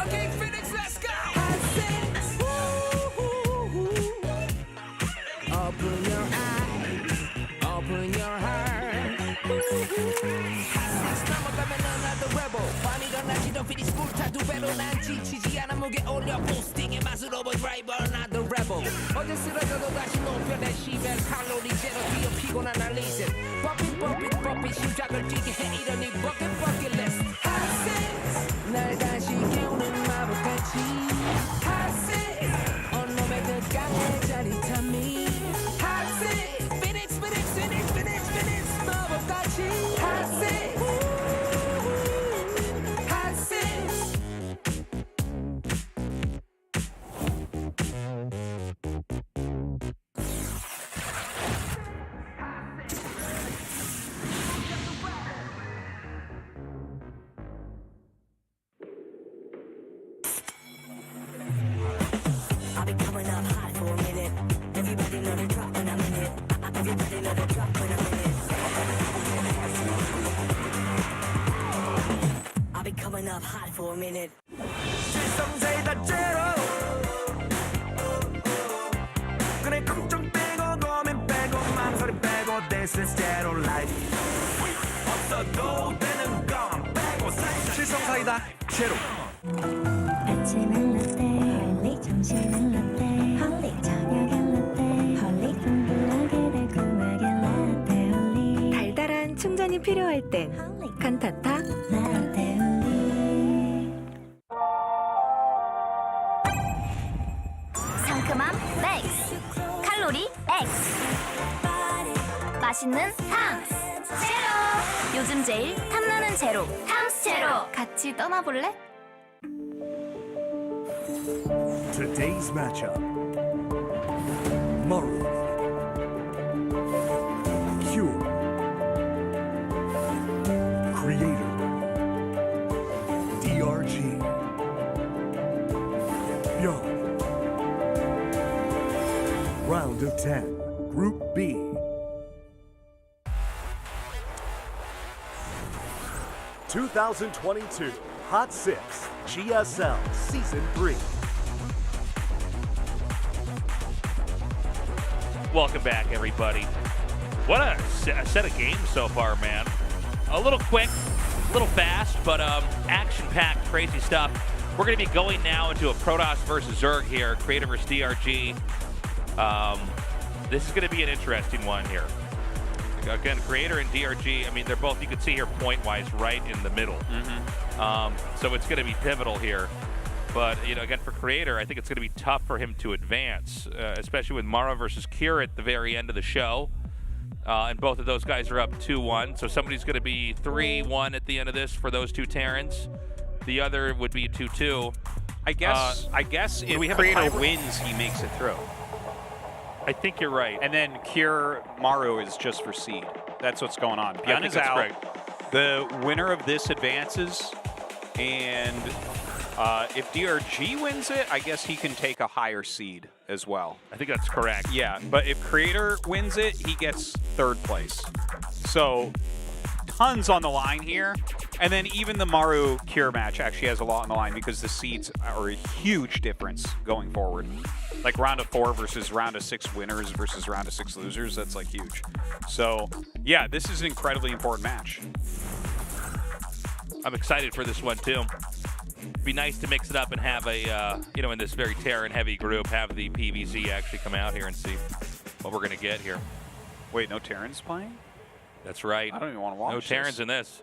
G: Okay, Phoenix, let's go. Open your eyes, open your heart. 넘어가면 another rebel. 많이 일어나지도 피니시 불타 두 배로 난 지치지 않아 무게 올려 보스팅의 맛을 오버드라이버 another rebel. 어제 쓰러져도 다시 높여 내 시벨 칼로리 제로 뛰어 피곤한 날 리셋. 버핏 심장을 뛰게 해 이러니 버킷 리스트. 날 다시 깨우는 마법같이 온몸에 그 강한 짜릿함이 Phoenix 마법같이
L: I'll be coming up hot for a minute. Everybody know the drop when I'm in it. Everybody know the drop when I'm in it. I'll be coming up hot for a minute.
B: 질성제이다 제로 그래 걱정 빼고 고민 빼고 망설임 빼고 This is zero life 없어도 되는 건 빼고 질성사이다 제로
H: 아침엔 라떼 홀릭 점심엔 라떼 홀릭 저녁엔 라떼 홀릭 둥글하게 달콤하게 라떼 홀릭
M: 달달한 충전이 필요할 땐 칸타타
H: 라떼 홀릭
I: 상큼함 맥스, 칼로리 X, 맛있는 탕 제로. 요즘 제일 탐나는 제로 탐스 제로. 같이 떠나볼래?
C: Today's matchup. Maru. Cure. Creator. DRG. ByuN. Round of 10. Group B. (2022) Hot 6 GSL Season 3.
D: Welcome back, everybody. What a set of games so far, man. A little quick, a little fast, but action-packed, crazy stuff. We're going to be going now into a Protoss versus Zerg here, Creator versus DRG. This is going to be an interesting one here. Again, Creator and DRG, I mean, they're both, you can see here point-wise, right in the middle. So it's going to be pivotal here. But, you know, again, for Creator, I think it's going to be tough for him to advance, especially with Maru versus Cure at the very end of the show. And both of those guys are up 2-1. So somebody's going to be 3-1 at the end of this for those two Terrans. The other would be 2-2.
E: I guess if Creator wins, he makes it through.
D: I think you're right.
E: And then Cure Maru is just for seed. That's what's going on. ByuN is out. Correct. The winner of this advances. And if DRG wins it, I guess he can take a higher seed as well.
D: I think that's correct.
E: Yeah, but if Creator wins it, he gets third place. So tons on the line here. And then even the Maru Cure match actually has a lot on the line because the seeds are a huge difference going forward. Like round of 4 versus round of 6 winners versus round of 6 losers, that's like huge. So yeah, this is an incredibly important match.
D: I'm excited for this one too. It'd be nice to mix it up and have a, you know, in this very Terran-heavy group, have the PVZ actually come out here and see what we're going to get here.
E: Wait, no Terrans playing?
D: That's right.
E: I don't even want to watch
D: No Terrans in this.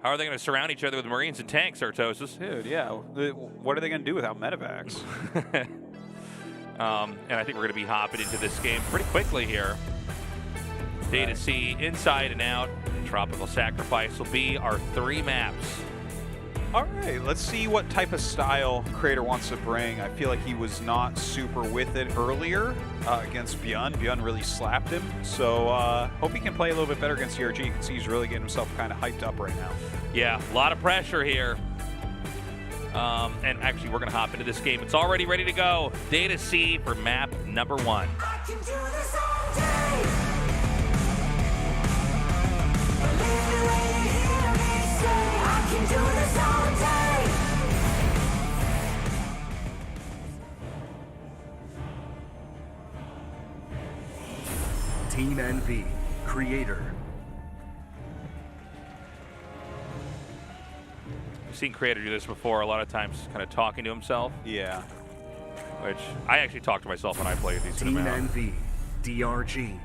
D: How are they going to surround each other with Marines and tanks, Artosis?
E: Dude, yeah. What are they going to do without medevacs?
D: And I think we're going to be hopping into this game pretty quickly here. Data C, inside and out. Tropical Sacrifice will be our 3 maps.
E: All right, let's see what type of style Creator wants to bring. I feel like he was not super with it earlier against ByuN. ByuN really slapped him. So hope he can play a little bit better against DRG. You can see he's really getting himself kind of hyped up right now.
D: Yeah, a lot of pressure here. And actually, we're going to hop into this game. It's already ready to go. Data C for map number 1.
L: can do this all day.
C: Team NV, creator.
D: I've seen Creator do this before, a lot of times kind of talking to himself.
E: Yeah.
D: Which I actually talk to myself when I play a decent
C: Team
D: amount.
C: NV, DRG.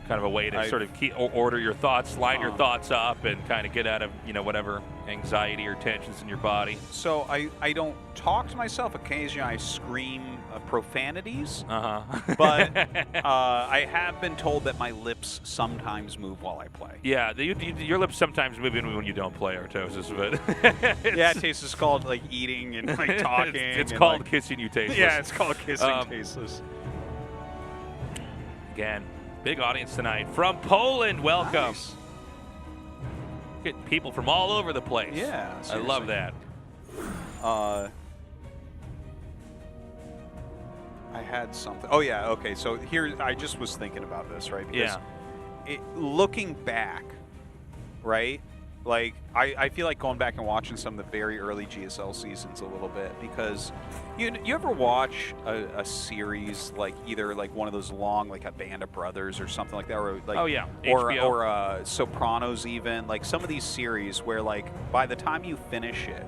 D: Kind of a way to sort of order your thoughts, line your thoughts up, and kind of get out of, you know, whatever anxiety or tensions in your body.
E: So I don't talk to myself. Occasionally I scream profanities. But I have been told that my lips sometimes move while I play.
D: Yeah, your lips sometimes move in when you don't play Artosis, but
E: yeah, Tasteless is called like eating and like talking.
D: It's
E: and,
D: called
E: like,
D: kissing you tasteless.
E: Yeah, it's called kissing tasteless.
D: Again, big audience tonight from Poland. Welcome.
E: Nice.
D: Get people from all over the place.
E: Yeah,
D: I love that.
E: I had something. Oh yeah, okay. So here, I just was thinking about this, right? Because looking back, right? Like I feel like going back and watching some of the very early GSL seasons a little bit, because you ever watch a series like either like one of those long, like a Band of Brothers or something like that, or like or Sopranos, even like some of these series where like by the time you finish it,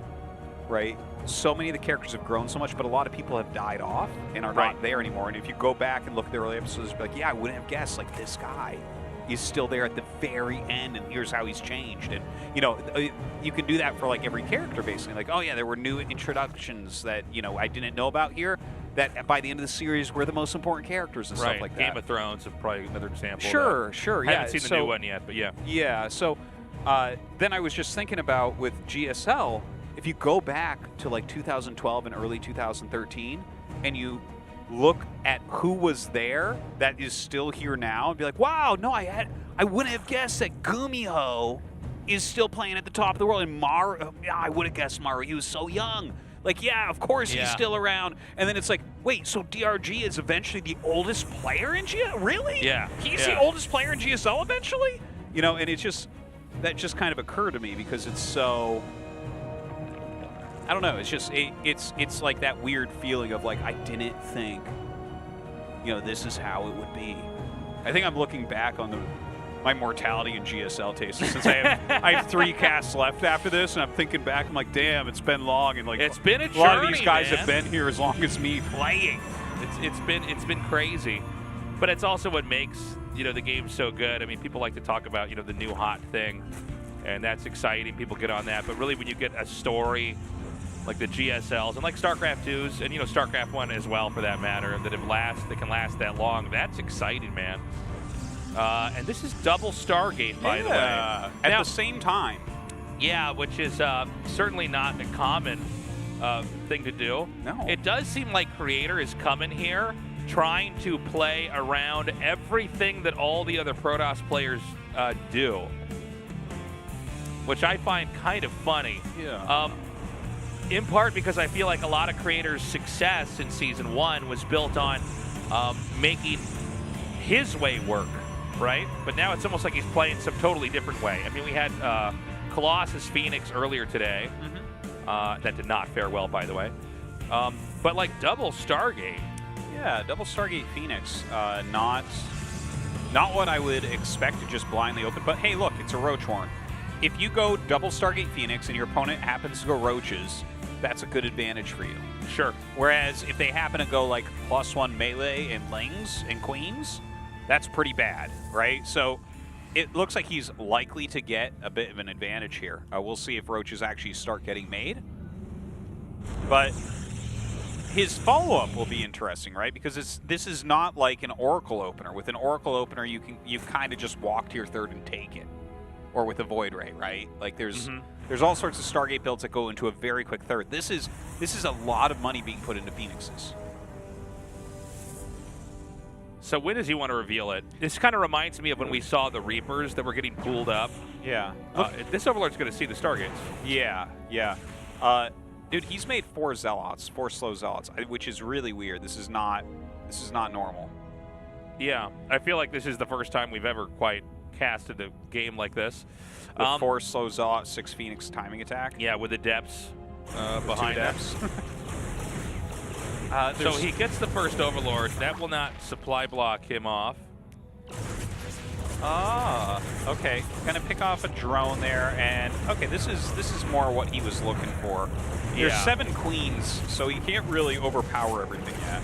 E: right, so many of the characters have grown so much, but a lot of people have died off and are not there anymore. And if you go back and look at the early episodes, you'll be like, yeah, I wouldn't have guessed like this guy is still there at the very end, and here's how he's changed. And you know, you can do that for like every character basically. Like, oh yeah, there were new introductions that, you know, I didn't know about here, that by the end of the series were the most important characters and stuff like that.
D: Game of Thrones is probably another example.
E: Sure,
D: I haven't seen the new one yet, but yeah.
E: Yeah, so then I was just thinking about with GSL, if you go back to like 2012 and early 2013, and you look at who was there that is still here now, and be like, wow, no, I wouldn't have guessed that Gumiho is still playing at the top of the world. And Maru, I would have guessed Maru. He was so young. Like, yeah, of course he's still around. And then it's like, wait, so DRG is eventually the oldest player in GSL? Really?
D: Yeah.
E: He's the oldest player in GSL eventually? You know, and that just kind of occurred to me because it's so, I don't know, it's just, it's like that weird feeling of like, I didn't think, you know, this is how it would be. I think I'm looking back on my mortality in GSL taste since I have 3 casts left after this, and I'm thinking back, I'm like, damn, it's been long, and like
D: it's been a
E: lot of these guys have been here as long as me playing.
D: It's been crazy, but it's also what makes, you know, the game so good. I mean, people like to talk about, you know, the new hot thing, and that's exciting. People get on that, but really when you get a story like the GSLs and like StarCraft 2s and, you know, StarCraft 1 as well for that matter, that can last that long, that's exciting, man. And this is double Stargate, by the way.
E: At the same time.
D: Yeah, which is certainly not a common thing to do.
E: No.
D: It does seem like Creator is coming here trying to play around everything that all the other Protoss players do, which I find kind of funny.
E: Yeah.
D: In part because I feel like a lot of Creator's success in Season 1 was built on making his way work, right? But now it's almost like he's playing some totally different way. I mean, we had Colossus Phoenix earlier today. That did not fare well, by the way. But like double Stargate.
E: Yeah, double Stargate Phoenix. Not what I would expect to just blindly open. But hey, look, it's a Roach Horn. If you go double Stargate Phoenix and your opponent happens to go Roaches, that's a good advantage for you.
D: Sure.
E: Whereas if they happen to go like +1 melee and Lings and Queens, that's pretty bad, right? So it looks like he's likely to get a bit of an advantage here. We'll see if Roaches actually start getting made. But his follow-up will be interesting, right? Because this is not like an Oracle opener. With an Oracle opener, you kind of just walk to your third and take it. Or with a Void Ray, right? Like there's all sorts of Stargate builds that go into a very quick third. This is a lot of money being put into Phoenixes.
D: So when does he want to reveal it? This kind of reminds me of when we saw the Reapers that were getting pooled up.
E: Yeah.
D: This Overlord's going to see the Stargates.
E: Yeah, yeah. Dude, he's made 4 Zealots, 4 slow Zealots, which is really weird. This is not normal.
D: Yeah, I feel like this is the first time we've ever quite casted a game like this.
E: With 4 slow Zealot, 6 Phoenix timing attack.
D: Yeah, with the depths behind
E: depths.
D: So he gets the first Overlord. That will not supply block him off.
E: Ah, okay. Gonna pick off a drone there, and okay, this is more what he was looking for. There's 7 queens, so he can't really overpower everything yet.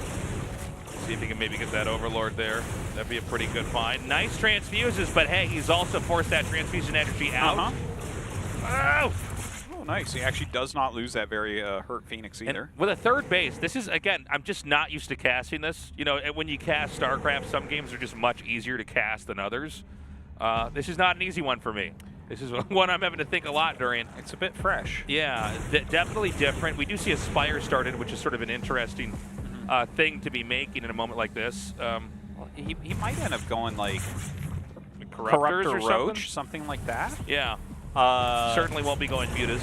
D: See if he can maybe get that Overlord there. That'd be a pretty good find. Nice transfuses, but hey, he's also forced that transfusion energy out. Oh!
E: Oh, nice. He actually does not lose that very hurt Phoenix either.
D: And with a 3rd base, this is, again, I'm just not used to casting this. You know, when you cast StarCraft, some games are just much easier to cast than others. This is not an easy one for me. This is one I'm having to think a lot during.
E: It's a bit fresh.
D: Yeah, definitely different. We do see a Spire started, which is sort of an interesting thing to be making in a moment like this.
E: He might end up going like
D: Corruptors or
E: Roach, something like that.
D: Yeah. Certainly won't be going mutas.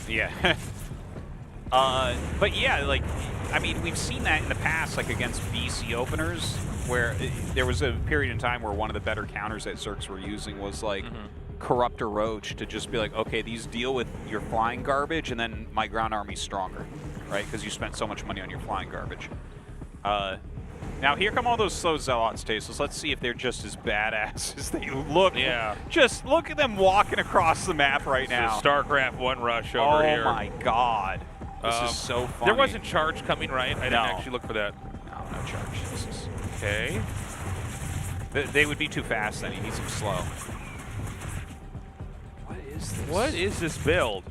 E: Yeah. But yeah, like, I mean, we've seen that in the past, like against VC openers, where there was a period in time where one of the better counters that Zergs were using was like Corruptor Roach, to just be like, okay, these deal with your flying garbage, and then my ground army's stronger, right? Because you spent so much money on your flying garbage. Now here come all those slow Zealots, Tasteless. Let's see if they're just as badass as they look.
D: Yeah.
E: Just look at them walking across the map right now.
D: StarCraft 1 rush over here.
E: Oh my god. This is so funny.
D: There wasn't charge coming, right? I didn't actually look for that.
E: No charge. This is
D: okay.
E: They would be too fast then. He needs them slow. What is this?
D: What is this build?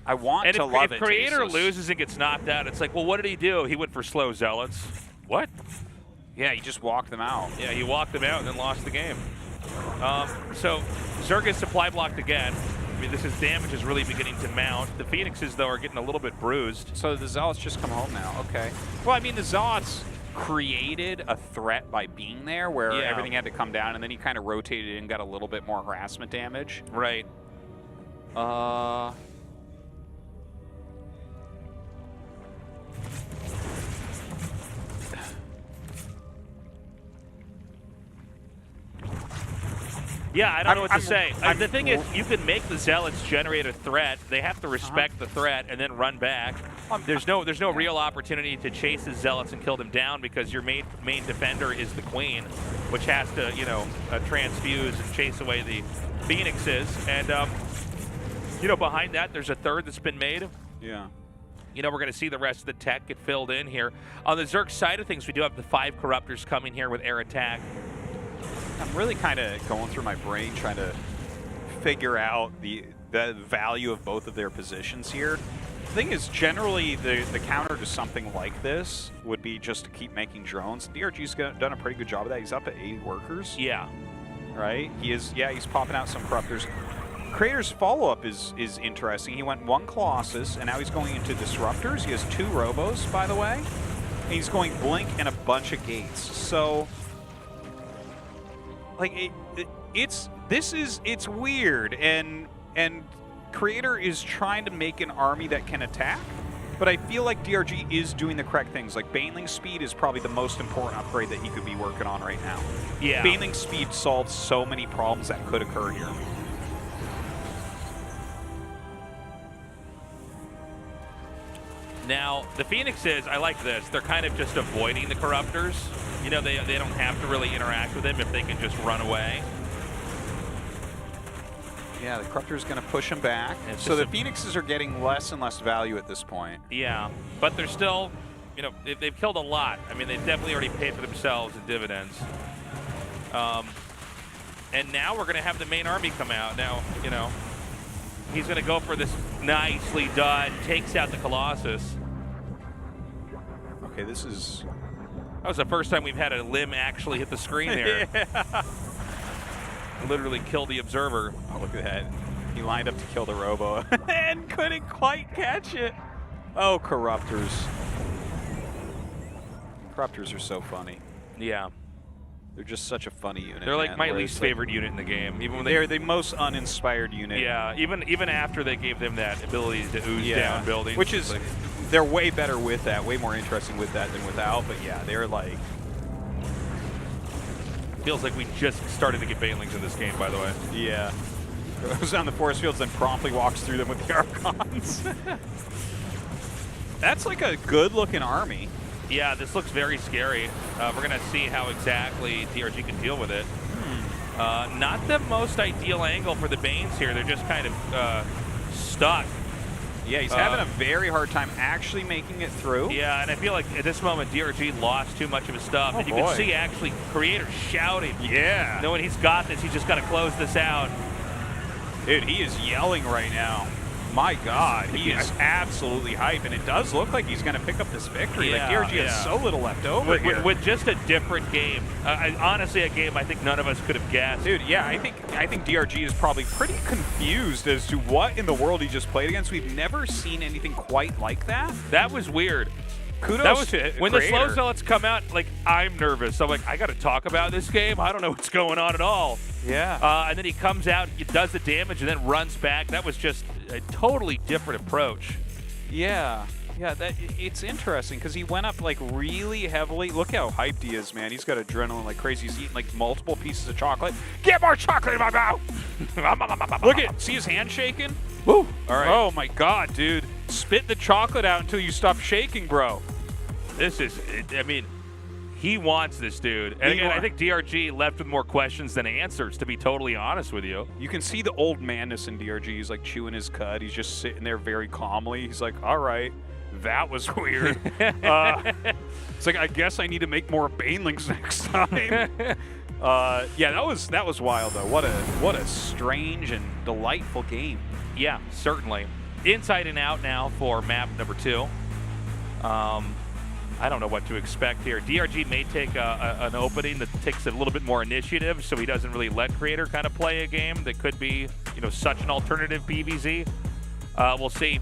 E: I want to love it.
D: If Creator loses and gets knocked out, it's like, well, what did he do? He went for slow Zealots. What?
E: Yeah, he just walked them out.
D: Yeah, he walked them out and then lost the game. So Zerg is supply blocked again. I mean, this damage is really beginning to mount. The Phoenixes, though, are getting a little bit bruised.
E: So the Zealots just come home now. Okay. Well, I mean, the Zealots created a threat by being there where everything had to come down, and then he kind of rotated and got a little bit more harassment damage.
D: Right. Yeah, I don't know what to say. The thing is, you can make the Zealots generate a threat. They have to respect the threat and then run back. There's no real opportunity to chase the Zealots and kill them down because your main defender is the Queen, which has to, you know, transfuse and chase away the Phoenixes. And, you know, behind that, there's a 3rd that's been made.
E: Yeah.
D: You know, we're going to see the rest of the tech get filled in here. On the Zerg side of things, we do have the 5 Corruptors coming here with air attack.
E: I'm really kind of going through my brain trying to figure out the value of both of their positions here. The thing is, generally, the counter to something like this would be just to keep making drones. DRG's done a pretty good job of that. He's up at 80 workers.
D: Yeah.
E: Right? He is. Yeah, he's popping out some Corruptors. Creator's follow-up is interesting. He went 1 Colossus, and now he's going into Disruptors. He has 2 Robos, by the way. And he's going Blink and a bunch of Gates. So, like, it's weird, and Creator is trying to make an army that can attack, but I feel like DRG is doing the correct things. Like, Baneling speed is probably the most important upgrade that he could be working on right now.
D: Yeah.
E: Baneling speed solves so many problems that could occur here.
D: Now, the Phoenixes, I like this. They're kind of just avoiding the Corruptors. You know, they don't have to really interact with them if they can just run away.
E: Yeah, the Corruptor's going to push him back. So the Phoenixes are getting less and less value at this point.
D: Yeah, but they're still, you know, they've killed a lot. I mean, they've definitely already paid for themselves in dividends. And now we're going to have the main army come out. Now, you know, he's going to go for this nicely done, takes out the Colossus.
E: Okay, this is...
D: That was the first time we've had a limb actually hit the screen there.
E: Yeah.
D: Literally killed the observer.
E: Oh, look at that. He lined up to kill the Robo and couldn't quite catch it. Oh, Corruptors. Corruptors are so funny.
D: Yeah.
E: They're just such a funny unit.
D: They're like my least favorite unit in the game. Even when
E: they're the most uninspired unit.
D: Yeah, even after they gave them that ability to ooze down buildings.
E: Which is, like, they're way better with that, way more interesting with that than without. But yeah, they're like...
D: feels like we just started to get banelings in this game, by the way.
E: Yeah. Goes down the force fields, then promptly walks through them with the Archons. That's like a good-looking army.
D: Yeah, this looks very scary. We're going to see how exactly DRG can deal with it. Not the most ideal angle for the Banes here. They're just kind of stuck.
E: Yeah, he's having a very hard time actually making it through.
D: Yeah, and I feel like at this moment, DRG lost too much of his stuff. And you can see actually Creator shouting.
E: Yeah.
D: Knowing he's got this, he's just got to close this out.
E: Dude, he is yelling right now. My God, he is absolutely hype, and it does look like he's going to pick up this victory.
D: Yeah,
E: like DRG has so little left over here.
D: With just a different game. Honestly, a game I think none of us could have guessed.
E: Dude, yeah, I think DRG is probably pretty confused as to what in the world he just played against. We've never seen anything quite like that.
D: That was weird.
E: Kudos to
D: when
E: Creator.
D: the slow zealots come out, like, I'm nervous. I'm like, I got to talk about this game. I don't know what's going on at all.
E: Yeah.
D: And then he comes out, he does the damage, and then runs back. That was just a totally different approach.
E: Yeah. Yeah, it's interesting because he went up like really heavily. Look how hyped he is, man. He's got adrenaline like crazy. He's eating like multiple pieces of chocolate. Get more chocolate in my mouth! Look at, see his hand shaking?
D: Woo!
E: All right. Oh my God, dude. Spit the chocolate out until you stop shaking, bro.
D: This is, I mean, he wants this dude. And again, I think DRG left with more questions than answers, to be totally honest with you.
E: You can see the old manness in DRG. He's like chewing his cud. He's just sitting there very calmly. He's like, all right, that was weird. It's like, I guess I need to make more banelings next time. Yeah, that was wild though. What a strange and delightful game.
D: Yeah, certainly. Inside and out now for map number 2. I don't know what to expect here. DRG may take an opening that takes a little bit more initiative, so he doesn't really let Creator kind of play a game that could be, you know, such an alternative PVZ. We'll see.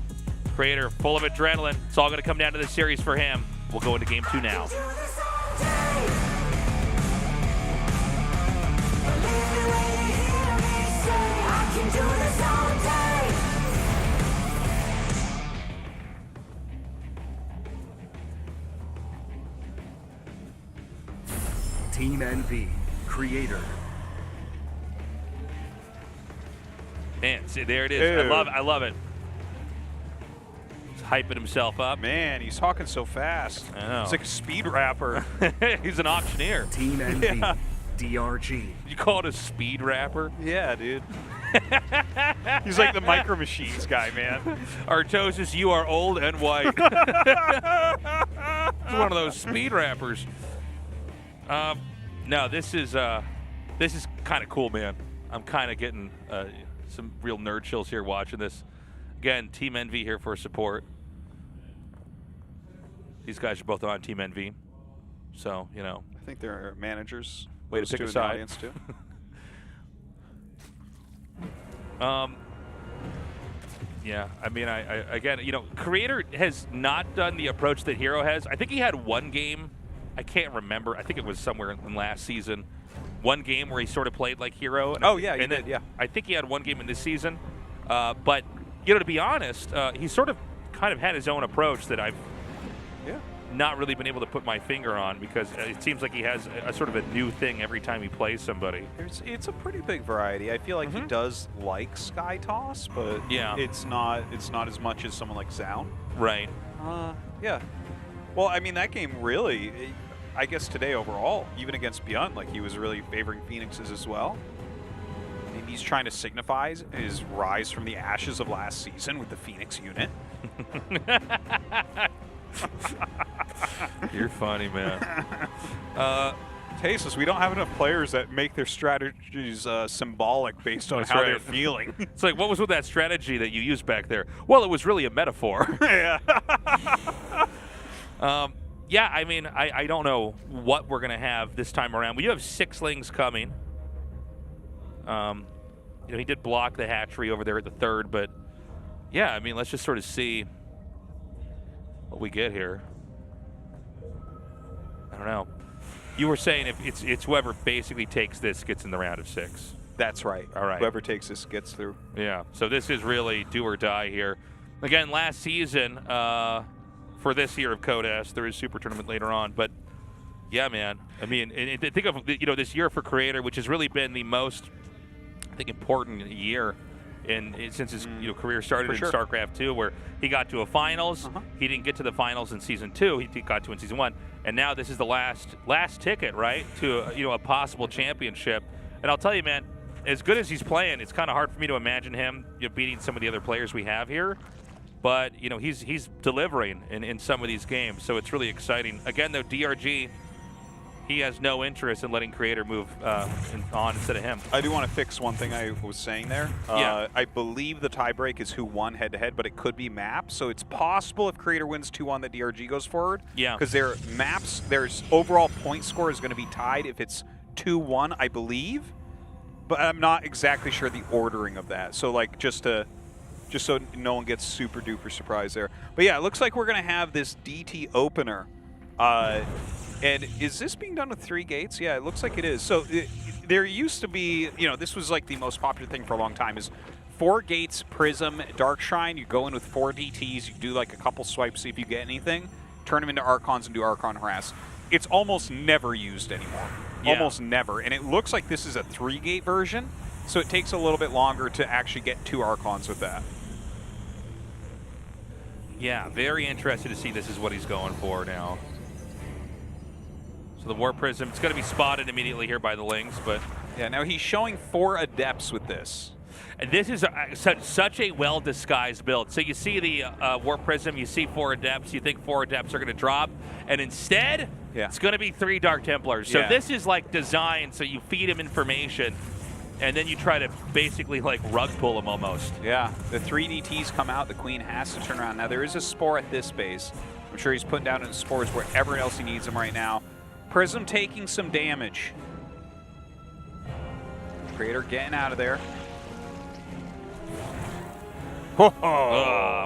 D: Creator full of adrenaline. It's all going to come down to this series for him. We'll go into game 2 now.
C: Team NV, Creator.
D: Man, see, there it is.
E: Dude.
D: I love it. He's hyping himself up.
E: Man, he's talking so fast.
D: I know.
E: He's like a speed rapper.
D: He's an auctioneer.
C: Team NV, DRG.
D: You call it a speed rapper?
E: Yeah, dude. He's like the Micro Machines guy, man.
D: Artosis, you are old and white. He's one of those speed rappers. No, this is kind of cool, man. I'm kind of getting some real nerd chills here watching this. Again, Team NV here for support. These guys are both on Team NV, so you know.
E: I think they're managers.
D: Way to pick a side.
E: Audience too.
D: Yeah, I mean, I again, you know, Creator has not done the approach that Hero has. I think he had one game. I can't remember. I think it was somewhere in last season. One game where he sort of played like Hero. And
E: he did, yeah.
D: I think he had one game in this season. But, you know, to be honest, he sort of kind of had his own approach that I've not really been able to put my finger on because it seems like he has a sort of a new thing every time he plays somebody.
E: It's a pretty big variety. I feel like he does like Sky Toss, but it's not as much as someone like Zaun.
D: Right.
E: Yeah. Well, I mean, that game really, I guess today overall, even against ByuN, like he was really favoring Phoenixes as well. And he's trying to signify his rise from the ashes of last season with the Phoenix unit.
D: You're funny, man.
E: Tasteless, we don't have enough players that make their strategies symbolic based on how they're feeling.
D: It's like, what was with that strategy that you used back there? Well, it was really a metaphor.
E: Yeah.
D: Yeah, I mean, I don't know what we're going to have this time around. We do have 6lings coming. You know, he did block the hatchery over there at the 3rd, but yeah, I mean, let's just sort of see what we get here. I don't know. You were saying if it's whoever basically takes this gets in the round of 6.
E: That's right.
D: All right.
E: Whoever takes this gets through.
D: Yeah, so this is really do or die here. Again, last season, for this year of CODES, there is Super Tournament later on, but Yeah, man. I mean, and think of this year for Creator, which has really been the most, I think, important year since his career started in StarCraft 2, where he got to a finals. He didn't get to the finals in Season 2. He got to in Season 1, and now this is the last ticket, right, to a possible championship. And I'll tell you, man, as good as he's playing, it's kind of hard for me to imagine him beating some of the other players we have here. But he's delivering in some of these games, so it's really exciting. Again, though, DRG, he has no interest in letting Creator move on instead of him.
E: I do want to fix one thing I was saying there. I believe the tiebreak is who won head-to-head, but it could be map. So it's possible if Creator wins 2-1 that DRG goes forward.
D: Yeah.
E: Because their maps, their overall point score is going to be tied if it's 2-1, I believe. But I'm not exactly sure the ordering of that. So like just so no one gets super duper surprised there. But yeah, it looks like we're going to have this DT opener. And is this being done with 3 gates? Yeah, it looks like it is. So there used to be, this was like the most popular thing for a long time is 4 gates, Prism, Dark Shrine. You go in with 4 DTs. You do like a couple swipes, see if you get anything. Turn them into Archons and do Archon Harass. It's almost never used anymore. Yeah. Almost never. And it looks like this is a 3-gate version. So it takes a little bit longer to actually get 2 Archons with that.
D: Yeah, very interested to see this is what he's going for now. So the War Prism, it's going to be spotted immediately here by the Lings, but...
E: Yeah, now he's showing 4 Adepts with this.
D: And this is such a well-disguised build. So you see the War Prism, you see 4 Adepts, you think 4 Adepts are going to drop, and instead, it's going to be 3 Dark Templars. So this is like designed so you feed him information, and then you try to basically like rug pull him almost.
E: Yeah, the 3 DTs come out, the Queen has to turn around. Now there is a Spore at this base. I'm sure he's putting down his Spores wherever else he needs them right now. Prism taking some damage. Creator getting out of there.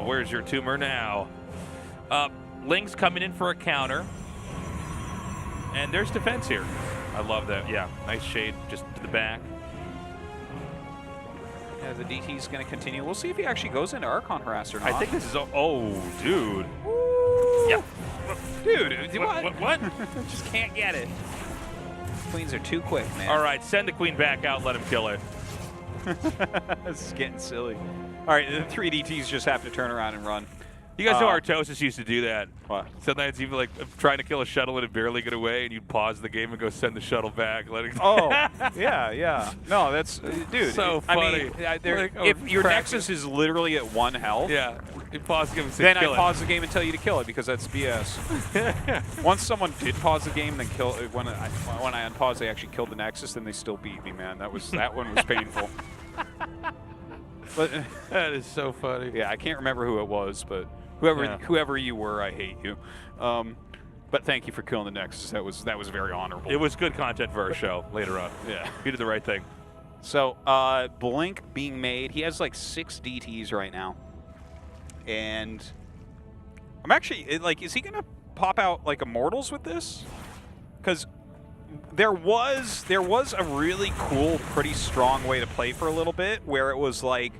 D: Where's your tumor now? Ling's coming in for a counter. And there's defense here. I love that. Yeah, nice shade just to the back.
E: Yeah, the DT's going to continue. We'll see if he actually goes into Archon Harass or not.
D: I think this is... Oh, dude.
E: Ooh.
D: Yeah.
E: Dude,
D: what?
E: Just can't get it. Queens are too quick, man.
D: All right, send the Queen back out, let him kill her.
E: This is getting silly. All right, the 3 DTs just have to turn around and run.
D: You guys know Artosis used to do that.
E: What?
D: Sometimes you'd be like trying to kill a shuttle and it barely get away, and you'd pause the game and go send the shuttle back. Let it
E: yeah. No, that's dude.
D: So funny.
E: I mean, if your Nexus is literally at 1 health,
D: you pause the game and say
E: then
D: kill
E: I pause the game and tell you to kill it because that's BS. Once someone did pause the game, then kill it. When I unpause, they actually killed the Nexus, then they still beat me, man. That one was painful. But
D: that is so funny.
E: Yeah, I can't remember who it was, but whoever you were, I hate you. But thank you for killing the Nexus. That was very honorable.
D: It was good content for our show later on.
E: Yeah,
D: you did the right thing.
E: So Blink being made. He has like 6 DTs right now, and I'm actually like, is he gonna pop out like Immortals with this? Because there was a really cool, pretty strong way to play for a little bit, where it was like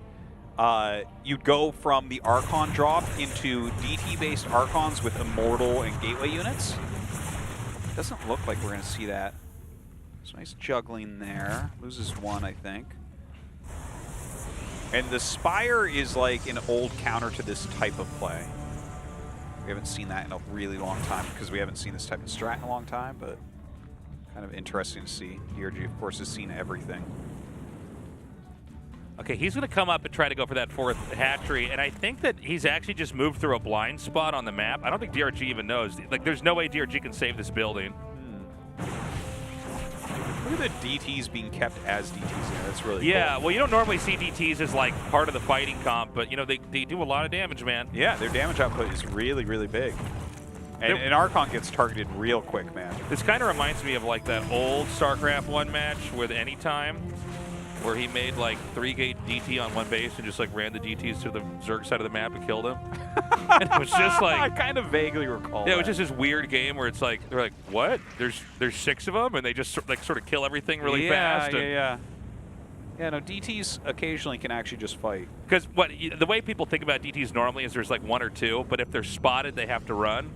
E: you'd go from the Archon drop into DT-based Archons with Immortal and Gateway units. Doesn't look like we're going to see that. So nice juggling there. Loses 1, I think. And the Spire is like an old counter to this type of play. We haven't seen that in a really long time because we haven't seen this type of strat in a long time, but kind of interesting to see. DRG, of course, has seen everything.
D: Okay, he's going to come up and try to go for that 4th hatchery, and I think that he's actually just moved through a blind spot on the map. I don't think DRG even knows. Like, there's no way DRG can save this building.
E: Look at the DTs being kept as DTs here. That's really cool.
D: Well, you don't normally see DTs as, like, part of the fighting comp, but, they do a lot of damage, man.
E: Yeah, their damage output is really, really big. And Archon gets targeted real quick, man.
D: This kind of reminds me of, like, that old StarCraft 1 match with Anytime, where he made like 3-gate DT on one base and just like ran the DTs to the Zerg side of the map and killed him. And it was just like,
E: I kind of vaguely recall.
D: Yeah, it was just this weird game where it's like, they're like, what? There's 6 of them, and they just like sort of kill everything really fast.
E: Yeah, no, DTs occasionally can actually just fight.
D: Because the way people think about DTs normally is there's like 1 or 2, but if they're spotted, they have to run.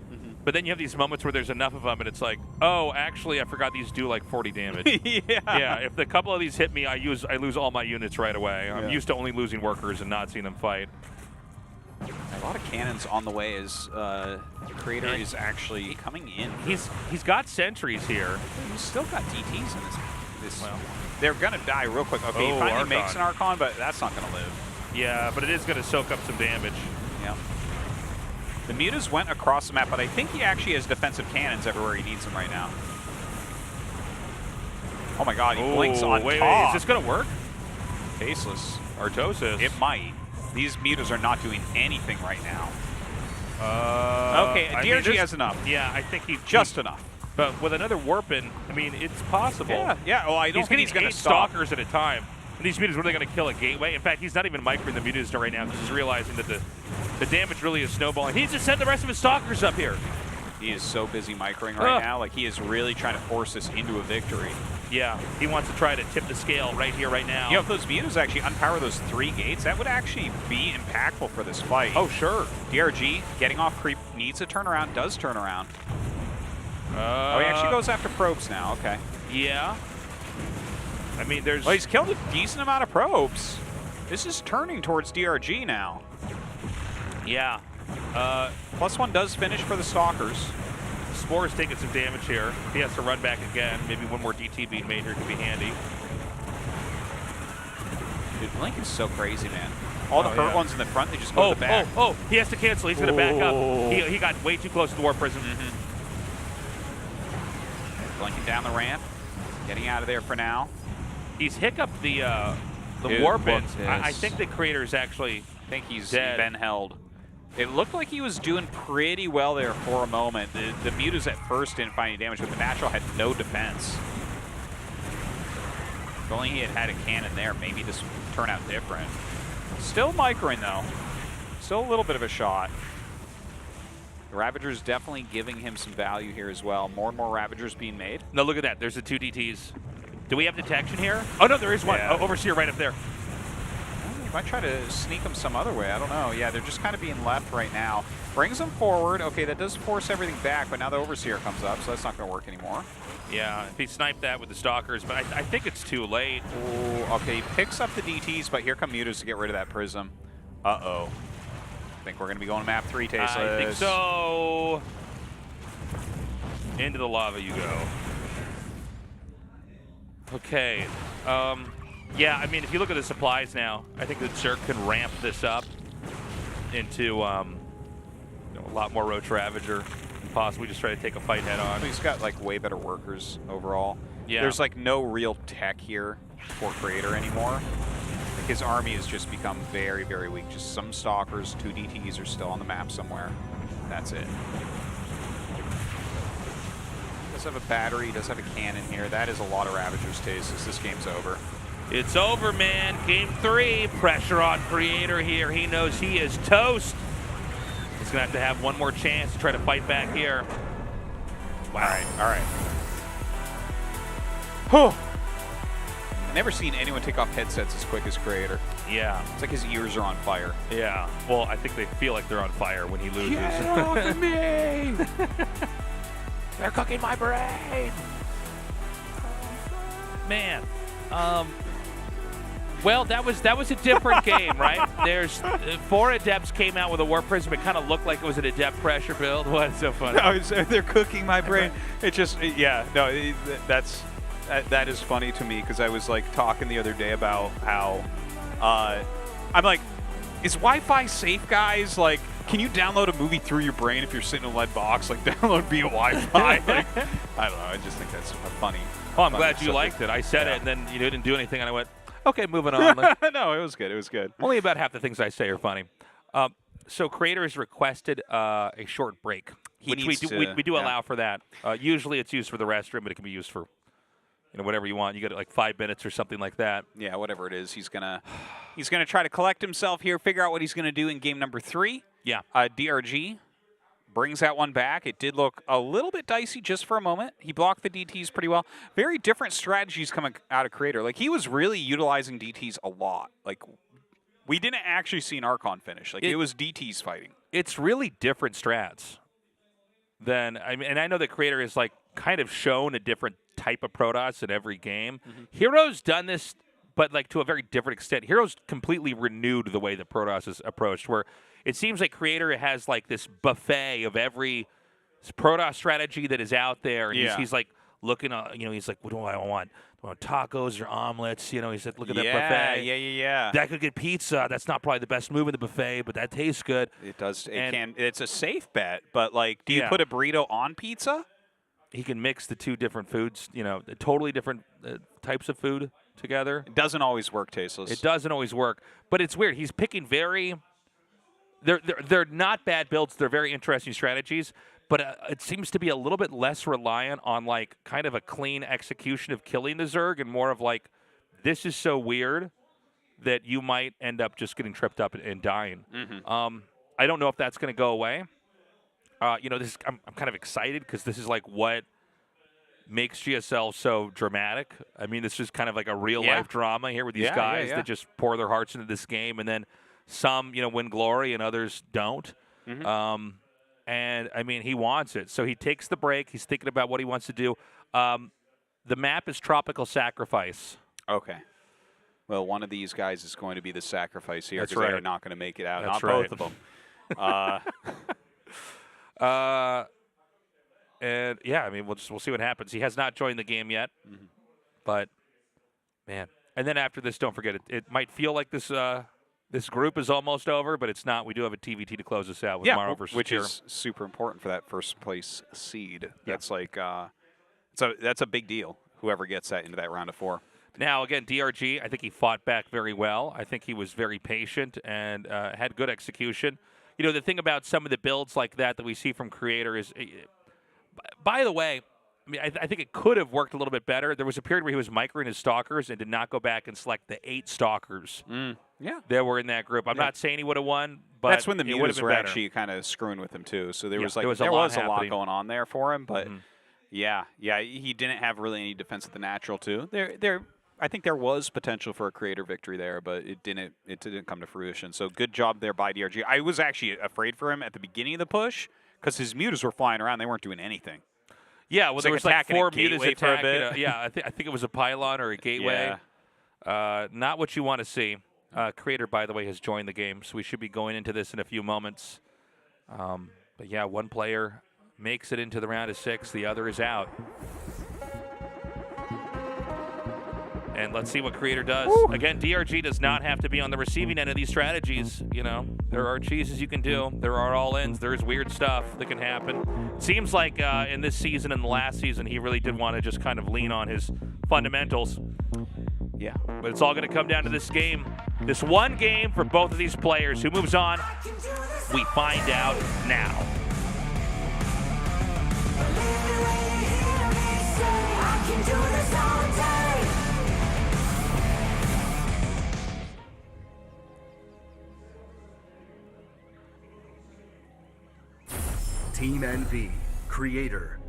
D: But then you have these moments where there's enough of them, and it's like, oh, actually, I forgot these do like 40 damage. Yeah. If a couple of these hit me, I lose all my units right away. I'm used to only losing workers and not seeing them fight.
E: A lot of cannons on the way as Creator is actually coming in.
D: He's got sentries here.
E: He's still got DTs in this. Well, they're gonna die real quick. Okay, he finally makes an Archon, but that's not gonna live.
D: Yeah, but it is gonna soak up some damage.
E: Yeah. The Mutas went across the map, but I think he actually has defensive cannons everywhere he needs them right now. Oh my god, he blinks on top.
D: Wait, is this gonna work?
E: Faceless.
D: Artosis.
E: It might. These Mutas are not doing anything right now. Okay, DRG has enough.
D: Yeah, I think
E: just enough.
D: But with another Warpin, I mean, it's possible.
E: Yeah. Well, I don't think he's going to
D: stop. Stalkers at a time. And these Mutas, what are they going to kill? A gateway? In fact, he's not even microing the Mutas right now because he's realizing that the damage really is snowballing. He needs to send the rest of his Stalkers up here.
E: He is so busy microing right now. Like, he is really trying to force this into a victory.
D: Yeah, he wants to try to tip the scale right here, right now.
E: You know, if those Mutas actually unpower those 3 gates, that would actually be impactful for this fight.
D: Oh, sure.
E: DRG, getting off creep, needs a turnaround, does turn around. Oh, he actually goes after probes now, okay.
D: Yeah. I mean, there's...
E: Well, he's killed a decent amount of probes. This is turning towards DRG now.
D: Yeah.
E: +1 does finish for the Stalkers.
D: Spore's taking some damage here. He has to run back again. Maybe one more DT being made here could be handy.
E: Dude, Link is so crazy, man. All the hurt ones in the front, they just go to the back.
D: He has to cancel. He's going to back up. He got way too close to the Warp Prism.
E: Blinking down the ramp. Getting out of there for now.
D: He's hiccuped the Warpins. I think the Creator's actually
E: he's
D: dead.
E: Been held. It looked like he was doing pretty well there for a moment. The Mutas at first didn't find any damage, but the Natural had no defense. If only he had had a cannon there, maybe this would turn out different. Still microing, though. Still a little bit of a shot. The Ravager's definitely giving him some value here as well. More and more Ravagers being made.
D: No, look at that. There's the 2 DTs. Do we have detection here? Oh, no, there is one.
E: Yeah.
D: Overseer right up there.
E: Might try to sneak them some other way. I don't know. Yeah, they're just kind of being left right now. Brings them forward. Okay, that does force everything back, but now the Overseer comes up, so that's not going to work anymore.
D: Yeah, if he sniped that with the Stalkers, but I think it's too late.
E: Ooh, okay, he picks up the DTs, but here come Mutas to get rid of that Prism. Uh-oh. I think we're going to be going to map 3, Tasteless.
D: I think so. Into the lava you go. Okay. Yeah, I mean, if you look at the supplies now, I think that Zerk can ramp this up into a lot more Roach Ravager and possibly just try to take a fight head on.
E: He's got like way better workers overall.
D: Yeah.
E: There's like no real tech here for Creator anymore. Like, his army has just become very, very weak. Just some Stalkers, 2 DTs are still on the map somewhere. That's it. Does have a battery, does have a cannon here. That is a lot of Ravagers, Tasteless. This game's over.
D: It's over, man. Game 3. Pressure on Creator here. He knows he is toast. He's going to have one more chance to try to fight back here. Wow.
E: All right. Whew. I've never seen anyone take off headsets as quick as Creator.
D: Yeah.
E: It's like his ears are on fire.
D: Yeah. Well, I think they feel like they're on fire when he loses.
E: Get off of me!
D: They're cooking my brain! Man. Well, that was a different game, right? There's 4 Adepts came out with a Warp Prism. It kind of looked like it was an Adept pressure build. What's so funny?
E: No, they're cooking my brain. It just, yeah, no, that is funny to me because I was like talking the other day about how I'm like, is Wi-Fi safe, guys? Like, can you download a movie through your brain if you're sitting in a lead box? Like, download via Wi-Fi? Like, I don't know. I just think that's funny.
D: Oh, I'm glad you liked it. I said it, and then you didn't do anything, and I went, okay, moving on.
E: No, it was good. It was good.
D: Only about half the things I say are funny. So Creator has requested a short break, which we do allow for that. Usually it's used for the restroom, but it can be used for whatever you want. You get like 5 minutes or something like that.
E: Yeah, whatever it is. He's gonna try to collect himself here, figure out what he's gonna do in game number 3.
D: Yeah.
E: DRG brings that one back. It did look a little bit dicey just for a moment. He blocked the DTs pretty well. Very different strategies coming out of Creator. Like, he was really utilizing DTs a lot. Like, we didn't actually see an Archon finish. Like, it was DTs fighting.
D: It's really different strats then I mean, and I know the creator has like kind of shown a different type of Protoss in every game. Heroes done this, but like to a very different extent. Heroes completely renewed the way the Protoss is approached, where it seems like creator has like this buffet of every Protoss strategy that is out there, and he's like looking, he's like, what do I want? Do I want tacos or omelets? You know, he said, look at that buffet.
E: Yeah.
D: That could get pizza. That's not probably the best move in the buffet, but that tastes good.
E: It does. It's a safe bet, but like, do you put a burrito on pizza?
D: He can mix the two different foods, totally different types of food together.
E: It doesn't always work, Tasteless.
D: It doesn't always work, but it's weird. He's picking they're not bad builds. They're very interesting strategies, but it seems to be a little bit less reliant on like kind of a clean execution of killing the Zerg and more of like, this is so weird that you might end up just getting tripped up and dying. I don't know if that's going to go away. I'm kind of excited because this is like what makes GSL so dramatic. I mean, this is kind of like a real life drama here with these guys that just pour their hearts into this game, and then some, win glory and others don't. And I mean, he wants it. So he takes the break. He's thinking about what he wants to do. The map is Tropical Sacrifice.
E: Okay. Well, one of these guys is going to be the sacrifice here.
D: That's right.
E: They're not going to make it out.
D: That's
E: not
D: right.
E: both of them.
D: And yeah, I mean, we'll see what happens. He has not joined the game yet, but man. And then after this, don't forget it might feel like this group is almost over, but it's not. We do have a TVT to close us out with Maru versus
E: which
D: Tier.
E: is super important for that first place seed. That's like that's a big deal. Whoever gets that into that round of 4.
D: Now, again, DRG, I think he fought back very well. I think he was very patient and had good execution. The thing about some of the builds like that we see from Creator is, by the way, I mean, I think it could have worked a little bit better. There was a period where he was microing his Stalkers and did not go back and select the 8 Stalkers that were in that group. I'm not saying he would have won, but
E: that's when the mutas were
D: better.
E: Actually kind of screwing with him, too. So there was
D: a
E: lot going on there for him, but
D: Mm-hmm.
E: he didn't have really any defense at the natural, too. I think there was potential for a Creator victory there, but it didn't come to fruition. So good job there by DRG. I was actually afraid for him at the beginning of the push because his mutas were flying around. They weren't doing anything.
D: Yeah, well, there was like 4 mutas attacking. I think it was a pylon or a gateway. Not what you want to see. Creator, by the way, has joined the game, so we should be going into this in a few moments. But yeah, one player makes it into the round of 6. The other is out. And let's see what Creator does. Again, DRG does not have to be on the receiving end of these strategies. There are cheeses you can do. There are all-ins. There's weird stuff that can happen. Seems like in this season and the last season, he really did want to just kind of lean on his fundamentals.
E: Yeah.
D: But it's all going to come down to this game. This one game for both of these players. Who moves on? We find out now.
C: Team NV, Creator.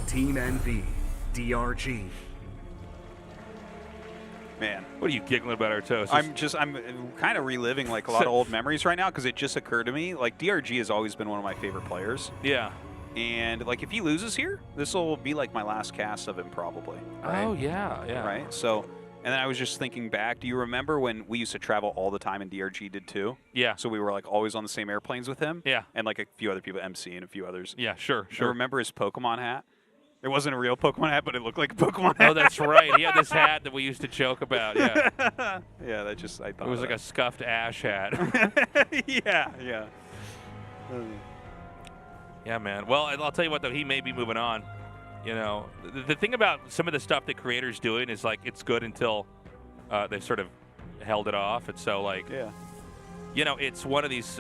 C: Team NV, DRG.
E: Man,
D: what are you giggling about, Artos?
E: I'm kind of reliving like a lot of old memories right now because it just occurred to me like DRG has always been one of my favorite players.
D: Yeah.
E: And like if he loses here, this will be like my last cast of him probably. Right?
D: Oh yeah.
E: Right. So, and then I was just thinking back. Do you remember when we used to travel all the time and DRG did too?
D: Yeah.
E: So we were like always on the same airplanes with him.
D: Yeah.
E: And like a few other people, MC and a few others.
D: Yeah. Sure.
E: I remember his Pokemon hat. It wasn't a real Pokemon hat, but it looked like a Pokemon hat.
D: Oh, that's right. He had this hat that we used to joke about. Yeah.
E: Yeah. That just I thought
D: it was like a scuffed ash hat.
E: Yeah.
D: Yeah, man. Well, I'll tell you what, though, he may be moving on. The thing about some of the stuff that Creator's doing is, like, it's good until they've sort of held it off. And so, like, it's one of these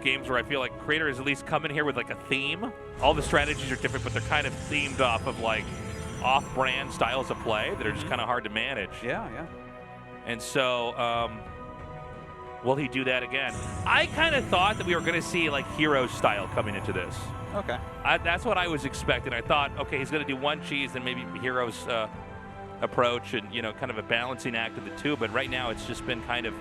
D: games where I feel like Creator is at least coming here with, like, a theme. All the strategies are different, but they're kind of themed off of, like, off-brand styles of play that are just kind of hard to manage.
E: Yeah.
D: And so, will he do that again? I kind of thought that we were going to see like Hero style coming into this.
E: Okay.
D: That's what I was expecting. I thought, okay, he's going to do one cheese and maybe Hero's approach and, you know, kind of a balancing act of the two. But right now it's just been kind of,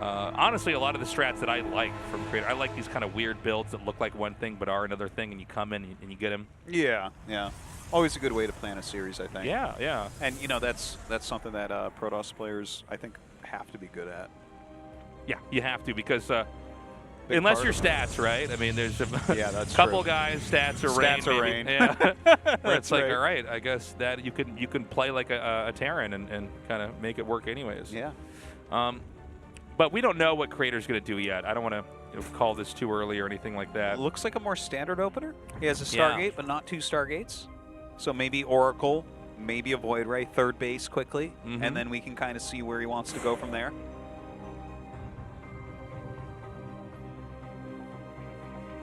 D: honestly, a lot of the strats that I like from Creator. I like these kind of weird builds that look like one thing but are another thing, and you come in and you get him.
E: Yeah, yeah. Always a good way to plan a series, I think.
D: Yeah, yeah.
E: And, you know, that's something that Protoss players, I think, have to be good at.
D: Yeah, you have to, because unless your stats, right? I mean, there's a couple guys, stats are rain. Yeah. Where it's like, all right, I guess that you can play like a Terran and kind of make it work anyways.
E: Yeah.
D: But we don't know what Creator's going to do yet. I don't want to call this too early or anything like that.
E: It looks like a more standard opener. He has a Stargate, but not 2 Stargates. So maybe Oracle, maybe a Void Ray, third base quickly, and then we can kind of see where he wants to go from there.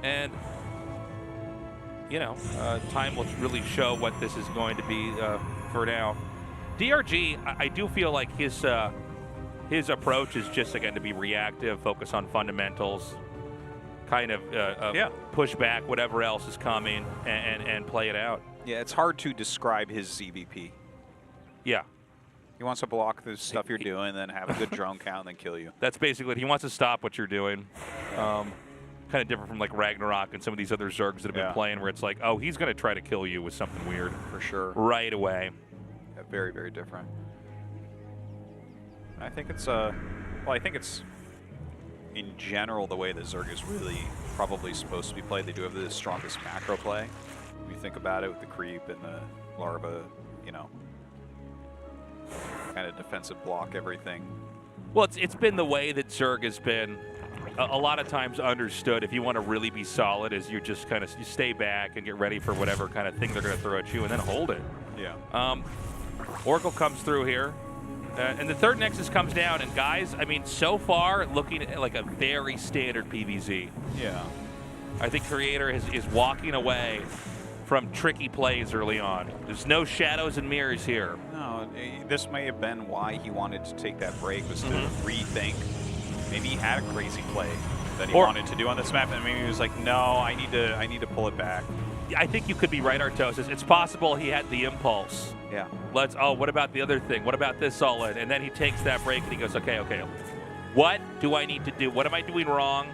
D: And, you know, time will really show what this is going to be for now. DRG, I do feel like his approach is just, again, to be reactive, focus on fundamentals, kind of push back whatever else is coming and play it out.
E: Yeah, it's hard to describe his ZVP.
D: Yeah.
E: He wants to block the stuff you're doing, then have a good drone count, and then kill you.
D: That's basically it. He wants to stop what you're doing. Kind of different from like Ragnarok and some of these other Zergs that have been playing, where it's like, oh, he's going to try to kill you with something weird.
E: For sure.
D: Right away.
E: Yeah, very, very different. I think it's, well, I think it's, in general, the way that Zerg is really probably supposed to be played. They do have the strongest macro play. When you think about it with the creep and the larva, you know, kind of defensive block everything.
D: Well, it's been the way that Zerg has been a lot of times understood. If you want to really be solid, is you just kind of you stay back and get ready for whatever kind of thing they're going to throw at you and then hold it.
E: Yeah.
D: Oracle comes through here. And the third Nexus comes down, and guys, I mean, so far, looking at like a very standard PvZ.
E: Yeah.
D: I think Creator is walking away from tricky plays early on. There's no shadows and mirrors here.
E: No, this may have been why he wanted to take that break, was to rethink. Maybe he had a crazy play that he wanted to do on this map, and maybe he was like, no, I need to pull it back.
D: I think you could be right, Artosis. It's possible he had the impulse.
E: Yeah.
D: What about the other thing? What about this solid? And then he takes that break and he goes, okay, what do I need to do? What am I doing wrong?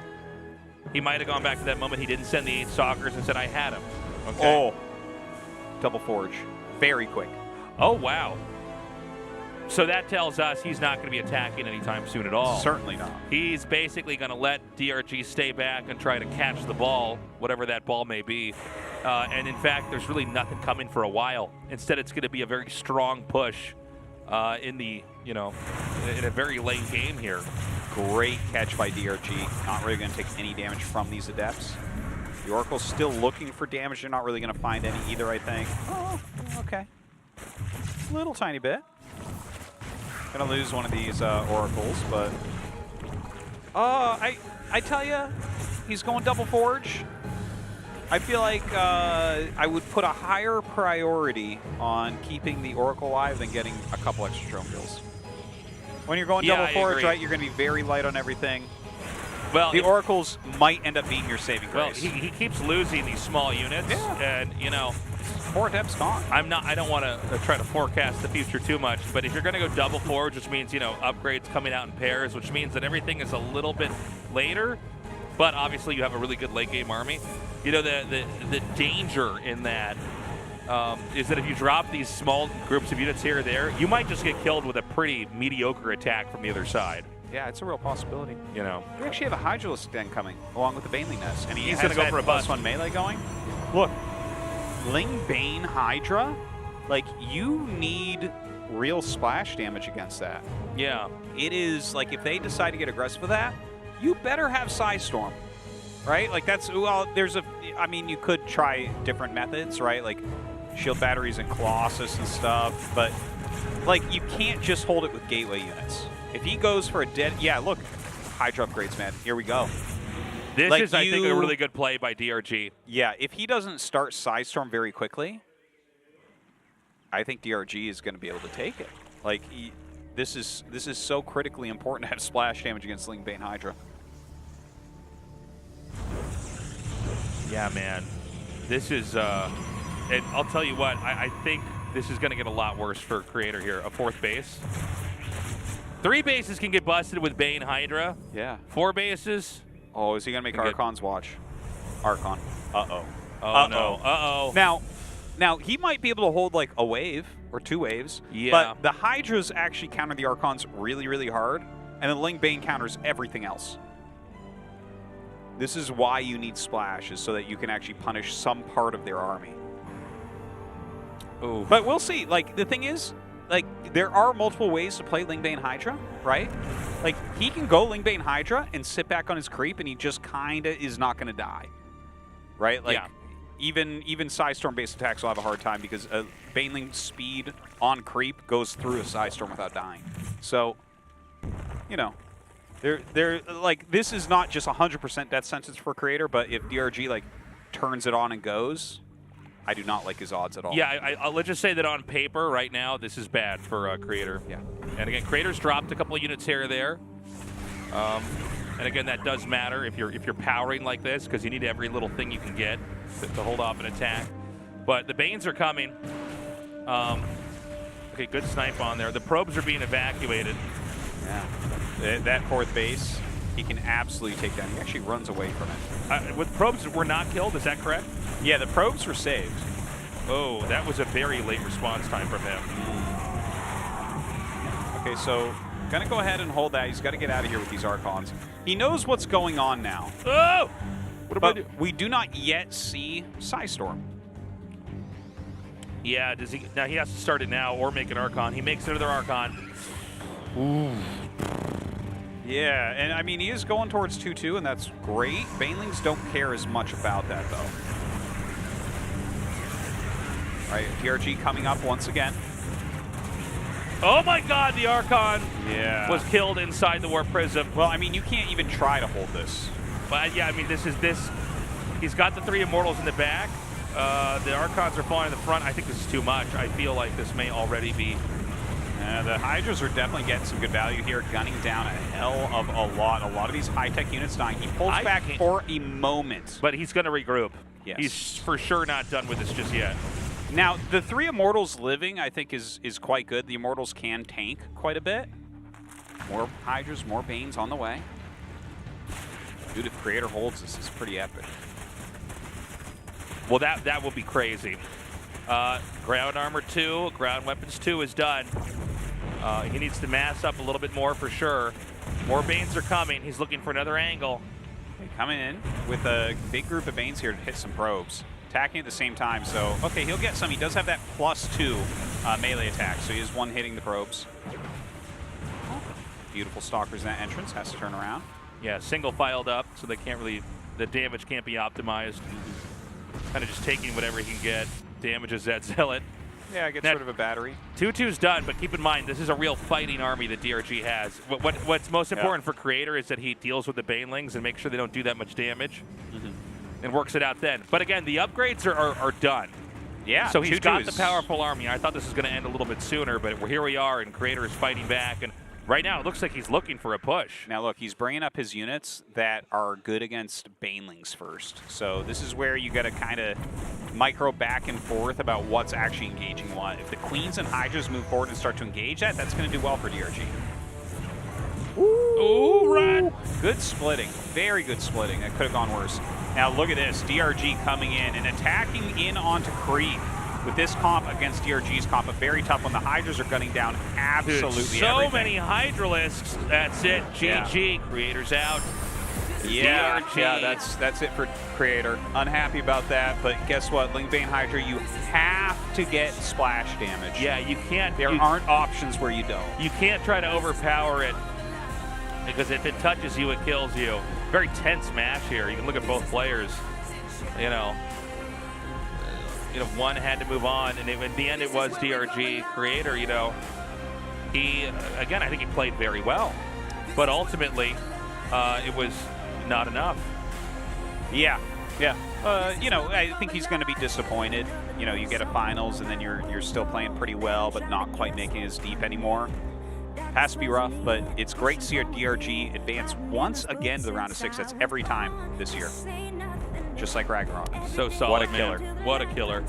D: He might have gone back to that moment he didn't send the 8 stalkers and said, I had him. Okay.
E: Oh, double forge. Very quick.
D: Oh, wow. So that tells us he's not going to be attacking anytime soon at all.
E: Certainly not.
D: He's basically going to let DRG stay back and try to catch the ball, whatever that ball may be. And in fact, there's really nothing coming for a while. Instead, it's going to be a very strong push in the, you know, in a very late game here.
E: Great catch by DRG. Not really going to take any damage from these Adepts. The Oracle's still looking for damage. They're not really going to find any either, I think. Oh, okay. Little tiny bit. Gonna lose one of these Oracles, but I tell you, he's going double forge. I feel like I would put a higher priority on keeping the Oracle alive than getting a couple extra drone kills. When you're going double forge, right, you're going to be very light on everything.
D: Well,
E: the Oracles might end up being your saving grace.
D: Well, he keeps losing these small units, and you know,
E: 4 Adepts gone.
D: I don't want to try to forecast the future too much, but if you're going to go double forge, which means, you know, upgrades coming out in pairs, which means that everything is a little bit later, but obviously you have a really good late game army. You know, the danger in that is that if you drop these small groups of units here or there, you might just get killed with a pretty mediocre attack from the other side.
E: Yeah, it's a real possibility.
D: You know,
E: we actually have a Hydralisk den coming along with the Baneling Nest, and
D: he's going to go for a bust.
E: +1 melee going. Look, Ling Bane Hydra, like, you need real splash damage against that.
D: Yeah.
E: It is, like, if they decide to get aggressive with that, you better have Psystorm, right? Like, that's, well, there's a, I mean, you could try different methods, right? Like, shield batteries and Colossus and stuff, but, like, you can't just hold it with gateway units. If he goes for a dead, yeah, look, Hydra upgrades, man. Here we go.
D: This is, I think, a really good play by DRG.
E: Yeah, if he doesn't start Psystorm very quickly, I think DRG is going to be able to take it. Like, this is so critically important to have splash damage against Ling Bane Hydra.
D: Yeah, man. This is, and I'll tell you what, I think this is going to get a lot worse for Creator here. A 4th base. 3 bases can get busted with Bane Hydra.
E: Yeah.
D: 4 bases.
E: Oh, is he going to make Archon's watch? Archon. Uh-oh.
D: Oh, no. Uh-oh.
E: Now, he might be able to hold like a wave or 2 waves.
D: Yeah.
E: But the Hydras actually counter the Archons really, really hard. And the Ling Bane counters everything else. This is why you need Splash, is so that you can actually punish some part of their army.
D: Ooh.
E: But we'll see. Like, the thing is, like, there are multiple ways to play Ling Bane Hydra, right? Like, he can go Ling Bane Hydra and sit back on his creep, and he just kind of is not going to die, right? Like, even Psystorm-based attacks will have a hard time because Baneling's speed on creep goes through a Psystorm without dying. So, you know, they're like, this is not just 100% death sentence for Creator, but if DRG like turns it on and goes, I do not like his odds at all.
D: Yeah, let's just say that on paper right now, this is bad for Creator.
E: Yeah.
D: And again, Creator's dropped a couple of units here or there. And again, that does matter if you're powering like this, because you need every little thing you can get to hold off an attack. But the Banes are coming. Okay, good snipe on there. The probes are being evacuated.
E: Yeah. That 4th base, he can absolutely take down. He actually runs away from it.
D: With probes were not killed, is that correct?
E: Yeah, the probes were saved.
D: Oh, that was a very late response time from him.
E: Okay, so gonna go ahead and hold that. He's got to get out of here with these Archons. He knows what's going on now.
D: Oh!
E: But we do not yet see Psystorm.
D: Yeah, does he? Now he has to start it now or make an Archon. He makes another Archon.
E: Ooh. Yeah, and I mean, he is going towards 2-2, and that's great. Banelings don't care as much about that, though. All right, DRG coming up once again.
D: Oh my God, the Archon was killed inside the Warp Prism.
E: Well, I mean, you can't even try to hold this.
D: But yeah, I mean, this. He's got the 3 Immortals in the back. The Archons are falling in the front. I think this is too much. I feel like this may already be.
E: The Hydras are definitely getting some good value here, gunning down a hell of a lot. A lot of these high-tech units dying. He pulls back for a moment.
D: But he's going to regroup.
E: Yes.
D: He's for sure not done with this just yet.
E: Now, the 3 Immortals living, I think, is quite good. The Immortals can tank quite a bit. More Hydras, more Banes on the way. Dude, if Creator holds this, is pretty epic.
D: Well, that will be crazy. Ground Armor 2, Ground Weapons 2 is done. He needs to mass up a little bit more for sure. More Banes are coming. He's looking for another angle.
E: Okay, coming in with a big group of Banes here to hit some probes. Attacking at the same time, so, okay, he'll get some. He does have that +2 melee attack, so he is one hitting the probes. Beautiful Stalkers in that entrance, has to turn around.
D: Yeah, single filed up, so they can't really, the damage can't be optimized. Kind of just taking whatever he can get. Damages that Zealot.
E: Yeah, I get sort of a battery.
D: 2-2's done, but keep in mind, this is a real fighting army that DRG has. What's most important for Creator is that he deals with the Banelings and makes sure they don't do that much damage. And works it out then. But again, the upgrades are done.
E: Yeah,
D: so he's got the powerful army. I thought this was going to end a little bit sooner, but here we are, and Creator is fighting back. And right now, it looks like he's looking for a push.
E: Now, look, he's bringing up his units that are good against Banelings first. So this is where you got to kind of micro back and forth about what's actually engaging what. If the Queens and Hydras move forward and start to engage that's going to do well for DRG.
D: Ooh, run!
E: Good splitting. Very good splitting. That could have gone worse. Now look at this. DRG coming in and attacking in onto creep. With this comp against DRG's comp, a very tough one. The Hydras are gunning down absolutely
D: so many Hydralisks. That's it. GG. Creator's out.
E: Yeah,
D: DRG.
E: yeah, that's it for Creator. Unhappy about that, but guess what? Ling Bane Hydra, you have to get splash damage.
D: Yeah, you can't.
E: There aren't options where you don't.
D: You can't try to overpower it, because if it touches you, it kills you. Very tense match here. You can look at both players. You know, one had to move on, and in the end, it was DRG. Creator, you know, he, again, I think he played very well, but ultimately, it was not enough.
E: Yeah, yeah. You know, I think he's going to be disappointed. You know, you get a finals, and then you're still playing pretty well, but not quite making it as deep anymore. Has to be rough, but it's great to see our DRG advance once again to the round of 6. That's every time this year. just like Ragnarok.
D: So solid,
E: What a
D: man.
E: killer.
D: What a killer.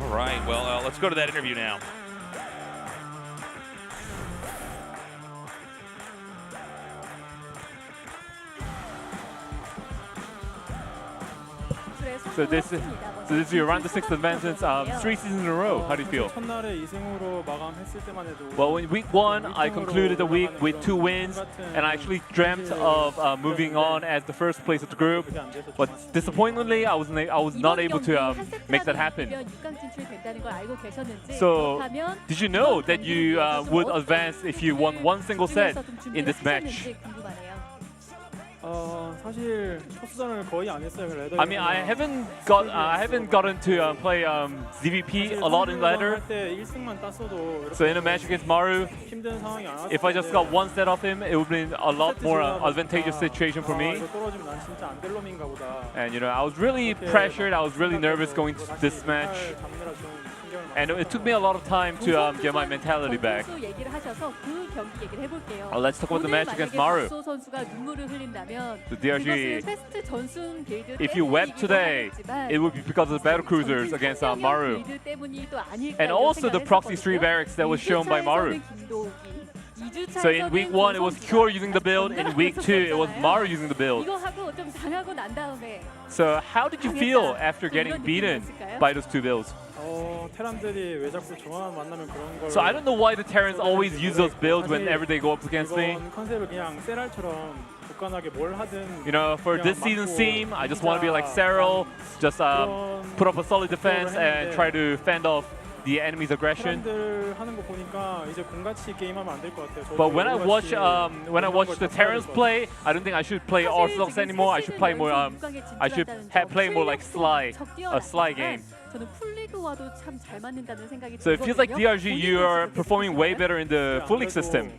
D: All right, well, let's go to that interview now.
F: So this is your round of 6 advancements, 3 seasons in a row. How do you feel? Well, in week 1, I concluded the week with 2 wins, and I actually dreamt of moving on as the first place of the group. But disappointingly, I was not able to make that happen. So, did you know that you would advance if you won one single set in this match? I mean, I haven't gotten to play ZVP a lot in ladder. So in a match against Maru, if I just got one set off him, it would be a lot more advantageous situation for me. And you know, I was really pressured. I was really nervous going to this match. And it took me a lot of time to get my mentality back. Let's talk about the match against Maru. The DRG. If you wept today, it would be because of the battle cruisers against Maru. And also the proxy 3 barracks that was shown by Maru. So in week 1, it was Cure using the build. In week 2, it was Maru using the build. So how did you feel after getting beaten by those 2 builds? So I don't know why the Terrans always use those builds whenever they go up against me. You know, for this season's team, I just want to be like Serral, just put up a solid defense and try to fend off the enemy's aggression. But when I watch the Terrans play, I don't think I should play Orthodox anymore. I should play more. Play more like a Sly game. So it feels like DRG, you are performing way better in the full league system.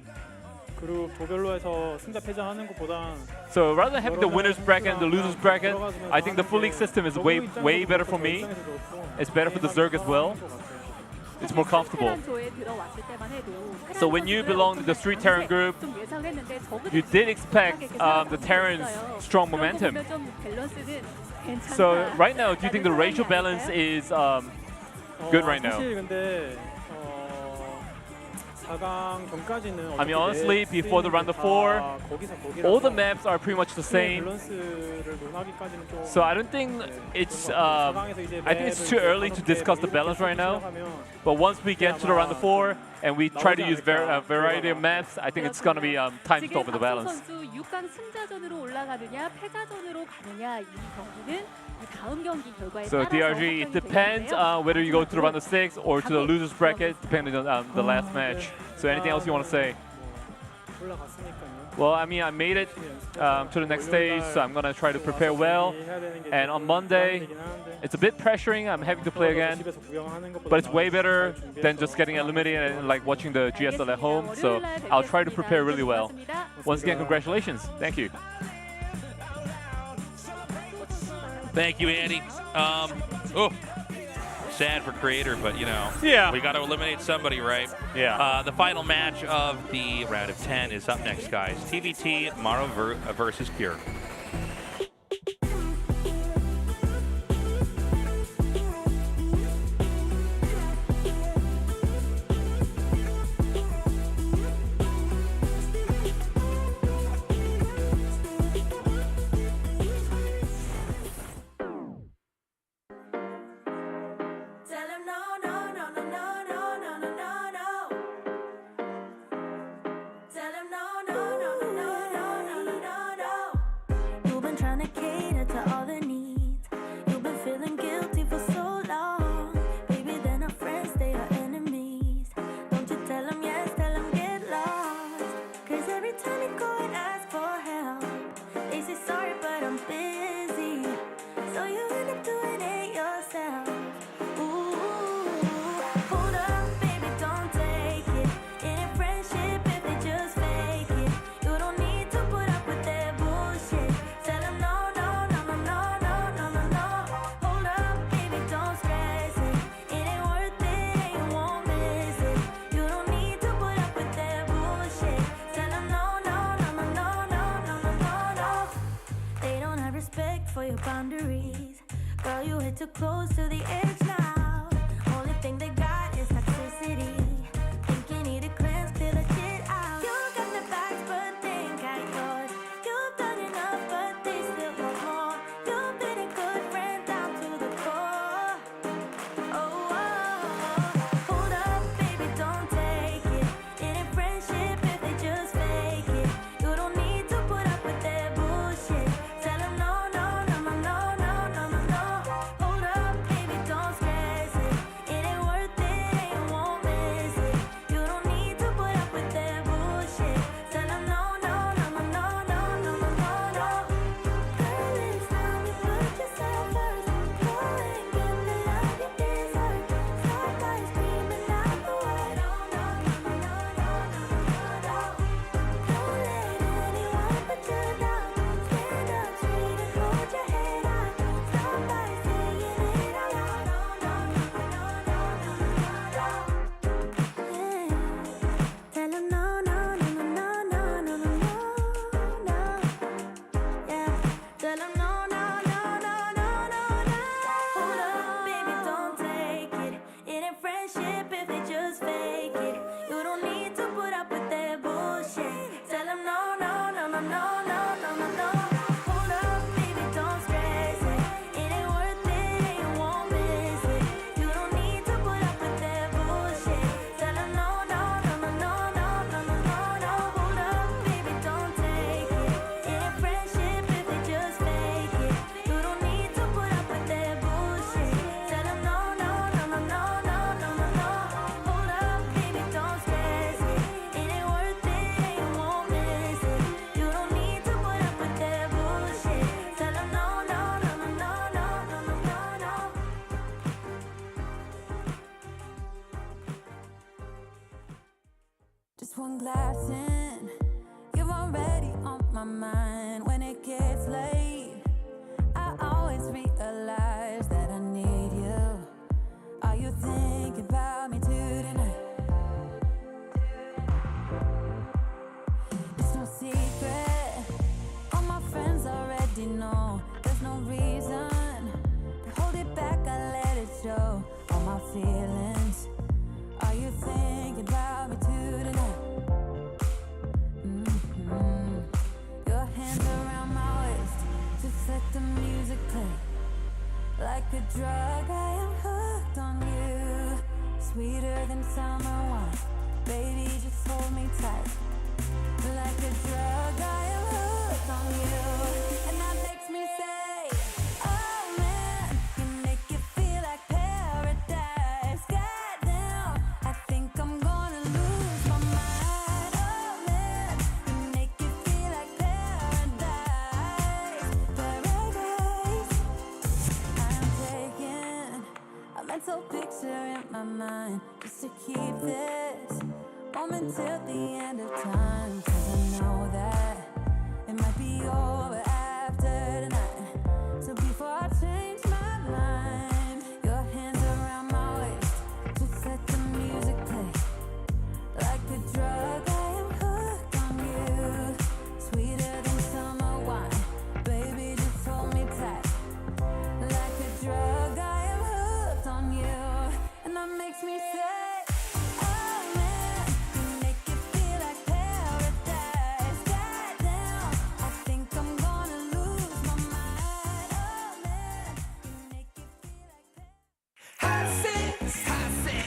F: So rather than having the winners bracket and the losers bracket, I think the full league system is way better for me. It's better for the Zerg as well. It's more comfortable. So when you belong to the Street Terran group, you did expect the Terran's strong momentum. So right now, do you think the racial balance is good right now? I mean, honestly, before the round of 4, all the maps are pretty much the same. So I don't think it's. I think it's too early to discuss the balance right now. But once we get to the round of 4 and we try to use a variety of maps, I think it's gonna be time to talk about the balance. So DRG, it depends whether you go to the round of 6 or to the losers bracket, depending on the last match. So anything else you want to say? Well, I mean, I made it to the next stage, so I'm gonna try to prepare well. And on Monday, it's a bit pressuring. I'm having to play again, but it's way better than just getting eliminated and like watching the GSL at home. So I'll try to prepare really well. Once again, congratulations. Thank you.
D: Thank you, Andy. Sad for Creator, but you know, we got to eliminate somebody, right?
F: Yeah.
D: The final match of the round of 10 is up next, guys. TVT Maru versus Cure.
H: your boundaries. Girl, you hit too close to the edge now. Only thing they got is toxicity. Think you need a cleanse, clear the shit out. You got the facts, but they ain't got yours. You've done enough, but they still want more. You've been a good friend down to the core. Oh, hold up, baby, don't take it. It ain't friendship if they just fake it. You don't need to put up with their bullshit. Tell them no, no, no, no, no, no, no, no, no. Hold up, baby, don't stress it. It ain't worth it, and you won't miss it. You don't need to put up with their bullshit. Tell them no, no, no, no, no, no, no, no, no, no. Girl, it's time you put yourself first. Go and get the love you deserve. Stop by screaming out the word. No, no, no, no, no, no, no, no, no. Don't let anyone put you down. Stand up straight and hold your head high. Stop by saying it out loud. No, no, no, no, no, no, no, no. Tell them no, no, no, no, no, no, no, no, no. Yeah, tell them no, no, no, no, no, no, no. Hold up, baby, don't take it. It ain't friendship if they just fake it. You don't need to put up with their bullshit. Tell them no, no, no, no, no, no, no, no, no. Hold up, baby, don't stress it. It ain't worth it, and you won't miss it. You don't need to put up with their bullshit. Tell them no, no, no, no, no, no, no, no, no, no. Hold up, baby, don't take it. It ain't friendship if they just fake it. You don't need to put up with their bullshit. Tell them no, no, no, no, no, no, no, no, no. Hold up, baby, don't stress it. It ain't worth it, and you won't miss it. You don't need to put up with their bullshit. Tell them no, no, no, no, no, no, no, no, no, no. Just one glass in, you're already on my mind. When it gets late, I always realize that I need you. Are you thinking about me tonight? It's no secret, all my friends already know. There's no reason to hold it back, I let it show. All my feelings, are you thinking about me tonight? Your hands around my waist, just let the music play. Like a drug, I am hooked on you. Sweeter than summer wine, baby, just hold me tight. Like a drug, I am hooked on you. And that makes me say, oh man, you make it feel like paradise. Goddamn, I think I'm gonna lose my mind. Oh man, you make it feel like paradise. Paradise. I'm taking a mental picture in my mind just to keep this moment till the end of time. 'Cause I know that it might be over after tonight. So before I change my mind, your hands around my waist, just let the music play. Like a drug, I am hooked on you. Sweeter than summer wine, baby, just hold me tight. Like a drug, I am hooked on you. And that makes me say, oh man, you make it feel like paradise. Goddamn, I think I'm gonna lose my mind. Oh man, you make it feel like paradise.
G: Hot six, hot six.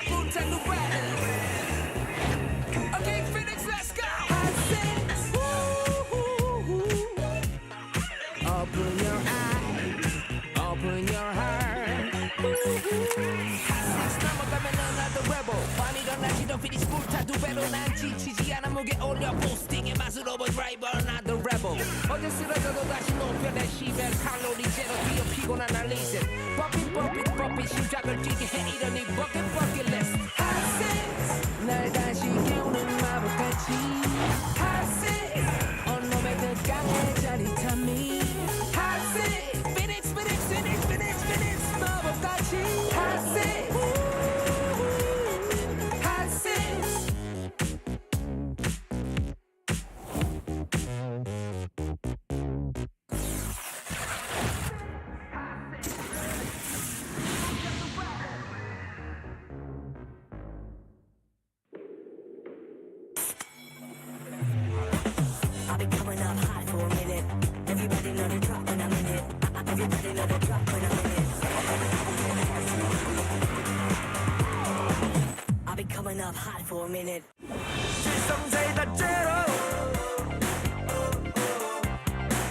G: Wu-Tang the Red. Okay, Phoenix, let's go. Hot six. Open your eyes, open your heart. Hot six 넘어가면 another rebel. 밤이 일어나지도 finish full 타 두 배로 난 지치지 않아 무게 올려 보스팅의 맛을 overdrive another rebel. 어제 쓰러져도 다시 높여 내 시벨 칼로리 제로 뛰어 피곤한 날 리셋. Pop it 심장을 뛰게 해 이런 이 bucket list. Hot six 날 다시 깨우는 마법같이. Hot six 온몸에 그 강한 짜릿함이. Hot six Phoenix 마법같이. Hot six Hot six.
L: up hot for a minute.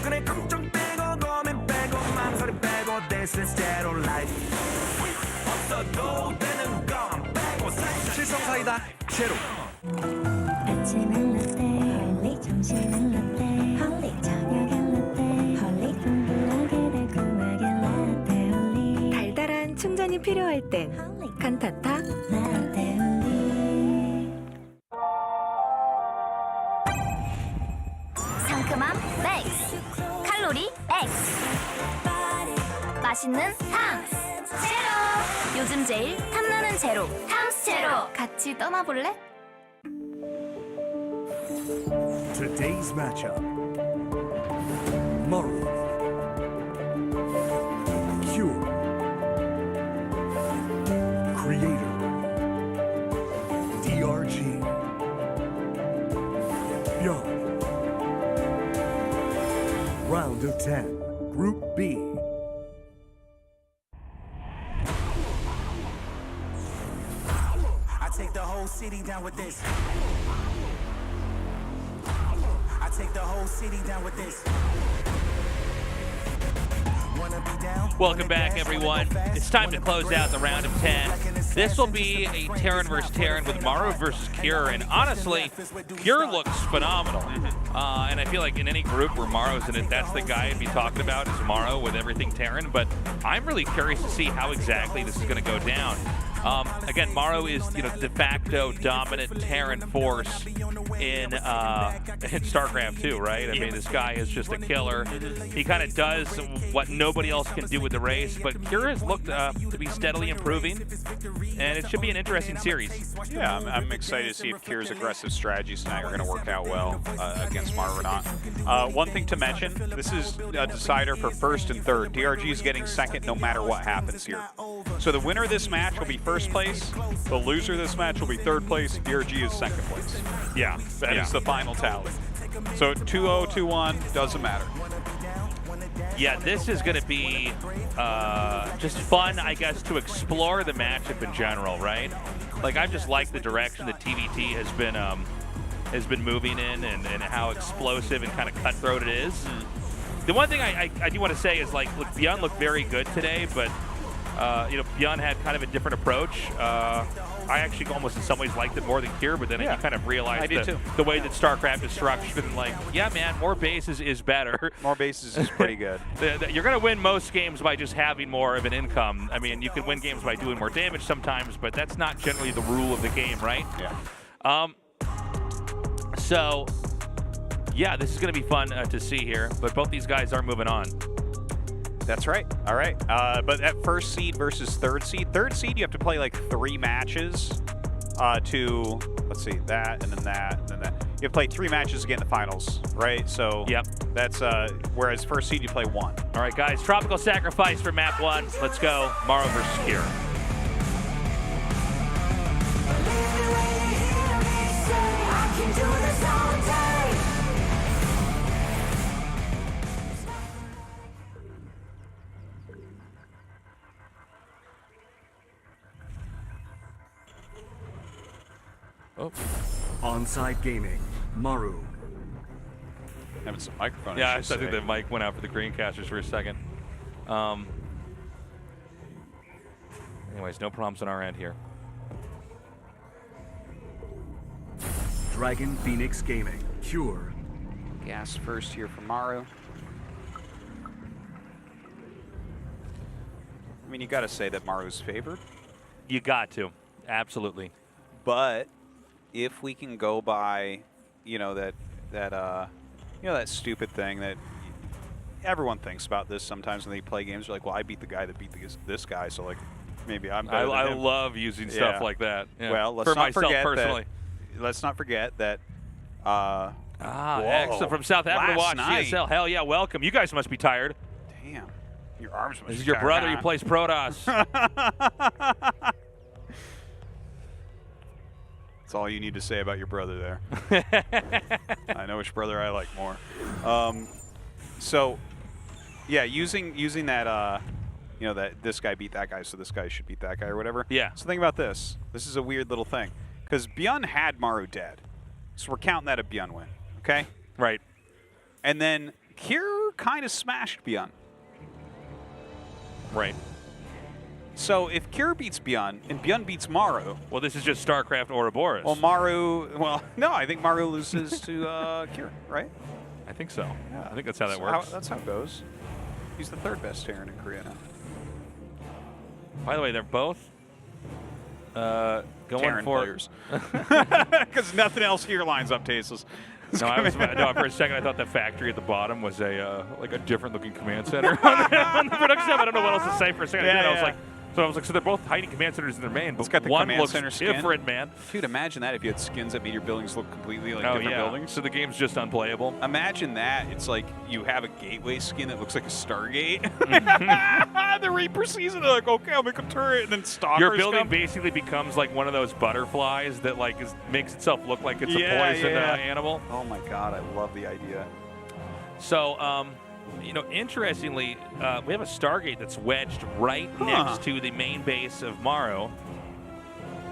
B: 그래 걱정 빼고 고민 빼고 망설임 빼고 This is 제로 life 없어도 되는 건 빼고 칠성사이다 제로
H: 아침엔 라떼 홀릭 점심엔 라떼 홀릭 저녁엔 라떼 홀릭 둥글하게 달콤하게 라떼 홀릭
M: 달달한 충전이 필요할 땐 칸타타
H: 라떼 홀릭
I: 상큼함 맥스, 칼로리 X, 맛있는 탕 제로. 요즘 제일 탐나는 제로 탐스 제로. 같이 떠나볼래?
C: Today's matchup. Maru. Cure. Creator. DRG. ByuN. Round of 10. Group B.
B: I take the whole city down with this I take the whole city down with this
D: Welcome back, everyone. It's time to close out the round of 10. This will be a Terran versus Terran with Maru versus Cure, and honestly, Cure looks phenomenal. And I feel like in any group where Maru's in it, that's the guy I'd be talking about is Maru with everything Terran, but I'm really curious to see how exactly this is going to go down. Again, Maru is de facto dominant Terran force in StarCraft 2, right? I mean, this guy is just a killer. He kind of does what nobody else can do with the race, but Cure has looked to be steadily improving, and it should be an interesting series.
E: Yeah, I'm excited to see if Cure's aggressive strategies tonight are going to work out well against Maru or not. One thing to mention, this is a decider for first and third. DRG is getting second no matter what happens here. So the winner of this match will be first place, the loser of this match will be third place, DRG is second place.
D: Yeah,
E: that is the final tally. So 2-0, 2-1, doesn't matter.
D: Yeah, this is going to be just fun, I guess, to explore the matchup in general, right? Like, I just like the direction that TVT has been moving in, and how explosive and kind of cutthroat it is. The one thing I do want to say is, like, look, ByuN looked very good today, but ByuN had kind of a different approach. I actually almost in some ways liked it more than Cure, but then you kind of realized the way that StarCraft is structured, and like, yeah, man, more bases is better.
E: More bases is pretty good.
D: You're going to win most games by just having more of an income. I mean, you can win games by doing more damage sometimes, but that's not generally the rule of the game, right?
E: Yeah.
D: So, yeah, this is going to be fun to see here, but both these guys are moving on.
E: That's right. All right. But at first seed versus third seed, you have to play like 3 matches to, let's see, that, and then that, and then that. You have to play 3 matches to get in the finals, right? So
D: yep,
E: that's, whereas first seed, you play 1.
D: All right, guys, Tropical Sacrifice for map 1. Let's go. Maru versus Cure.
C: Oh. Onside Gaming, Maru.
E: Having some microphone
D: issues.
E: issues
D: I think the mic went out for the Greencasters for a second. Anyways, no problems on our end here.
C: Dragon Phoenix Gaming, Cure.
E: Gas first here for Maru. I mean, you got to say that Maru's favored.
D: You got to, absolutely.
E: But if we can go by, that stupid thing that everyone thinks about this sometimes when they play games. They're like, well, I beat the guy that beat this guy, so like maybe I'm better than him.
D: I love using stuff like that. Yeah.
E: Well, let's not forget that.
D: Excellent from South Africa to watch GSL. Hell yeah, welcome. You guys must be tired.
E: Damn, your arms must be tired.
D: This is your brother. He plays Protoss.
E: That's all you need to say about your brother there. I know which brother I like more. So, yeah, using that, that this guy beat that guy, so this guy should beat that guy or whatever.
D: Yeah.
E: So think about this. This is a weird little thing. Because ByuN had Maru dead. So we're counting that a ByuN win, okay?
D: Right.
E: And then Kier kind of smashed ByuN.
D: Right.
E: So if Kier beats ByuN and ByuN beats Maru...
D: Well, this is just StarCraft Ouroboros.
E: Well, Maru... Well, no, I think Maru loses to Kier, right?
D: I think so. Yeah, I think that's how that
E: So
D: works.
E: that's how it goes. He's the 3rd best Terran in Korea now.
D: By the way, they're both going
E: Terran
D: for
E: players. Because nothing else here lines up Tasteless.
D: No, for a second I thought the factory at the bottom was a like a different looking command center on the production side. I don't know what else to say for a second.
E: Yeah,
D: I was like, so they're both hiding command centers in their main, but
E: It's got the
D: one
E: command
D: looks
E: center skin.
D: different, man.
E: Dude, imagine that if you had skins that made your buildings look completely like different buildings.
D: So the game's just unplayable.
E: Imagine that. It's like you have a gateway skin that looks like a Stargate. The Reaper sees it, they're like, okay, I'll make a turret, and then stalkers
D: Your building
E: come.
D: basically becomes like one of those butterflies that like makes itself look like it's a poison animal.
E: Oh my god, I love the idea.
D: So, you know, interestingly, we have a Stargate that's wedged right next to the main base of Maru,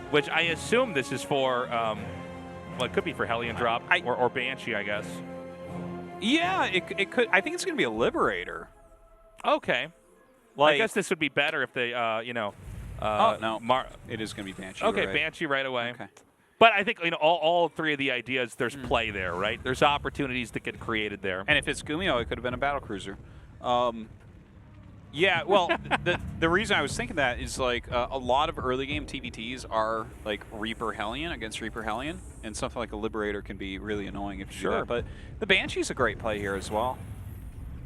D: which I assume this is for, well, it could be for Hellion Drop or Banshee, I guess.
E: Yeah, it could. I think it's going to be a Liberator.
D: Okay.
E: Like,
D: I guess this would be better if they, you know.
E: No, it is going to be Banshee.
D: Okay,
E: right.
D: Banshee right away.
E: Okay.
D: But I think, you know, all 3 of the ideas, there's play there, right? There's opportunities that get created there.
E: And if it's Gumio, it could have been a battlecruiser. Yeah, well, the reason I was thinking that is like a lot of early game TVTs are like Reaper Hellion against Reaper Hellion, and something like a Liberator can be really annoying if you do that. But the Banshee's a great play here as well.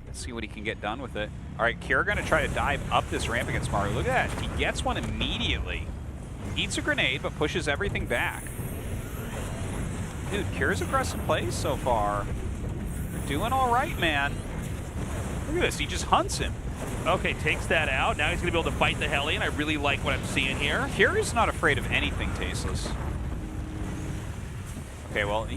E: Let's see what he can get done with it. All right, Kier going to try to dive up this ramp against Maru. Look at that. He gets one immediately. Eats a grenade, but pushes everything back. Dude, Kier's aggressive plays so far. Doing all right, man. Look at this. He just hunts him.
D: Okay, takes that out. Now he's going to be able to fight the Hellion. I really like what I'm seeing here.
E: Kier is not afraid of anything, Tasteless. Okay, well,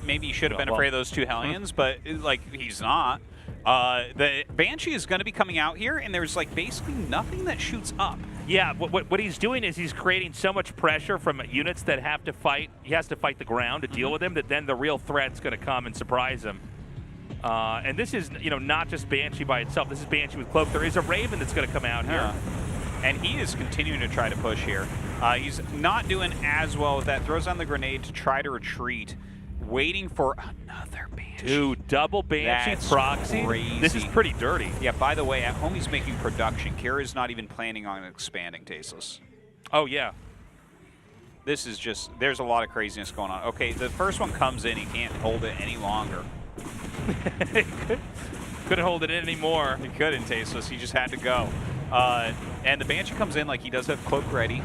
E: maybe he should have been afraid of those 2 Hellions, but like he's not. The Banshee is going to be coming out here, and there's like basically nothing that shoots up.
D: Yeah, what he's doing is he's creating so much pressure from units that have to fight. He has to fight the ground to deal with him, that then the real threat's going to come and surprise him. And this is, you know, not just Banshee by itself. This is Banshee with Cloak. There is a Raven that's going to come out here.
E: And he is continuing to try to push here. He's not doing as well with that. Throws on the grenade to try to retreat. Waiting for another Banshee.
D: Dude, double Banshee
E: That's
D: proxy?
E: crazy.
D: This is pretty dirty.
E: Yeah, by the way, at home he's making production. Kier is not even planning on expanding, Tasteless.
D: Oh, yeah.
E: This is just, there's a lot of craziness going on. Okay, the first one comes in. He can't hold it any longer.
D: Couldn't hold it in anymore.
E: He couldn't, Tasteless. He just had to go. And the Banshee comes in like he does have Cloak ready.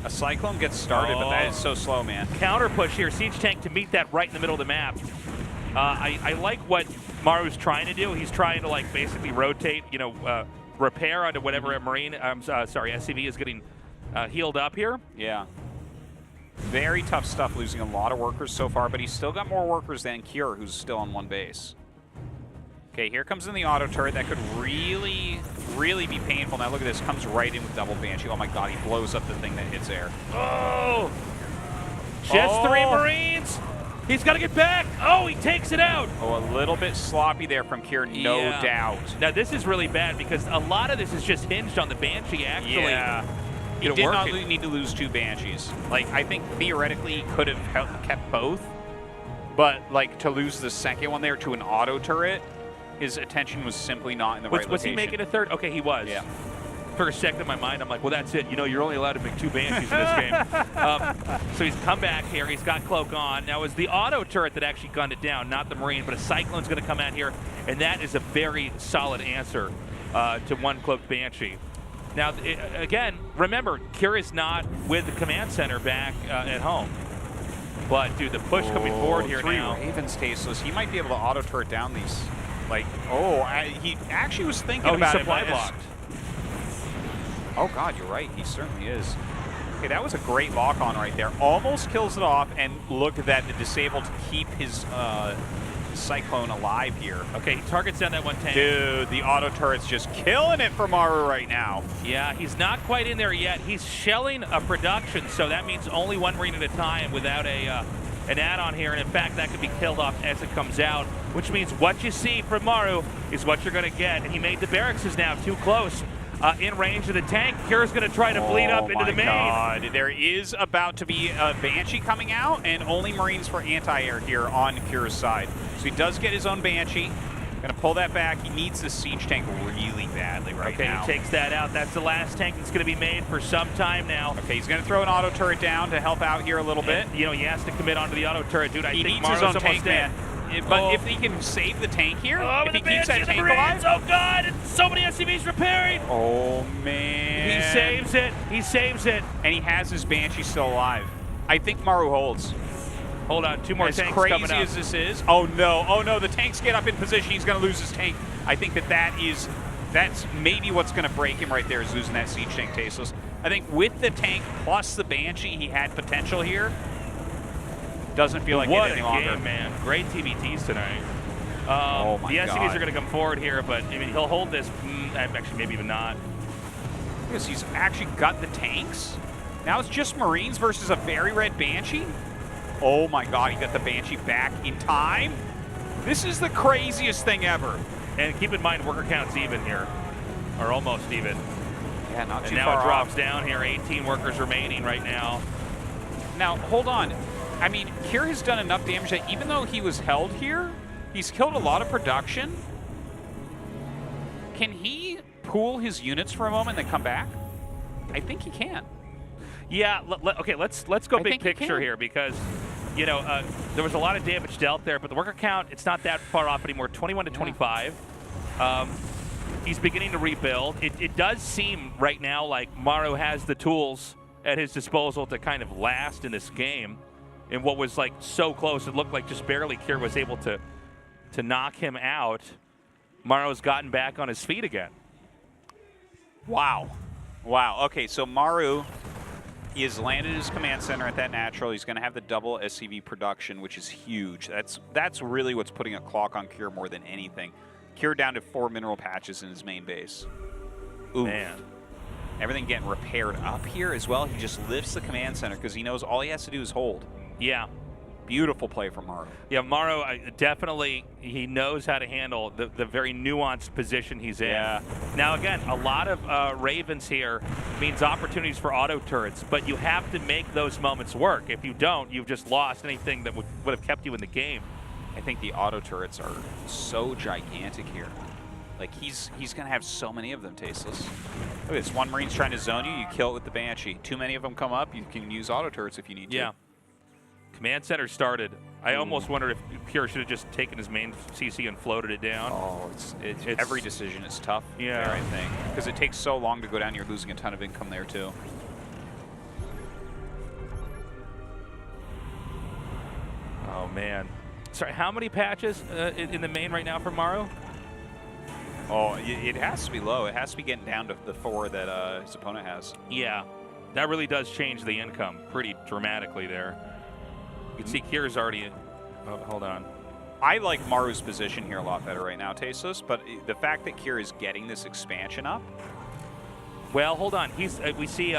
E: A Cyclone gets started, but that is so slow, man.
D: Counter push here. Siege Tank to meet that right in the middle of the map. I like what Maru's trying to do. He's trying to, like, basically rotate, you know, repair onto whatever Marine, SCV is getting healed up here.
E: Yeah. Very tough stuff, losing a lot of workers so far, but he's still got more workers than Kier, who's still on 1 base. Okay, here comes in the auto turret. That could really, really be painful. Now look at this. Comes right in with double Banshee. Oh my god, he blows up the thing that hits air.
D: Oh! Just 3 Marines! He's got to get back! Oh, he takes it out!
E: Oh, a little bit sloppy there from Kier, no doubt.
D: Now this is really bad because a lot of this is just hinged on the Banshee, actually.
E: Yeah. He did not need to lose 2 Banshees. Like, I think theoretically he could have kept both, but like to lose the second one there to an auto turret, his attention was simply not in the right location.
D: Was he making a 3rd? Okay, he was.
E: Yeah.
D: For a second in my mind, I'm like, well, that's it. You know, you're only allowed to make 2 Banshees in this game. So he's come back here. He's got Cloak on. Now, it was the auto turret that actually gunned it down, not the Marine, but a Cyclone's going to come out here, and that is a very solid answer to 1 Cloak Banshee. Now, again, remember, Kier is not with the command center back at home. But, dude, the push coming forward here
E: 3
D: now.
E: Ravens, Tasteless. He might be able to auto turret down these. Like, he actually was thinking about
D: he's supply
E: it.
D: blocked.
E: Oh, God, you're right. He certainly is. Okay, that was a great lock-on right there. Almost kills it off, and look at that. The disabled keep his Cyclone alive here.
D: Okay, he targets down that one tank.
E: Dude, the auto turret's just killing it for Maru right now.
D: Yeah, he's not quite in there yet. He's shelling a production, so that means only one Marine at a time without an add-on here. And in fact, that could be killed off as it comes out, which means what you see from Maru is what you're going to get. And he made the barracks is now too close. In range of the tank. Kira's going to try to bleed up into the main.
E: God. There is about to be a Banshee coming out, and only Marines for anti-air here on Kira's side. So he does get his own Banshee. Going to pull that back. He needs the siege tank really badly right now.
D: Okay, he takes that out. That's the last tank that's going to be made for some time now.
E: Okay, he's going to throw an auto turret down to help out here a little bit.
D: You know, he has to commit onto the auto turret, dude.
E: He needs his own tank, man. But if he can save the tank here, if he keeps that tank alive.
D: Oh, God, and so many SCVs repairing.
E: Oh, man.
D: He saves it. He saves it.
E: And he has his Banshee still alive. I think Maru holds.
D: Hold on, 2 more tanks
E: coming up.
D: As crazy
E: as this is. Oh, no, the tanks get up in position. He's going to lose his tank. I think that's maybe what's going to break him right there is losing that siege tank, Tasteless. I think with the tank plus the Banshee, he had potential here. Doesn't feel like it any longer.
D: What a game, man. Great TBTs tonight.
E: Oh my
D: the SCVs
E: God.
D: are going to come forward here, but I mean, he'll hold this. Actually, maybe even not.
E: Because he's actually got the tanks. Now it's just Marines versus a very red Banshee. Oh my God, he got the Banshee back in time. This is the craziest thing ever.
D: And keep in mind, worker count's even here, or almost even.
E: Yeah, not too
D: far. And
E: now
D: now it drops
E: off.
D: down here. 18 workers remaining right now.
E: Now, hold on. I mean, Kira has done enough damage that even though he was held here, he's killed a lot of production. Can he pool his units for a moment and then come back? I think he can.
D: Yeah, okay, let's go big picture here because, you know, there was a lot of damage dealt there, but the worker count, it's not that far off anymore, 21 to 25. He's beginning to rebuild. It does seem right now like Maru has the tools at his disposal to kind of last in this game. In what was like so close, it looked like just barely Kira was able to knock him out. Maru's gotten back on his feet again.
E: Wow. Wow. Okay, so Maru, he has landed his command center at that natural. He's going to have the double SCV production, which is huge. That's really what's putting a clock on Kira more than anything. Kira down to 4 mineral patches in his main base. Oof.
D: Man.
E: Everything getting repaired up here as well. He just lifts the command center because he knows all he has to do is hold.
D: Yeah.
E: Beautiful play from Maru.
D: Yeah, Maru definitely, he knows how to handle the very nuanced position he's in.
E: Yeah.
D: Now, again, a lot of Ravens here means opportunities for auto turrets, but you have to make those moments work. If you don't, you've just lost anything that would have kept you in the game.
E: I think the auto turrets are so gigantic here. Like, he's going to have so many of them, Tasteless. Look at this. One Marine's trying to zone you, you kill it with the Banshee. Too many of them come up, you can use auto turrets if you need to.
D: Yeah. Command center started. I almost wondered if Kira should have just taken his main CC and floated it down.
E: Oh, it's every decision is tough
D: yeah.
E: there, I think. Because it takes so long to go down, you're losing a ton of income there, too.
D: Oh, man. Sorry, how many patches in the main right now for Maru?
E: Oh, it has to be low. It has to be getting down to the 4 that his opponent has.
D: Yeah, that really does change the income pretty dramatically there. You can see Kira's already. Oh, hold on.
E: I like Maru's position here a lot better right now, Tasteless, but the fact that Kira is getting this expansion up.
D: Well, hold on. We see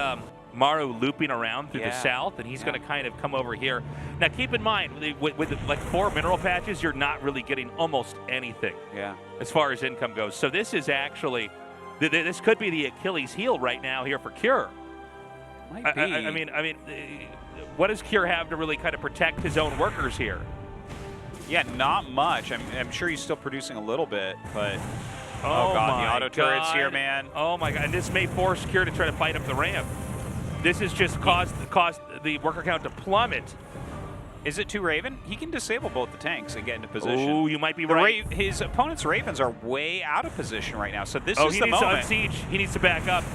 D: Maru looping around through the south, and he's going to kind of come over here. Now, keep in mind, with like 4 mineral patches, you're not really getting almost anything.
E: Yeah.
D: As far as income goes. So this is actually, this could be the Achilles heel right now here for Kira.
E: Might be.
D: I mean, what does Kira have to really kind of protect his own workers here?
E: Yeah, not much. I'm sure he's still producing a little bit, but
D: oh
E: God, the auto turrets here, man.
D: Oh my God, and this may force Kira to try to fight up the ramp. This has just caused the worker count to plummet.
E: Is it too Raven? He can disable both the tanks and get into position.
D: Oh, you might be right.
E: His opponent's Ravens are way out of position right now, so this is the moment.
D: Oh, he needs to unsiege. He needs to back up.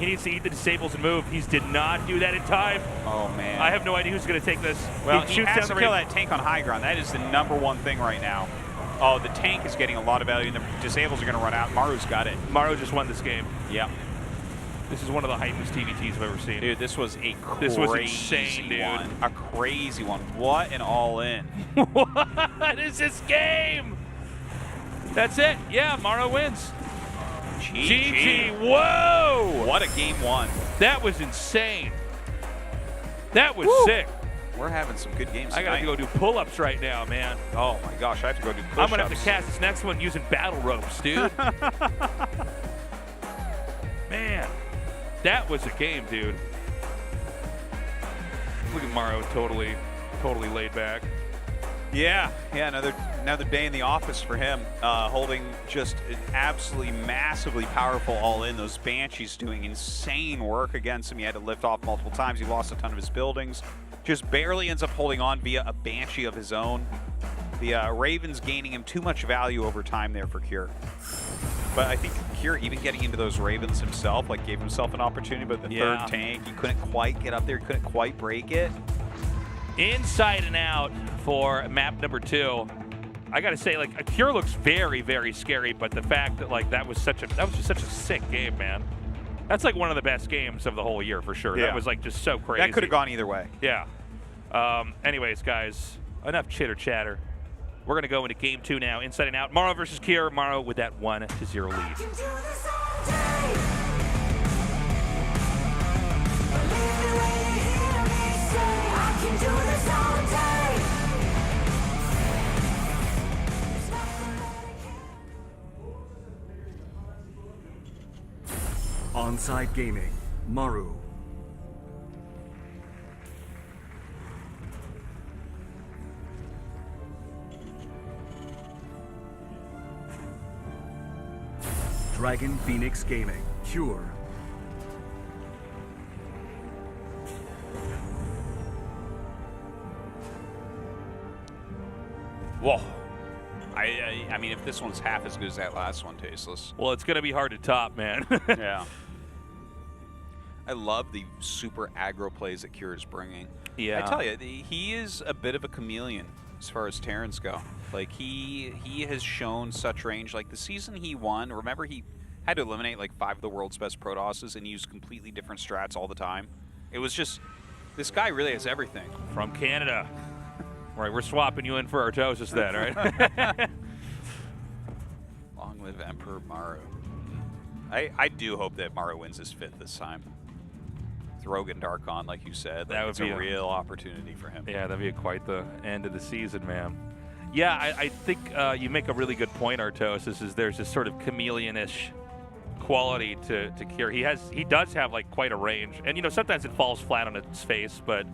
D: He needs to eat the disables and move. He did not do that in time.
E: Oh, man.
D: I have no idea who's going to take this.
E: Well, he has to kill that tank on high ground. That is the #1 thing right now. Oh, the tank is getting a lot of value, and the disables are going to run out. Maru's got it.
D: Maru just won this game.
E: Yep.
D: This is one of the hypest TVTs I've ever seen.
E: Dude, this was a crazy
D: This was insane, dude.
E: one. A crazy one. What an all-in.
D: What is this game? That's it. Yeah, Maru wins. GG. Whoa!
E: What a game one.
D: That was insane. That was sick.
E: We're having some good games
D: I got to go do pull-ups right now, man.
E: Oh my gosh, I have to go do push-ups.
D: I'm going to have to cast this next one using battle ropes, dude. Man, that was a game, dude. Look at Maru, totally laid back.
E: Yeah, another day in the office for him, holding just an absolutely massively powerful all-in. Those Banshees doing insane work against him. He had to lift off multiple times. He lost a ton of his buildings. Just barely ends up holding on via a Banshee of his own. The Ravens gaining him too much value over time there for Cure. But I think Cure, even getting into those Ravens himself, like gave himself an opportunity, but the third tank, he couldn't quite get up there, couldn't quite break it.
D: Inside and out for map number 2. I gotta say, like, Cure looks very, very scary, but the fact that like that was just such a sick game, man. That's like one of the best games of the whole year for sure.
E: Yeah.
D: That was like just so crazy.
E: That could have gone either way.
D: Yeah. Anyways, guys, enough chitter chatter. We're gonna go into game 2 now. Inside and out. Maru versus Cure. Maru with that 1-0 lead.
C: Onside Gaming, Maru. Dragon Phoenix Gaming, Cure.
E: Whoa. I mean, if this one's half as good as that last one, tasteless.
D: Well, it's going to be hard to top, man.
E: Yeah. I love the super aggro plays that Cure is bringing.
D: Yeah.
E: I tell you, he is a bit of a chameleon as far as Terrans go. Like, he has shown such range. Like, the season he won, remember he had to eliminate, like, 5 of the world's best Protosses and use completely different strats all the time. It was just, this guy really has everything.
D: From Canada. All right, we're swapping you in for Artosis then, right?
E: Long live Emperor Maru. I do hope that Maru wins his 5th this time. With Rogue and Darkon, like you said, that would be a real opportunity for him.
D: Yeah, that'd be quite the end of the season, man. Yeah, I think you make a really good point, Artosis, is there's this sort of chameleon-ish quality to Cure. He does have like quite a range, and you know sometimes it falls flat on its face, but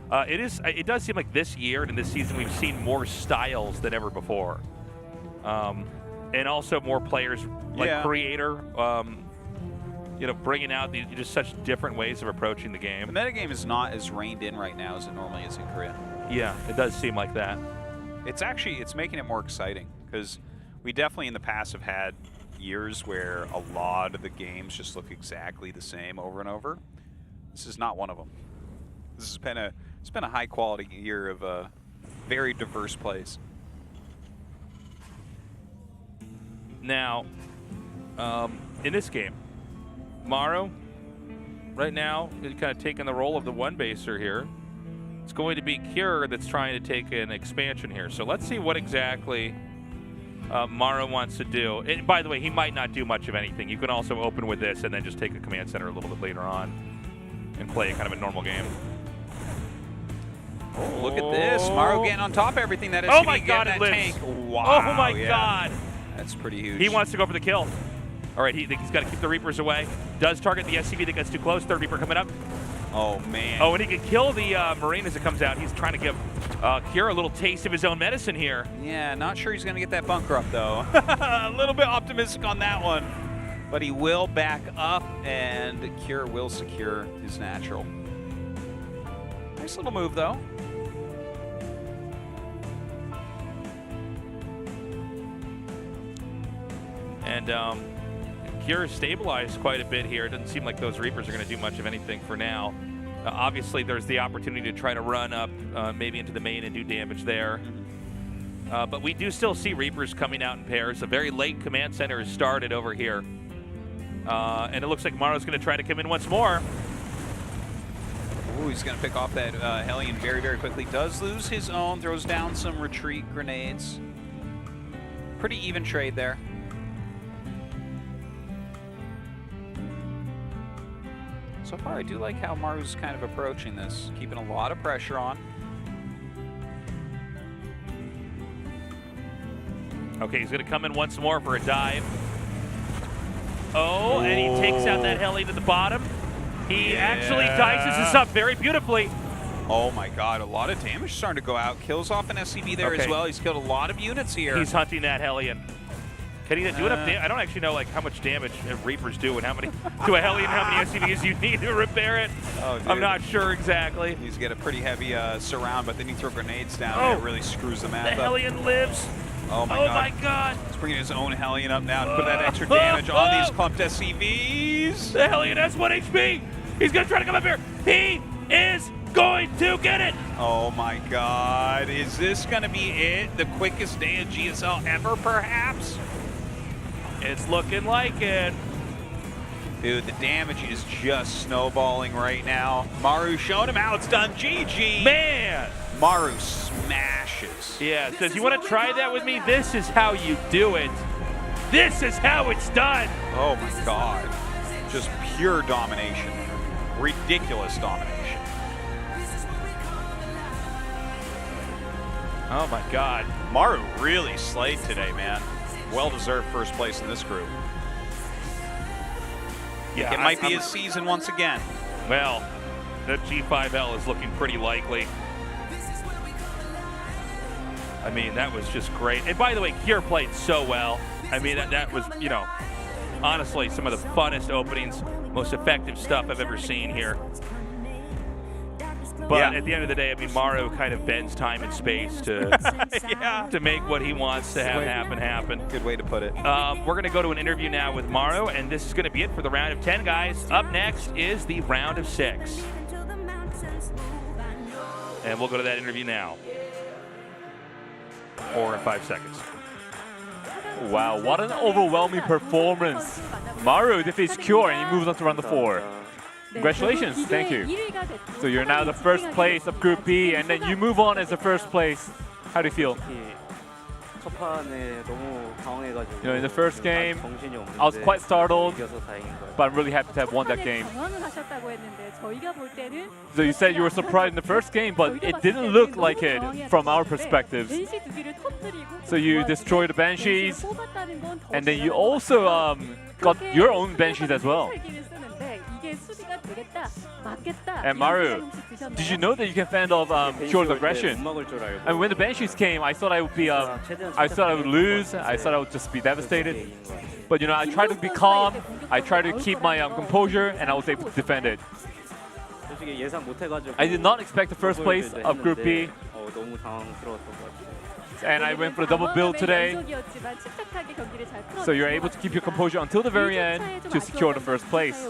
D: it does seem like this year and in this season we've seen more styles than ever before, and also more players like Creator, you know, bringing out these just such different ways of approaching the game.
E: The metagame is not as reined in right now as it normally is in Korea.
D: Yeah, it does seem like that.
E: It's making it more exciting because we definitely in the past have had years where a lot of the games just look exactly the same over and over. This is not one of them. This has been a high quality year of very diverse plays.
D: Now, in this game, Maru, right now, is kind of taking the role of the one-baser here. It's going to be Cure that's trying to take an expansion here. So let's see what exactly Maru wants to do. And by the way, he might not do much of anything. You can also open with this and then just take a command center a little bit later on and play kind of a normal game.
E: Oh, look at this. Maru getting on top of everything. That is
D: oh my God, it lives.
E: Tank. Wow,
D: oh my God.
E: That's pretty huge.
D: He wants to go for the kill. All right, he's got to keep the Reapers away. Does target the SCV that gets too close. Third Reaper coming up.
E: Oh, man.
D: Oh, and he can kill the Marine as it comes out. He's trying to give Cure a little taste of his own medicine here.
E: Yeah, not sure he's going to get that bunker up, though. A little bit optimistic on that one. But he will back up, and Cure will secure his natural. Nice little move, though.
D: And Cure is stabilized quite a bit here. It doesn't seem like those Reapers are going to do much of anything for now. Obviously, there's the opportunity to try to run up maybe into the main and do damage there. But we do still see Reapers coming out in pairs. A very late command center has started over here. And it looks like Maru's going to try to come in once more.
E: Ooh, he's going to pick off that Hellion very, very quickly. Does lose his own, throws down some retreat grenades. Pretty even trade there. So far, I do like how Maru's kind of approaching this, keeping a lot of pressure on.
D: Okay, he's going to come in once more for a dive. Oh, and he takes out that Hellion at the bottom. He actually dices this up very beautifully.
E: Oh my god, a lot of damage starting to go out. Kills off an SCV there as well. He's killed a lot of units here.
D: He's hunting that Hellion. Can he do enough damage? I don't actually know like how much damage Reapers do and how many to a Hellion, how many SCVs you need to repair it.
E: Oh, dude.
D: I'm not sure exactly.
E: He's got a pretty heavy surround, but then you throw grenades down and it really screws the map up.
D: The Hellion lives.
E: Oh my god. He's bringing his own Hellion up now to put that extra damage on these clumped SCVs.
D: The Hellion has 1 HP. He's going to try to come up here. He is going to get it.
E: Oh my god. Is this going to be it? The quickest day of GSL ever, perhaps?
D: It's looking like it.
E: Dude, the damage is just snowballing right now. Maru showing him how it's done. GG.
D: Man.
E: Maru smashes.
D: Yeah, says, you want to try that with me? This is how you do it. This is how it's done.
E: Oh my god. Just pure domination. Ridiculous domination.
D: Oh my god.
E: Maru really slayed today, man. Well-deserved first place in this group.
D: Yeah,
E: it might be his season once again.
D: Well, that G5L is looking pretty likely. I mean, that was just great. And by the way, Kier played so well. I mean, that was, you know, honestly, some of the funnest openings, most effective stuff I've ever seen here. But at the end of the day, I mean, Maru kind of bends time and space to to make what he wants to have happen.
E: Good way to put it.
D: We're going to go to an interview now with Maru, and this is going to be it for the round of 10, guys. Up next is the round of 6. And we'll go to that interview now. Or in 5 seconds.
F: Wow, what an overwhelming performance. Maru defeats Cure and he moves on to round of 4. Congratulations, thank you. So you're now the first place of Group B, and then you move on as the first place. How do you feel? You know, in the first game, I was quite startled, but I'm really happy to have won that game. So you said you were surprised in the first game, but it didn't look like it from our perspective. So you destroyed the Banshees, and then you also got your own Banshees as well. And Maru, did you know that you can fend off Cure's aggression? And when the Banshees came, I thought I would be, I thought I would lose. I thought I would just be devastated. But you know, I tried to be calm. I tried to keep my composure, and I was able to defend it. I did not expect the first place of Group B. And I went for the double build today. So you're able to keep your composure until the very end to secure the first place.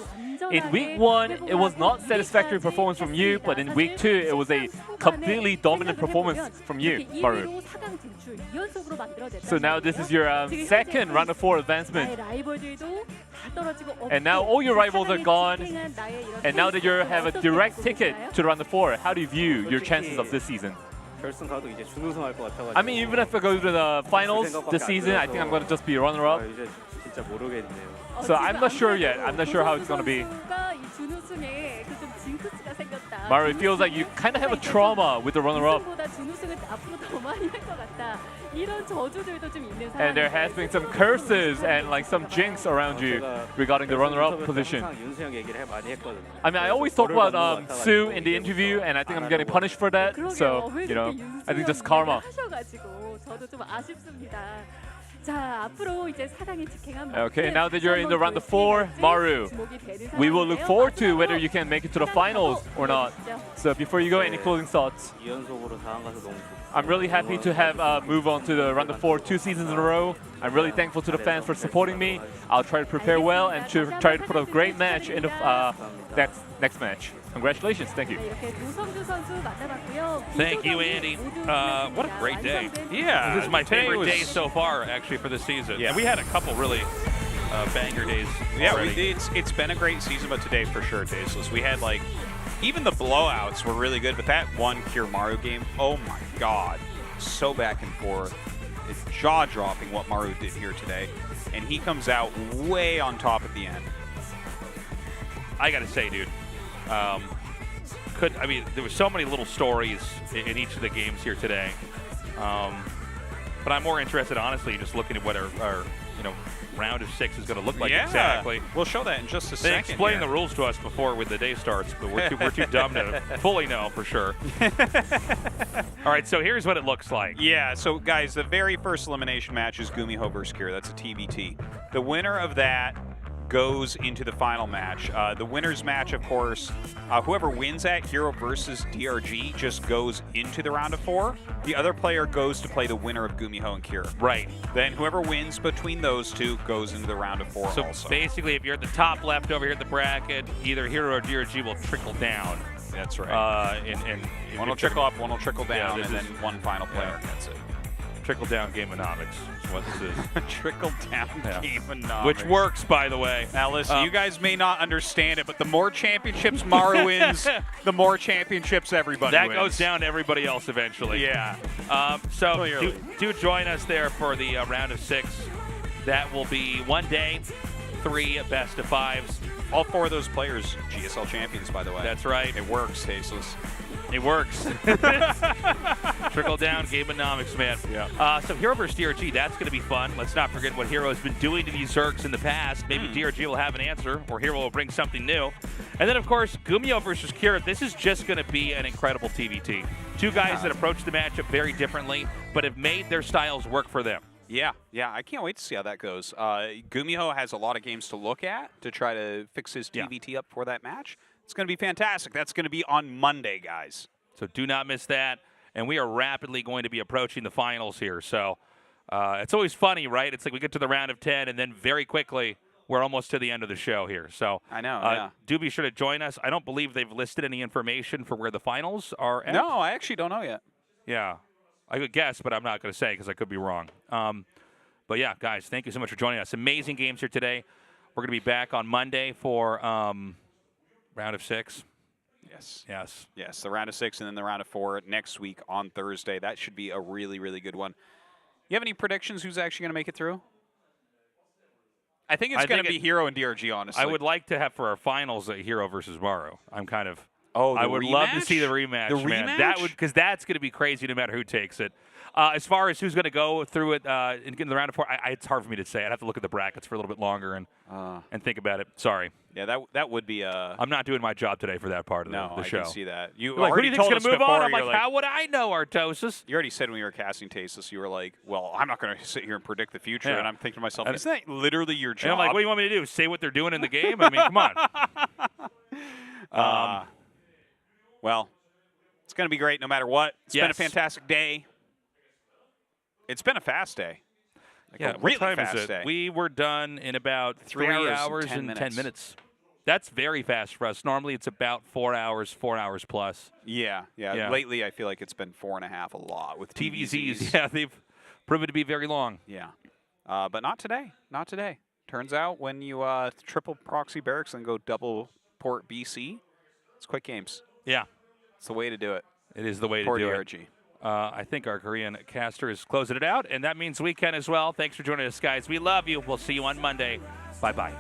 F: In week 1, it was not satisfactory performance from you, but in week 2, it was a completely dominant performance from you, Maru. So now this is your second round of 4 advancement. And now all your rivals are gone. And now that you have a direct ticket to round of 4, how do you view your chances of this season? I mean, even if I go to the finals this season, I think I'm going to just be a runner-up. So I'm not sure yet. I'm not sure how it's going to be. Maru, it feels like you kind of have a trauma with the runner-up. And there has been some curses and like some jinx around you regarding the runner-up position. I mean, I always talk about Sue in the interview, and I think I'm getting punished for that. So, you know, I think just karma. Okay, now that you're in the round of 4, Maru, we will look forward to whether you can make it to the finals or not. So before you go, any closing thoughts? I'm really happy to have move on to the round of 4 2 seasons in a row. I'm really thankful to the fans for supporting me. I'll try to prepare well and to try to put a great match in the next match. Congratulations, thank you.
D: Thank you, Andy. What a great day.
E: Yeah.
D: This is my favorite day so far, actually, for the season. Yeah. And we had a couple really banger days.
E: Yeah,
D: already.
E: it's been a great season, but today for sure, Tasteless. We had like, even the blowouts were really good, but that one Cure Maru game, oh my God, so back and forth. It's jaw-dropping what Maru did here today, and he comes out way on top at the end.
D: I gotta say, dude, there were so many little stories in each of the games here today. But I'm more interested, honestly, in just looking at what our round of 6 is going to look like exactly.
E: We'll show that in just a second.
D: They explained the rules to us before when the day starts, but we're too dumb to fully know for sure. All right, so here's what it looks like.
E: Yeah, so guys, the very first elimination match is Gumiho versus Kira. That's a TBT. The winner of that goes into the final match. The winner's match, of course, whoever wins that, Hero versus DRG, just goes into the round of 4. The other player goes to play the winner of Gumiho and Kira.
D: Right.
E: Then whoever wins between those two goes into the round of 4
D: so
E: also.
D: Basically, if you're at the top left over here at the bracket, either Hero or DRG will trickle down.
E: That's right.
D: And
E: one will trickle up, one will trickle down, and then one final player gets it.
D: Trickle-down gameonomics is what this is.
E: Trickle-down gameonomics.
D: Which works, by the way.
E: Now, listen, you guys may not understand it, but the more championships Maru wins, the more championships everybody wins.
D: That goes down to everybody else eventually.
E: Yeah.
D: So do join us there for the round of 6. That will be one day, 3 best of 5s.
E: All 4 of those players, GSL champions, by the way.
D: That's right.
E: It works, Tasteless.
D: It works. Trickle down gameonomics, man.
E: Yeah.
D: So Hero versus DRG, that's going to be fun. Let's not forget what Hero has been doing to these Zergs in the past. Maybe DRG will have an answer, or Hero will bring something new. And then, of course, Gumiho versus Kira. This is just going to be an incredible TVT. Two guys that approach the matchup very differently, but have made their styles work for them.
E: Yeah, I can't wait to see how that goes. Gumiho has a lot of games to look at to try to fix his TVT up for that match. It's going to be fantastic. That's going to be on Monday, guys.
D: So do not miss that. And we are rapidly going to be approaching the finals here. So it's always funny, right? It's like we get to the round of 10, and then very quickly we're almost to the end of the show here. So
E: I know,
D: do be sure to join us. I don't believe they've listed any information for where the finals are at.
E: No, I actually don't know yet.
D: Yeah. I could guess, but I'm not going to say because I could be wrong. But yeah, guys, thank you so much for joining us. Amazing games here today. We're going to be back on Monday for round of 6.
E: Yes, the round of 6 and then the round of 4 next week on Thursday. That should be a really, really good one. You have any predictions who's actually going to make it through? I think it's going to be Hero and DRG, honestly.
D: I would like to have for our finals a Hero versus Maru. I'm kind of...
E: Oh,
D: I would love to see the rematch, man. That would, because that's going to be crazy no matter who takes it. As far as who's going to go through it in the round of 4, it's hard for me to say. I'd have to look at the brackets for a little bit longer and think about it. Sorry.
E: Yeah, that would be
D: I'm not doing my job today for that part of the show.
E: I can see that. You
D: like, who do you think's going to move on? I'm
E: like,
D: how would I know, Artosis?
E: You already said when you were casting Tasteless, you were like, well, I'm not going to sit here and predict the future. And I'm thinking to myself, isn't that literally your job?
D: And I'm like, what do you want me to do? Say what they're doing in the game? I mean, come on.
E: Well, it's going to be great no matter what. It's been a fantastic day. It's been a fast day.
D: Like what time is it? We were done in about 3 hours and 10 minutes. That's very fast for us. Normally, it's about 4 hours plus.
E: Yeah. Lately, I feel like it's been 4.5 a lot with TVZs.
D: Yeah, they've proven to be very long.
E: Yeah. But not today. Not today. Turns out when you triple proxy barracks and go double port BC, it's quick games.
D: Yeah.
E: It's the way to do it.
D: It is the way to do
E: DRG.
D: it. I think our Korean caster is closing it out, and that means we can as well. Thanks for joining us, guys. We love you. We'll see you on Monday. Bye-bye.